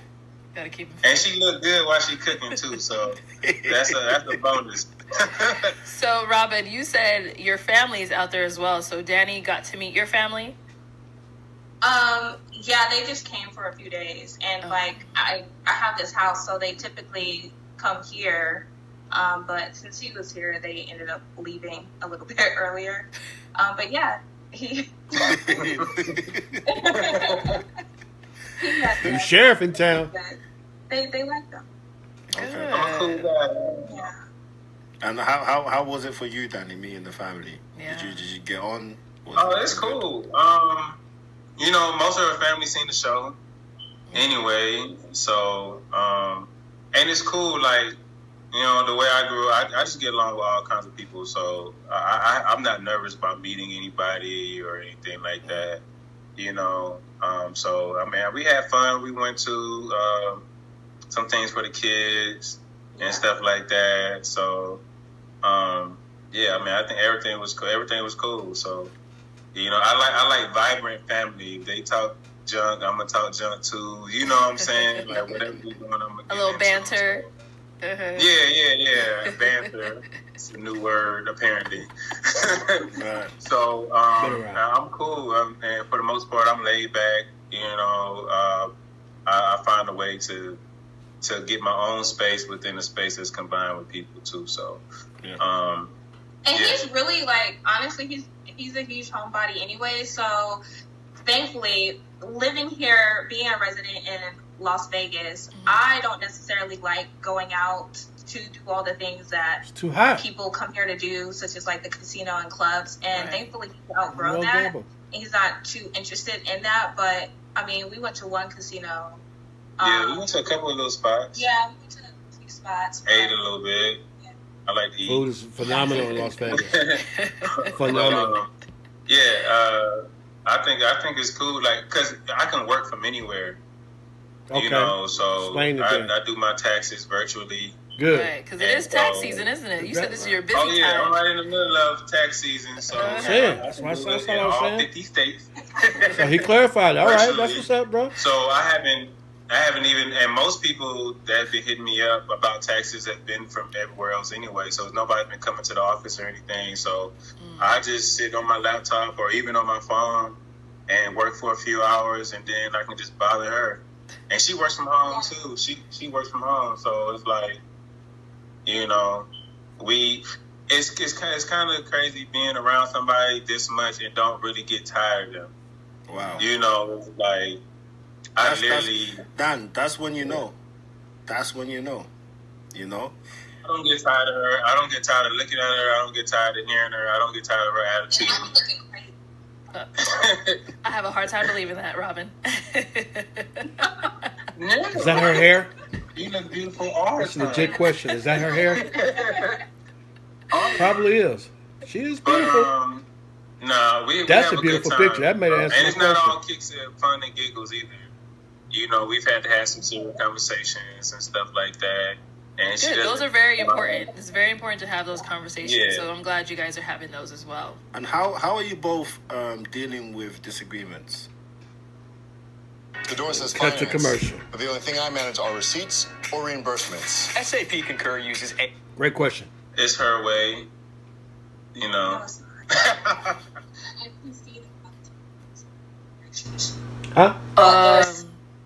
Speaker 5: Gotta keep him.
Speaker 7: And she looked good while she cooking too, so that's a bonus.
Speaker 5: So Robin, you said your family's out there as well. So Danny got to meet your family?
Speaker 11: Yeah, they just came for a few days, and I have this house, so they typically come here. But since he was here, they ended up leaving a little bit earlier. But yeah, you
Speaker 2: sheriff in town.
Speaker 11: They like them.
Speaker 4: Okay.
Speaker 7: I'm a cool guy.
Speaker 11: Yeah.
Speaker 4: And how was it for you, Danny? Me and the family.
Speaker 5: Yeah.
Speaker 4: Did you get on?
Speaker 7: It's cool. Most of her family seen the show anyway, so and it's cool. The way I grew up, I just get along with all kinds of people, so I'm not nervous about meeting anybody or anything like that. So I mean, we had fun. We went to some things for the kids and stuff like that. So I think everything was cool. Everything was cool. So I like vibrant family. They talk junk, I'm gonna talk junk too. You know what I'm saying? Like whatever we doing, I'm gonna
Speaker 5: a little banter.
Speaker 7: Yeah. Banter. It's a new word apparently.
Speaker 4: Right.
Speaker 7: So I'm cool. And for the most part, I'm laid back. I find a way to get my own space within a space that's combined with people too. So,
Speaker 11: And he's really like, honestly, he's a huge homebody anyway. So thankfully, living here, being a resident in Las Vegas, I don't necessarily like going out to do all the things that
Speaker 2: too hot.
Speaker 11: People come here to do, such as like the casino and clubs. And thankfully, he's outgrown that. And he's not too interested in that. But I mean, we went to one casino.
Speaker 7: Yeah, we went to a couple of those spots.
Speaker 11: Yeah, we went to a few spots.
Speaker 7: Ate a little bit. Yeah. I like to eat.
Speaker 2: Food is phenomenal in Las Vegas. Phenomenal.
Speaker 7: I think it's cool, like, because I can work from anywhere.
Speaker 2: Okay.
Speaker 7: You know, so
Speaker 2: I
Speaker 7: do my taxes virtually.
Speaker 2: Good.
Speaker 5: Right, because it is tax season, isn't it? You said this is your busy time.
Speaker 7: Oh, yeah, I'm right in the middle of tax season, so
Speaker 2: that's what I was saying.
Speaker 7: All 50 states.
Speaker 2: So he clarified. All right, that's what's up, bro.
Speaker 7: So I haven't even, and most people that have been hitting me up about taxes have been from everywhere else anyway, so nobody's been coming to the office or anything, so I just sit on my laptop or even on my phone and work for a few hours, and then I can just bother her. And she works from home too. She works from home, so it's like, you know, it's kind of crazy being around somebody this much and don't really get tired of them.
Speaker 4: Wow.
Speaker 7: You know, like
Speaker 4: that's when you know. That's when you know. You know?
Speaker 7: I don't get tired of her. I don't get tired of looking at her. I don't get tired of hearing her. I don't get tired of her attitude.
Speaker 5: I have a hard time believing that, Robin.
Speaker 2: Is that her hair?
Speaker 7: You look beautiful all the
Speaker 2: That's
Speaker 7: time.
Speaker 2: a legit question. Is that her hair? Probably is. She is beautiful.
Speaker 7: Nah,
Speaker 2: that's
Speaker 7: we have
Speaker 2: a beautiful
Speaker 7: good time.
Speaker 2: picture. That made her answer
Speaker 7: and
Speaker 2: the
Speaker 7: it's not
Speaker 2: question.
Speaker 7: all kicks and fun and giggles either. You know, we've had to have some serious conversations and stuff like that. And
Speaker 5: Good. Those are very important. It's very important to have those conversations.
Speaker 7: Yeah.
Speaker 5: So I'm glad you guys are having those as well.
Speaker 4: And how are you both dealing with disagreements?
Speaker 13: The door says
Speaker 2: Cut to
Speaker 13: finance,
Speaker 2: commercial.
Speaker 13: but the only thing I manage are receipts or reimbursements.
Speaker 14: SAP Concur uses a...
Speaker 2: Great question.
Speaker 7: It's her way, you know.
Speaker 2: Huh?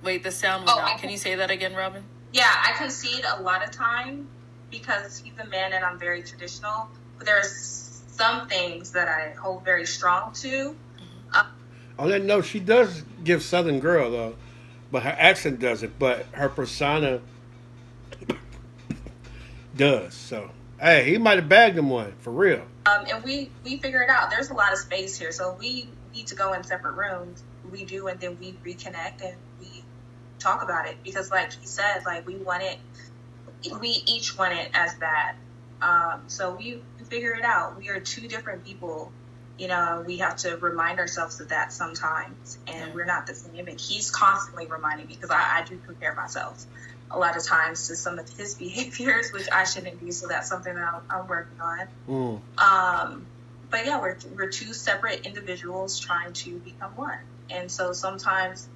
Speaker 5: Wait, the sound went out. Can you say that again, Robin?
Speaker 11: Yeah, I concede a lot of time because he's a man and I'm very traditional. But there are some things that I hold very strong to.
Speaker 2: On that note, she does give Southern Girl, though. But her accent doesn't. But her persona does. So, hey, he might have bagged him one, for real.
Speaker 11: And we figure it out. There's a lot of space here. So we need to go in separate rooms. We do, and then we reconnect and we talk about it. Because like he said, like we each want it as bad. So we figure it out. We are two different people. You know, we have to remind ourselves of that sometimes. And we're not the same. And he's constantly reminding me because I do compare myself a lot of times to some of his behaviors, which I shouldn't do. So that's something that I'm working on. But yeah, we're two separate individuals trying to become one. And so sometimes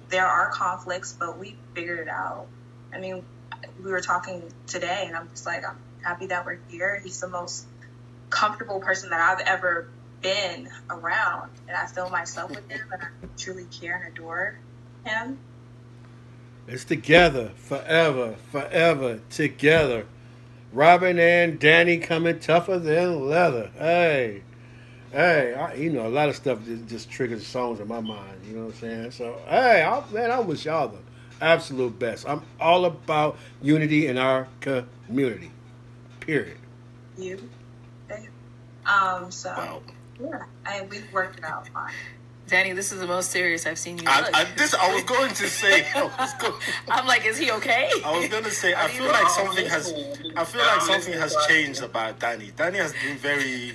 Speaker 11: there are conflicts, but we figured it out. I mean, we were talking today and I'm just like, I'm happy that we're here. He's the most comfortable person that I've ever been around. And I feel myself with him and I truly care and adore him.
Speaker 2: It's together, forever, forever, together. Robin and Danny coming tougher than leather. Hey, you know, a lot of stuff just triggers songs in my mind. You know what I'm saying? So, hey, I wish y'all the absolute best. I'm all about unity in our community. Period.
Speaker 11: So, yeah, we've worked it out fine.
Speaker 5: Danny, this is the most serious I've seen you look.
Speaker 4: I was going to say.
Speaker 5: I'm like, is he okay?
Speaker 4: I was going to say. I feel like something has changed about Danny. Danny has been very,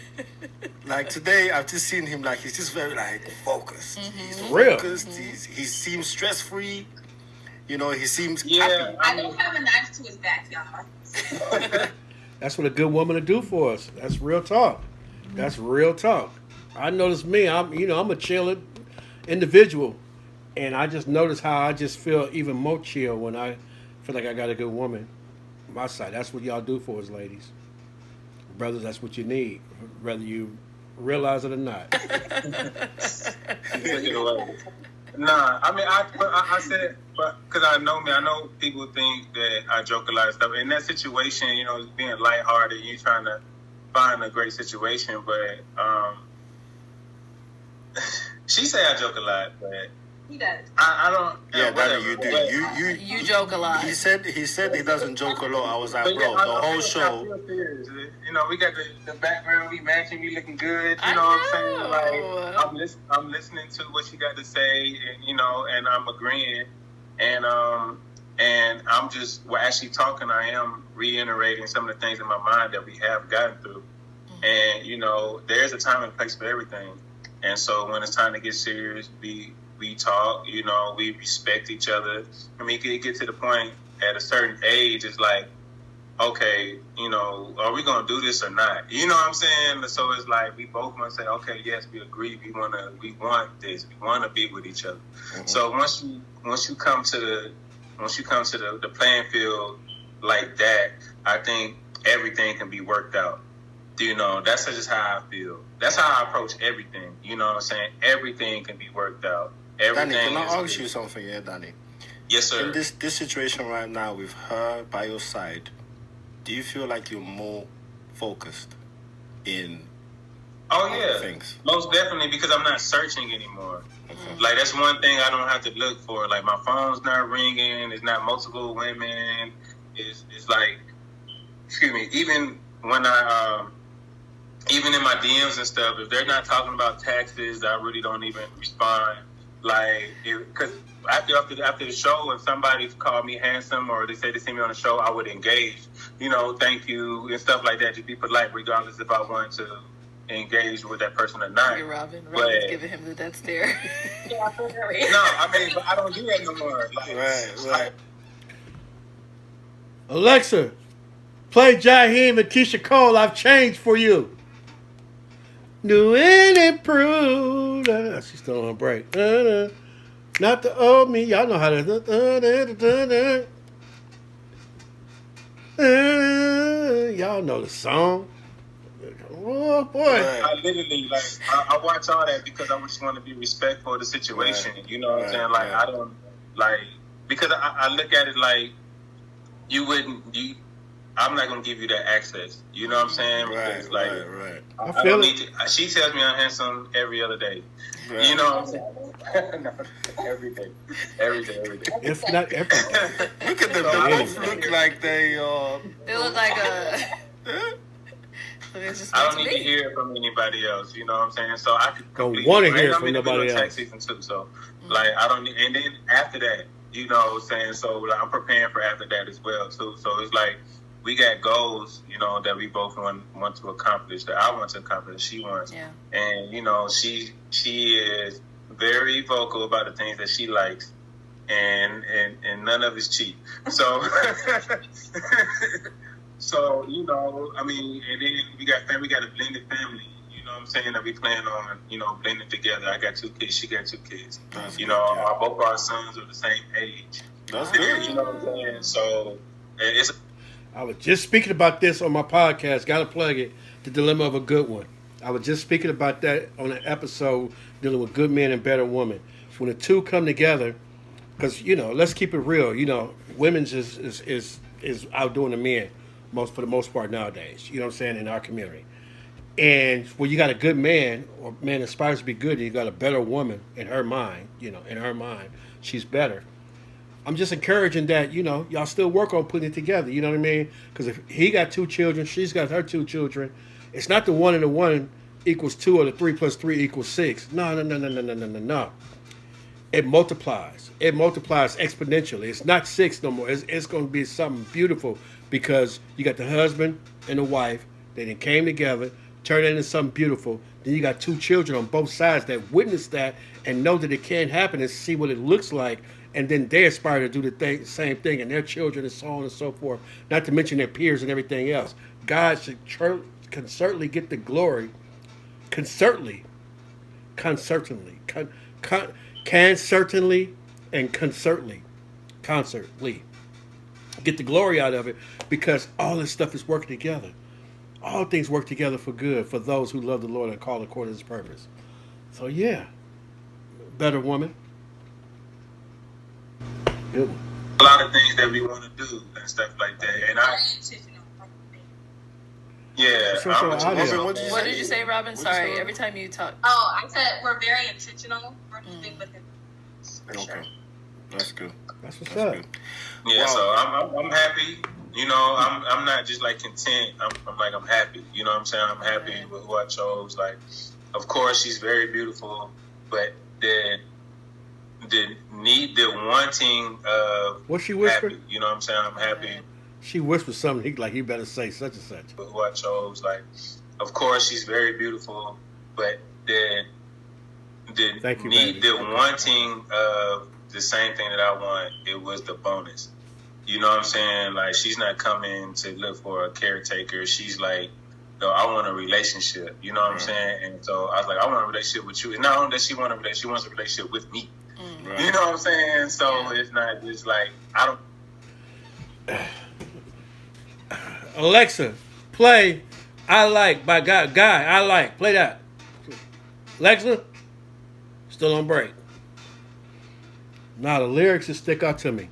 Speaker 4: like today. I've just seen him like he's just very like focused. He's focused. He seems stress free. You know, he seems happy.
Speaker 11: I don't have a knife to his back, y'all.
Speaker 2: That's what a good woman will do for us. That's real talk. That's real talk. I notice me. I'm a chill individual, and I just notice how I just feel even more chill when I feel like I got a good woman on my side. That's what y'all do for us, ladies, brothers. That's what you need, whether you realize it or not.
Speaker 7: Nah, I mean, I said, but because I know people think that I joke a lot of stuff. In that situation, you know, being lighthearted, you trying to find a great situation, but she say I joke a lot, but
Speaker 11: He does.
Speaker 7: I don't.
Speaker 4: Yeah, Daddy, you do.
Speaker 5: You joke a lot.
Speaker 4: He said he doesn't joke a lot. I was like,
Speaker 7: But
Speaker 4: bro,
Speaker 7: yeah,
Speaker 4: the whole show.
Speaker 7: I feel serious. You know, we got the background, we matching, we looking good. You know what I'm saying? Like, I'm listening to what she got to say, and you know, and I'm agreeing, and I'm just we're actually talking. I am reiterating some of the things in my mind that we have gotten through, and you know, there's a time and place for everything, and so when it's time to get serious, we talk. You know, we respect each other. I mean, it get to the point at a certain age, it's like, okay, you know, are we gonna do this or not? You know what I'm saying? So it's like we both want to say, okay, yes, we agree. We want this. We want to be with each other. Mm-hmm. So once you come to the playing field like that, I think everything can be worked out. You know, that's just how I feel. That's how I approach everything. You know what I'm saying? Everything can be worked out. Everything.
Speaker 4: Danny, can I ask you something here, Danny?
Speaker 7: Yes, sir.
Speaker 4: In this situation right now with her by your side, do you feel like you're more focused in things?
Speaker 7: Most definitely, because I'm not searching anymore. Okay. Like, that's one thing I don't have to look for. Like, my phone's not ringing. It's not multiple women. It's like, excuse me, even when even in my DMs and stuff, if they're not talking about taxes, I really don't even respond. Like, because after the show, if somebody called me handsome or they say they see me on the show, I would engage. You know, thank you and stuff like that. Just be polite, regardless if I want to engage with that person or not.
Speaker 5: You're Robin's giving him the death stare.
Speaker 7: No, I mean, but I don't do that no more. Like,
Speaker 4: right.
Speaker 2: Alexa, play Jaheim and Keisha Cole. I've changed for you. New and improved. She's still on break. Not the old me. Y'all know how to. Y'all know the song. Oh boy!
Speaker 7: I literally I watch all that because I just want to be respectful of the situation. Right. You know what I'm saying? Like I don't because I look at it like I'm not gonna give you that access. You know what I'm saying? Because
Speaker 4: right.
Speaker 2: I feel it.
Speaker 7: She tells me I'm handsome every other day. Right. You know what I'm saying? No, every day.
Speaker 2: If not every day.
Speaker 4: Look at them. They both look like they.
Speaker 5: They look like a.
Speaker 7: I don't need to hear it from anybody else. You know what I'm saying? So I
Speaker 2: don't want to hear it from nobody else.
Speaker 7: Tax season too, so like I don't. And then after that, you know what I'm saying? So like, I'm preparing for after that as well too. So it's like we got goals, you know, that we both want to accomplish. That I want to accomplish. She wants.
Speaker 5: Yeah.
Speaker 7: And you know, she is very vocal about the things that she likes, and none of it's cheap. So. So, you know, I mean, and then we got a blended family, you know what I'm saying, that we plan on, you know, blending together. I got 2 kids, she got 2 kids.
Speaker 4: That's
Speaker 7: you
Speaker 4: good,
Speaker 7: know,
Speaker 4: yeah.
Speaker 7: both our sons are the same age.
Speaker 4: That's good.
Speaker 7: You know what I'm saying? So, it's...
Speaker 2: I was just speaking about this on my podcast, gotta plug it, The Dilemma of a Good One. I was just speaking about that on an episode dealing with good men and better women. When the two come together, because, you know, let's keep it real, you know, women's is outdoing the men. For the most part nowadays, you know what I'm saying, in our community. And when you got a good man, or man aspires to be good, and you got a better woman in her mind, she's better. I'm just encouraging that, you know, y'all still work on putting it together, you know what I mean? Because if he got 2 children, she's got her 2 children, it's not the 1 and the 1 equals 2 or the 3 plus 3 equals 6. No. It multiplies. It multiplies exponentially. It's not 6 no more. It's going to be something beautiful because you got the husband and the wife. They then came together, turned it into something beautiful. Then you got 2 children on both sides that witness that and know that it can happen and see what it looks like. And then they aspire to do the same thing and their children and so on and so forth. Not to mention their peers and everything else. God can certainly get the glory. Can certainly get the glory out of it because all this stuff is working together. All things work together for good for those who love the Lord and call according to His purpose. So yeah, better woman. Good one.
Speaker 7: A lot of things that we want to do and stuff like that. And Yeah.
Speaker 2: Switch your audio.
Speaker 5: What did you say, Robin? Sorry, every time you talk.
Speaker 11: Oh, I said we're very intentional. We're moving with it.
Speaker 4: Okay. That's good.
Speaker 2: That's what's up.
Speaker 7: Yeah, so I'm happy. You know, I'm not just like content. I'm happy. You know what I'm saying? I'm happy with who I chose. Like, of course, she's very beautiful, but the wanting of
Speaker 2: what she whispered?
Speaker 7: Happy, you know what I'm saying? I'm happy.
Speaker 2: She whispered something. He better say such and such.
Speaker 7: With who I chose, like, of course, she's very beautiful, but the wanting of the same thing that I want, it was the bonus. You know what I'm saying? Like, she's not coming to look for a caretaker. She's like, no, I want a relationship. You know what I'm saying? And so I was like, I want a relationship with you. And not only does she want a relationship, she wants a relationship with me. Right. You know what I'm saying? So it's not just like, I don't.
Speaker 2: Alexa, play I Like by Guy. I Like. Play that. Alexa, still on break. Now the lyrics that stick out to me.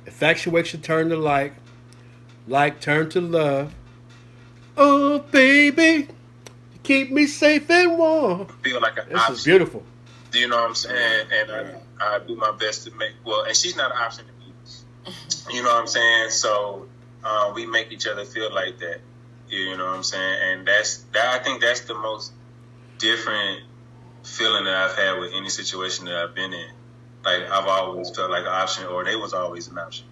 Speaker 2: Infatuation turn to like turn to love. Oh, baby, you keep me safe and warm.
Speaker 7: Feel like an
Speaker 2: this
Speaker 7: option.
Speaker 2: Is beautiful.
Speaker 7: Do you know what I'm saying? And I do my best to make, and she's not an option to me. You know what I'm saying? So we make each other feel like that. You know what I'm saying? And I think that's the most different feeling that I've had with any situation that I've been in. Like, I've always felt like an option, or they was always an option.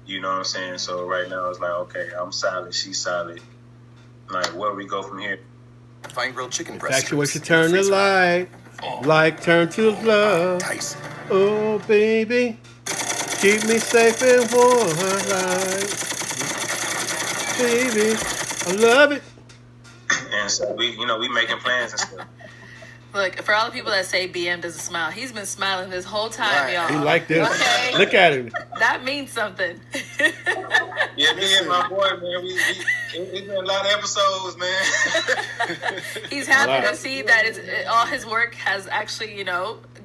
Speaker 7: You know what I'm saying? So right now it's like, okay, I'm solid, she's solid. Like, where we go from here?
Speaker 1: Fine grilled chicken breast.
Speaker 2: Infatuation turn to like turn to love.
Speaker 1: Tyson.
Speaker 2: Oh, baby, keep me safe and warm. Baby, I love it.
Speaker 7: And so we making plans and stuff.
Speaker 5: Look, for all the people that say BM doesn't smile, he's been smiling this whole time, y'all.
Speaker 2: He like this.
Speaker 5: Okay.
Speaker 2: Look at him.
Speaker 5: That means something.
Speaker 7: Yeah, me and my boy, man, it's been a lot of episodes, man.
Speaker 5: He's happy to see that all his work has actually,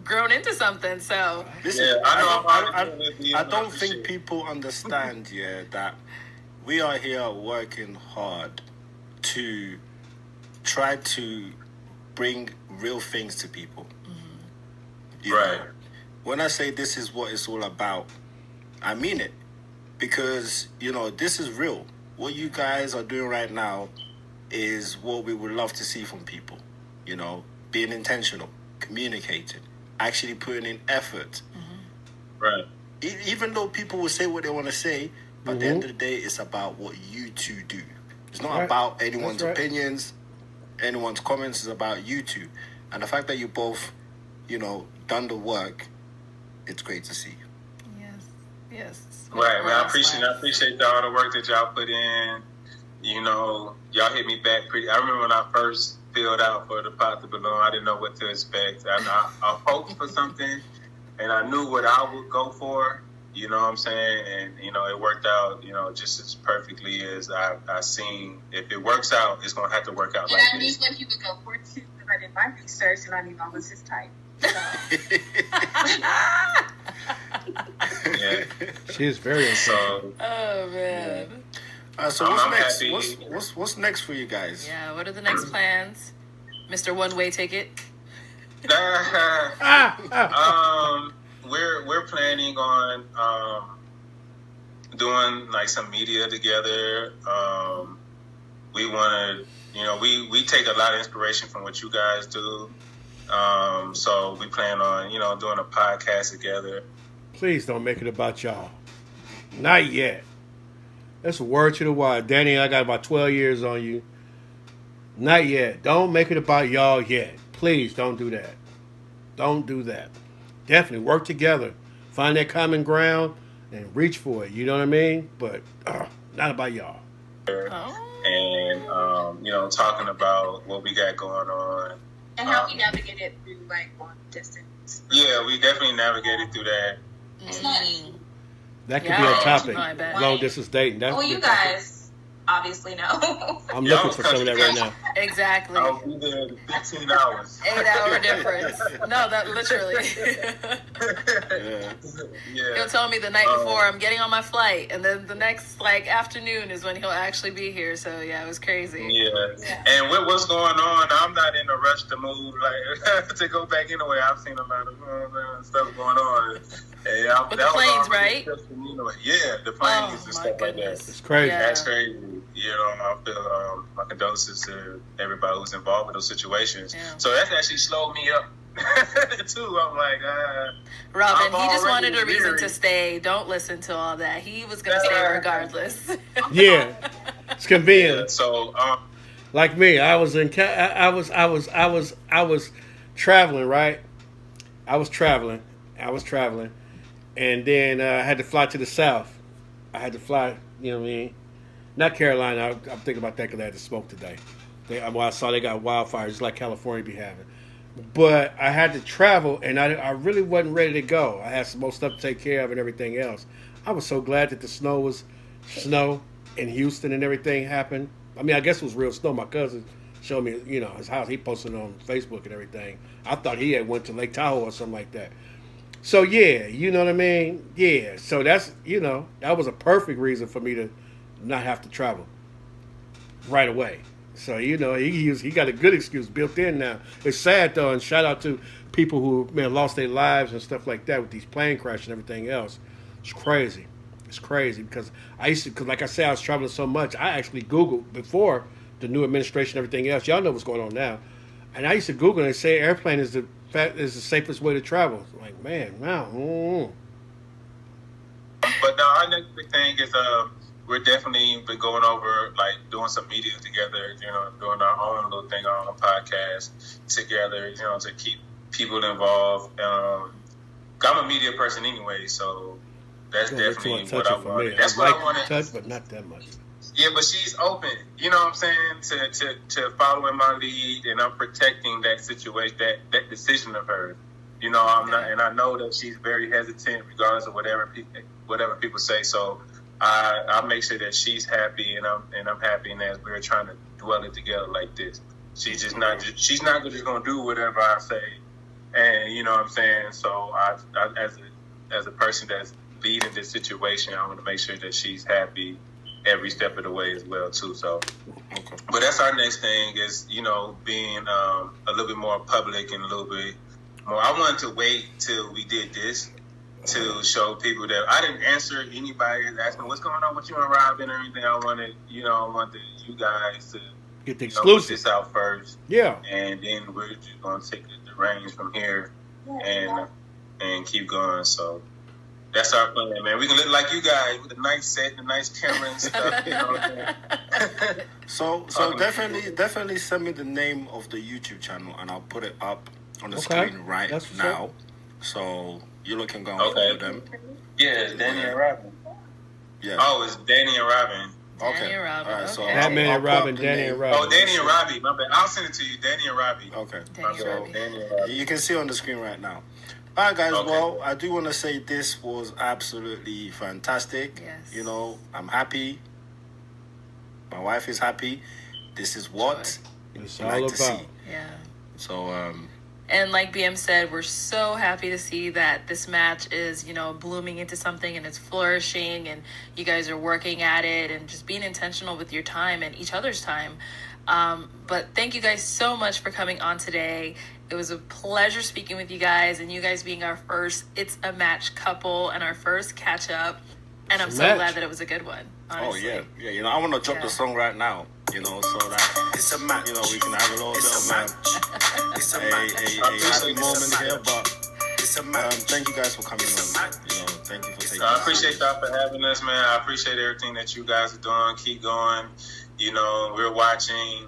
Speaker 5: grown into something. So
Speaker 4: Listen, I don't think people understand, that we are here working hard to try to bring real things to people. You know, when I say this is what it's all about, I mean it. Because, this is real. What you guys are doing right now is what we would love to see from people. Being intentional, communicating, actually putting in effort.
Speaker 7: Right.
Speaker 4: Even though people will say what they want to say, but at the end of the day, it's about what you two do. It's not about anyone's opinions, anyone's comments. Is about you two. And the fact that you both, done the work, it's great to see.
Speaker 5: Yes.
Speaker 7: Right, man. I appreciate all the work that y'all put in. Y'all hit me back pretty. I remember when I first filled out for the Pop the Balloon, I didn't know what to expect. I hoped for something, and I knew what I would go for. You know what I'm saying? And, it worked out, just as perfectly as I seen. If it works out, it's going to have to work out like this.
Speaker 11: And I knew what he would go for, too, because I did my research, and I knew what was his type. So.
Speaker 7: Yeah.
Speaker 2: She is very
Speaker 7: so.
Speaker 5: Oh, man.
Speaker 4: So what's next? What's next for you guys?
Speaker 5: Yeah, what are the next plans? Mr. One-Way Ticket?
Speaker 7: We're planning on doing like some media together. We want to, we take a lot of inspiration from what you guys do. So we plan on, doing a podcast together.
Speaker 2: Please don't make it about y'all. Not yet. That's a word to the wise. Danny, I got about 12 years on you. Not yet. Don't make it about y'all yet. Please don't do that. Don't do that. Definitely work together. Find that common ground and reach for it. You know what I mean? But not about y'all.
Speaker 7: And, talking about what we got going on.
Speaker 11: And how we navigated through, long distance.
Speaker 7: Yeah, we definitely navigated through that.
Speaker 11: It's not easy.
Speaker 2: That could be a topic. Long distance dating.
Speaker 11: You guys, obviously no.
Speaker 2: I'm looking for some of that right now.
Speaker 5: Exactly.
Speaker 7: I'll be there in 15 hours.
Speaker 5: 8-hour difference. No, that literally.
Speaker 7: Yeah.
Speaker 5: He'll tell me the night before I'm getting on my flight, and then the next afternoon is when he'll actually be here. So yeah, it was crazy.
Speaker 7: Yeah. And with what's going on, I'm not in a rush to move, like to go back anywhere. I've seen a lot of stuff going on. Yeah,
Speaker 5: with the planes, right?
Speaker 7: Yeah, the planes and stuff like that.
Speaker 2: It's crazy.
Speaker 5: Yeah.
Speaker 7: That's crazy. You know, I feel my condolences to everybody who's involved with those situations.
Speaker 5: Yeah.
Speaker 7: So that's actually slowed me up too. I'm like,
Speaker 5: Robin,
Speaker 7: I'm
Speaker 5: he just
Speaker 7: already
Speaker 5: wanted a reason
Speaker 7: weary.
Speaker 5: to stay. Don't listen to all that. He was gonna stay regardless.
Speaker 2: Yeah, it's convenient.
Speaker 7: So,
Speaker 2: like me, I was traveling, right? I was traveling, and then I had to fly to the south. I had to fly, you know what I mean? Not Carolina. I'm thinking about that because I had to smoke today. I saw they got wildfires like California be having. But I had to travel, and I really wasn't ready to go. I had some more stuff to take care of and everything else. I was so glad that the snow in Houston and everything happened. I mean, I guess it was real snow. My cousin showed me, you know, his house. He posted it on Facebook and everything. I thought he had went to Lake Tahoe or something like that. So, yeah, you know what I mean? Yeah, so that's, you know, that was a perfect reason for me to not have to travel right away. So, you know, he got a good excuse built in now. It's sad, though, and shout out to people who lost their lives and stuff like that with these plane crashes and everything else. It's crazy. It's crazy because because like I said, I was traveling so much. I actually Googled before the new administration and everything else. Y'all know what's going on now. And I used to Google and say airplane is the safest way to travel. Like, man, wow. Mm-hmm.
Speaker 7: But now our next big thing is we're definitely been going over like doing some media together, you know, doing our own little thing, our own podcast together, you know, to keep people involved. I'm a media person anyway, so that's definitely what I wanted. That's what I wanted.
Speaker 2: Touch, but not that much.
Speaker 7: Yeah, but she's open. You know what I'm saying? To following my lead, and I'm protecting that situation, that decision of hers. You know, I'm not, and I know that she's very hesitant, regardless of whatever people say. So I make sure that she's happy, and I'm happy, and as we're trying to dwell it together like this. She's not just gonna do whatever I say, and you know what I'm saying. So I as a person that's leading this situation, I want to make sure that she's happy every step of the way as well too. So, but that's our next thing is, you know, being a little bit more public and a little bit more. I wanted to wait till we did this to show people that I didn't answer anybody asking what's going on with you and Robin or anything. I wanted you guys to
Speaker 2: get the
Speaker 7: put
Speaker 2: exclusive
Speaker 7: this out first.
Speaker 2: Yeah,
Speaker 7: and then we're just gonna take the reins from here and keep going. So. That's our plan, man. We can look like you guys with a nice set, a nice camera and stuff. You know what I'm saying?
Speaker 4: So definitely send me the name of the YouTube channel, and I'll put it up on the screen right now. So you can go and follow them.
Speaker 7: Yeah, it's Danny and Robin.
Speaker 4: Yeah.
Speaker 7: Oh, it's Danny and Robin.
Speaker 5: Okay. Danny and Robin.
Speaker 4: All right, so
Speaker 2: Batman and Robin, Danny and Robin.
Speaker 7: Oh, Danny and Robbie. My bad. I'll send it to you. Danny and Robbie.
Speaker 4: Okay.
Speaker 7: Danny and Robbie.
Speaker 4: You can see on the screen right now. All right, guys. Okay. Well, I do want to say this was absolutely fantastic.
Speaker 5: Yes.
Speaker 4: You know, I'm happy. My wife is happy. This is what
Speaker 2: it's
Speaker 4: we
Speaker 2: all
Speaker 4: like
Speaker 2: about.
Speaker 4: to see.
Speaker 5: Yeah.
Speaker 4: So,
Speaker 5: and like BM said, we're so happy to see that this match is, you know, blooming into something and it's flourishing and you guys are working at it and just being intentional with your time and each other's time. But thank you guys so much for coming on today. It was a pleasure speaking with you guys and you guys being our first It's a Match couple and our first catch up. And I'm so glad that it was a good one. Honestly.
Speaker 4: Oh, yeah. You know, I want to drop the song right now, you know, so that
Speaker 3: It's a match.
Speaker 4: You know, we can have a little bit of a happy moment here. But thank you guys for coming on. You know, thank you for taking
Speaker 7: I appreciate y'all for having us, man. I appreciate everything that you guys are doing. Keep going. You know, we're watching.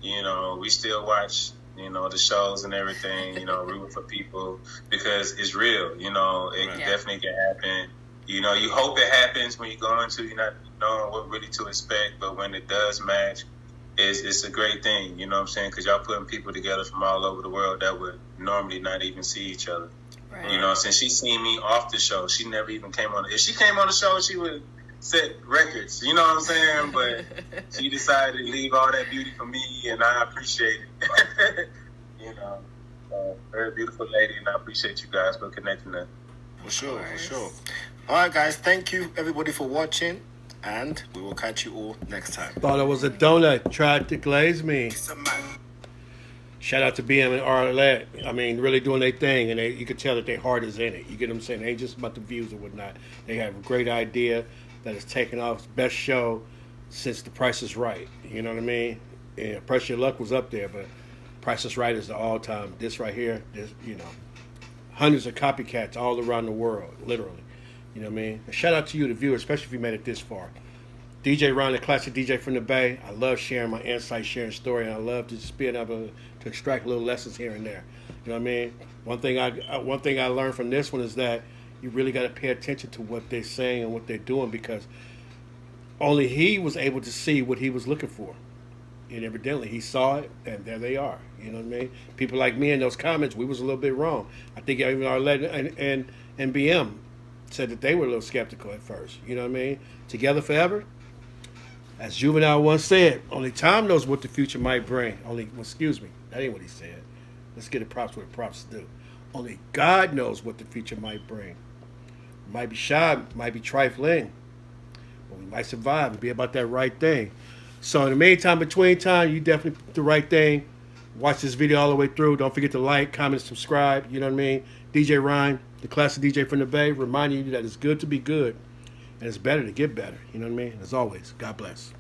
Speaker 7: You know, we still watch, you know, the shows and everything, you know, rooting for people because it's real. You know, it definitely can happen. You know, you hope it happens when you go into, you're not knowing what really to expect, but when it does match, it's a great thing, you know what I'm saying? Because y'all putting people together from all over the world that would normally not even see each other. Right. You know, since she seen me off the show, she never even came on. If she came on the show, she would set records. You know what I'm saying? But she decided to leave all that beauty for me, and I appreciate it. You know, very beautiful lady, and I appreciate you guys for connecting her.
Speaker 4: For sure, for sure. All right, guys. Thank you, everybody, for watching, and we will catch you all next time.
Speaker 2: Thought it was a donut. Tried to glaze me. Shout out to BM and Arlette. I mean, really doing their thing, and you can tell that their heart is in it. You get what I'm saying? They ain't just about the views or whatnot. They have a great idea that is taking off. Best show since The Price is Right. You know what I mean? Yeah, Press Your Luck was up there, but Price is Right is the all-time. This right here, there's, you know, hundreds of copycats all around the world, literally. You know what I mean? And shout out to you, the viewer, especially if you made it this far. DJ Ron, the classic DJ from the Bay. I love sharing my insights, sharing story, and I love to just being able to extract little lessons here and there. You know what I mean? One thing I learned from this one is that you really got to pay attention to what they're saying and what they're doing, because only he was able to see what he was looking for. And evidently he saw it, and there they are. You know what I mean? People like me in those comments, we was a little bit wrong. I think even Arlette and BM said that they were a little skeptical at first. You know what I mean? Together forever? As Juvenile once said, only time knows what the future might bring. Excuse me, that ain't what he said. Let's get the props where the props do. Only God knows what the future might bring. It might be shy, might be trifling, but we might survive and be about that right thing. So in the meantime, between time, you definitely do the right thing. Watch this video all the way through. Don't forget to like, comment, subscribe. You know what I mean? DJ Ryan, the classic DJ from the Bay, reminding you that it's good to be good. And it's better to get better. You know what I mean? As always, God bless.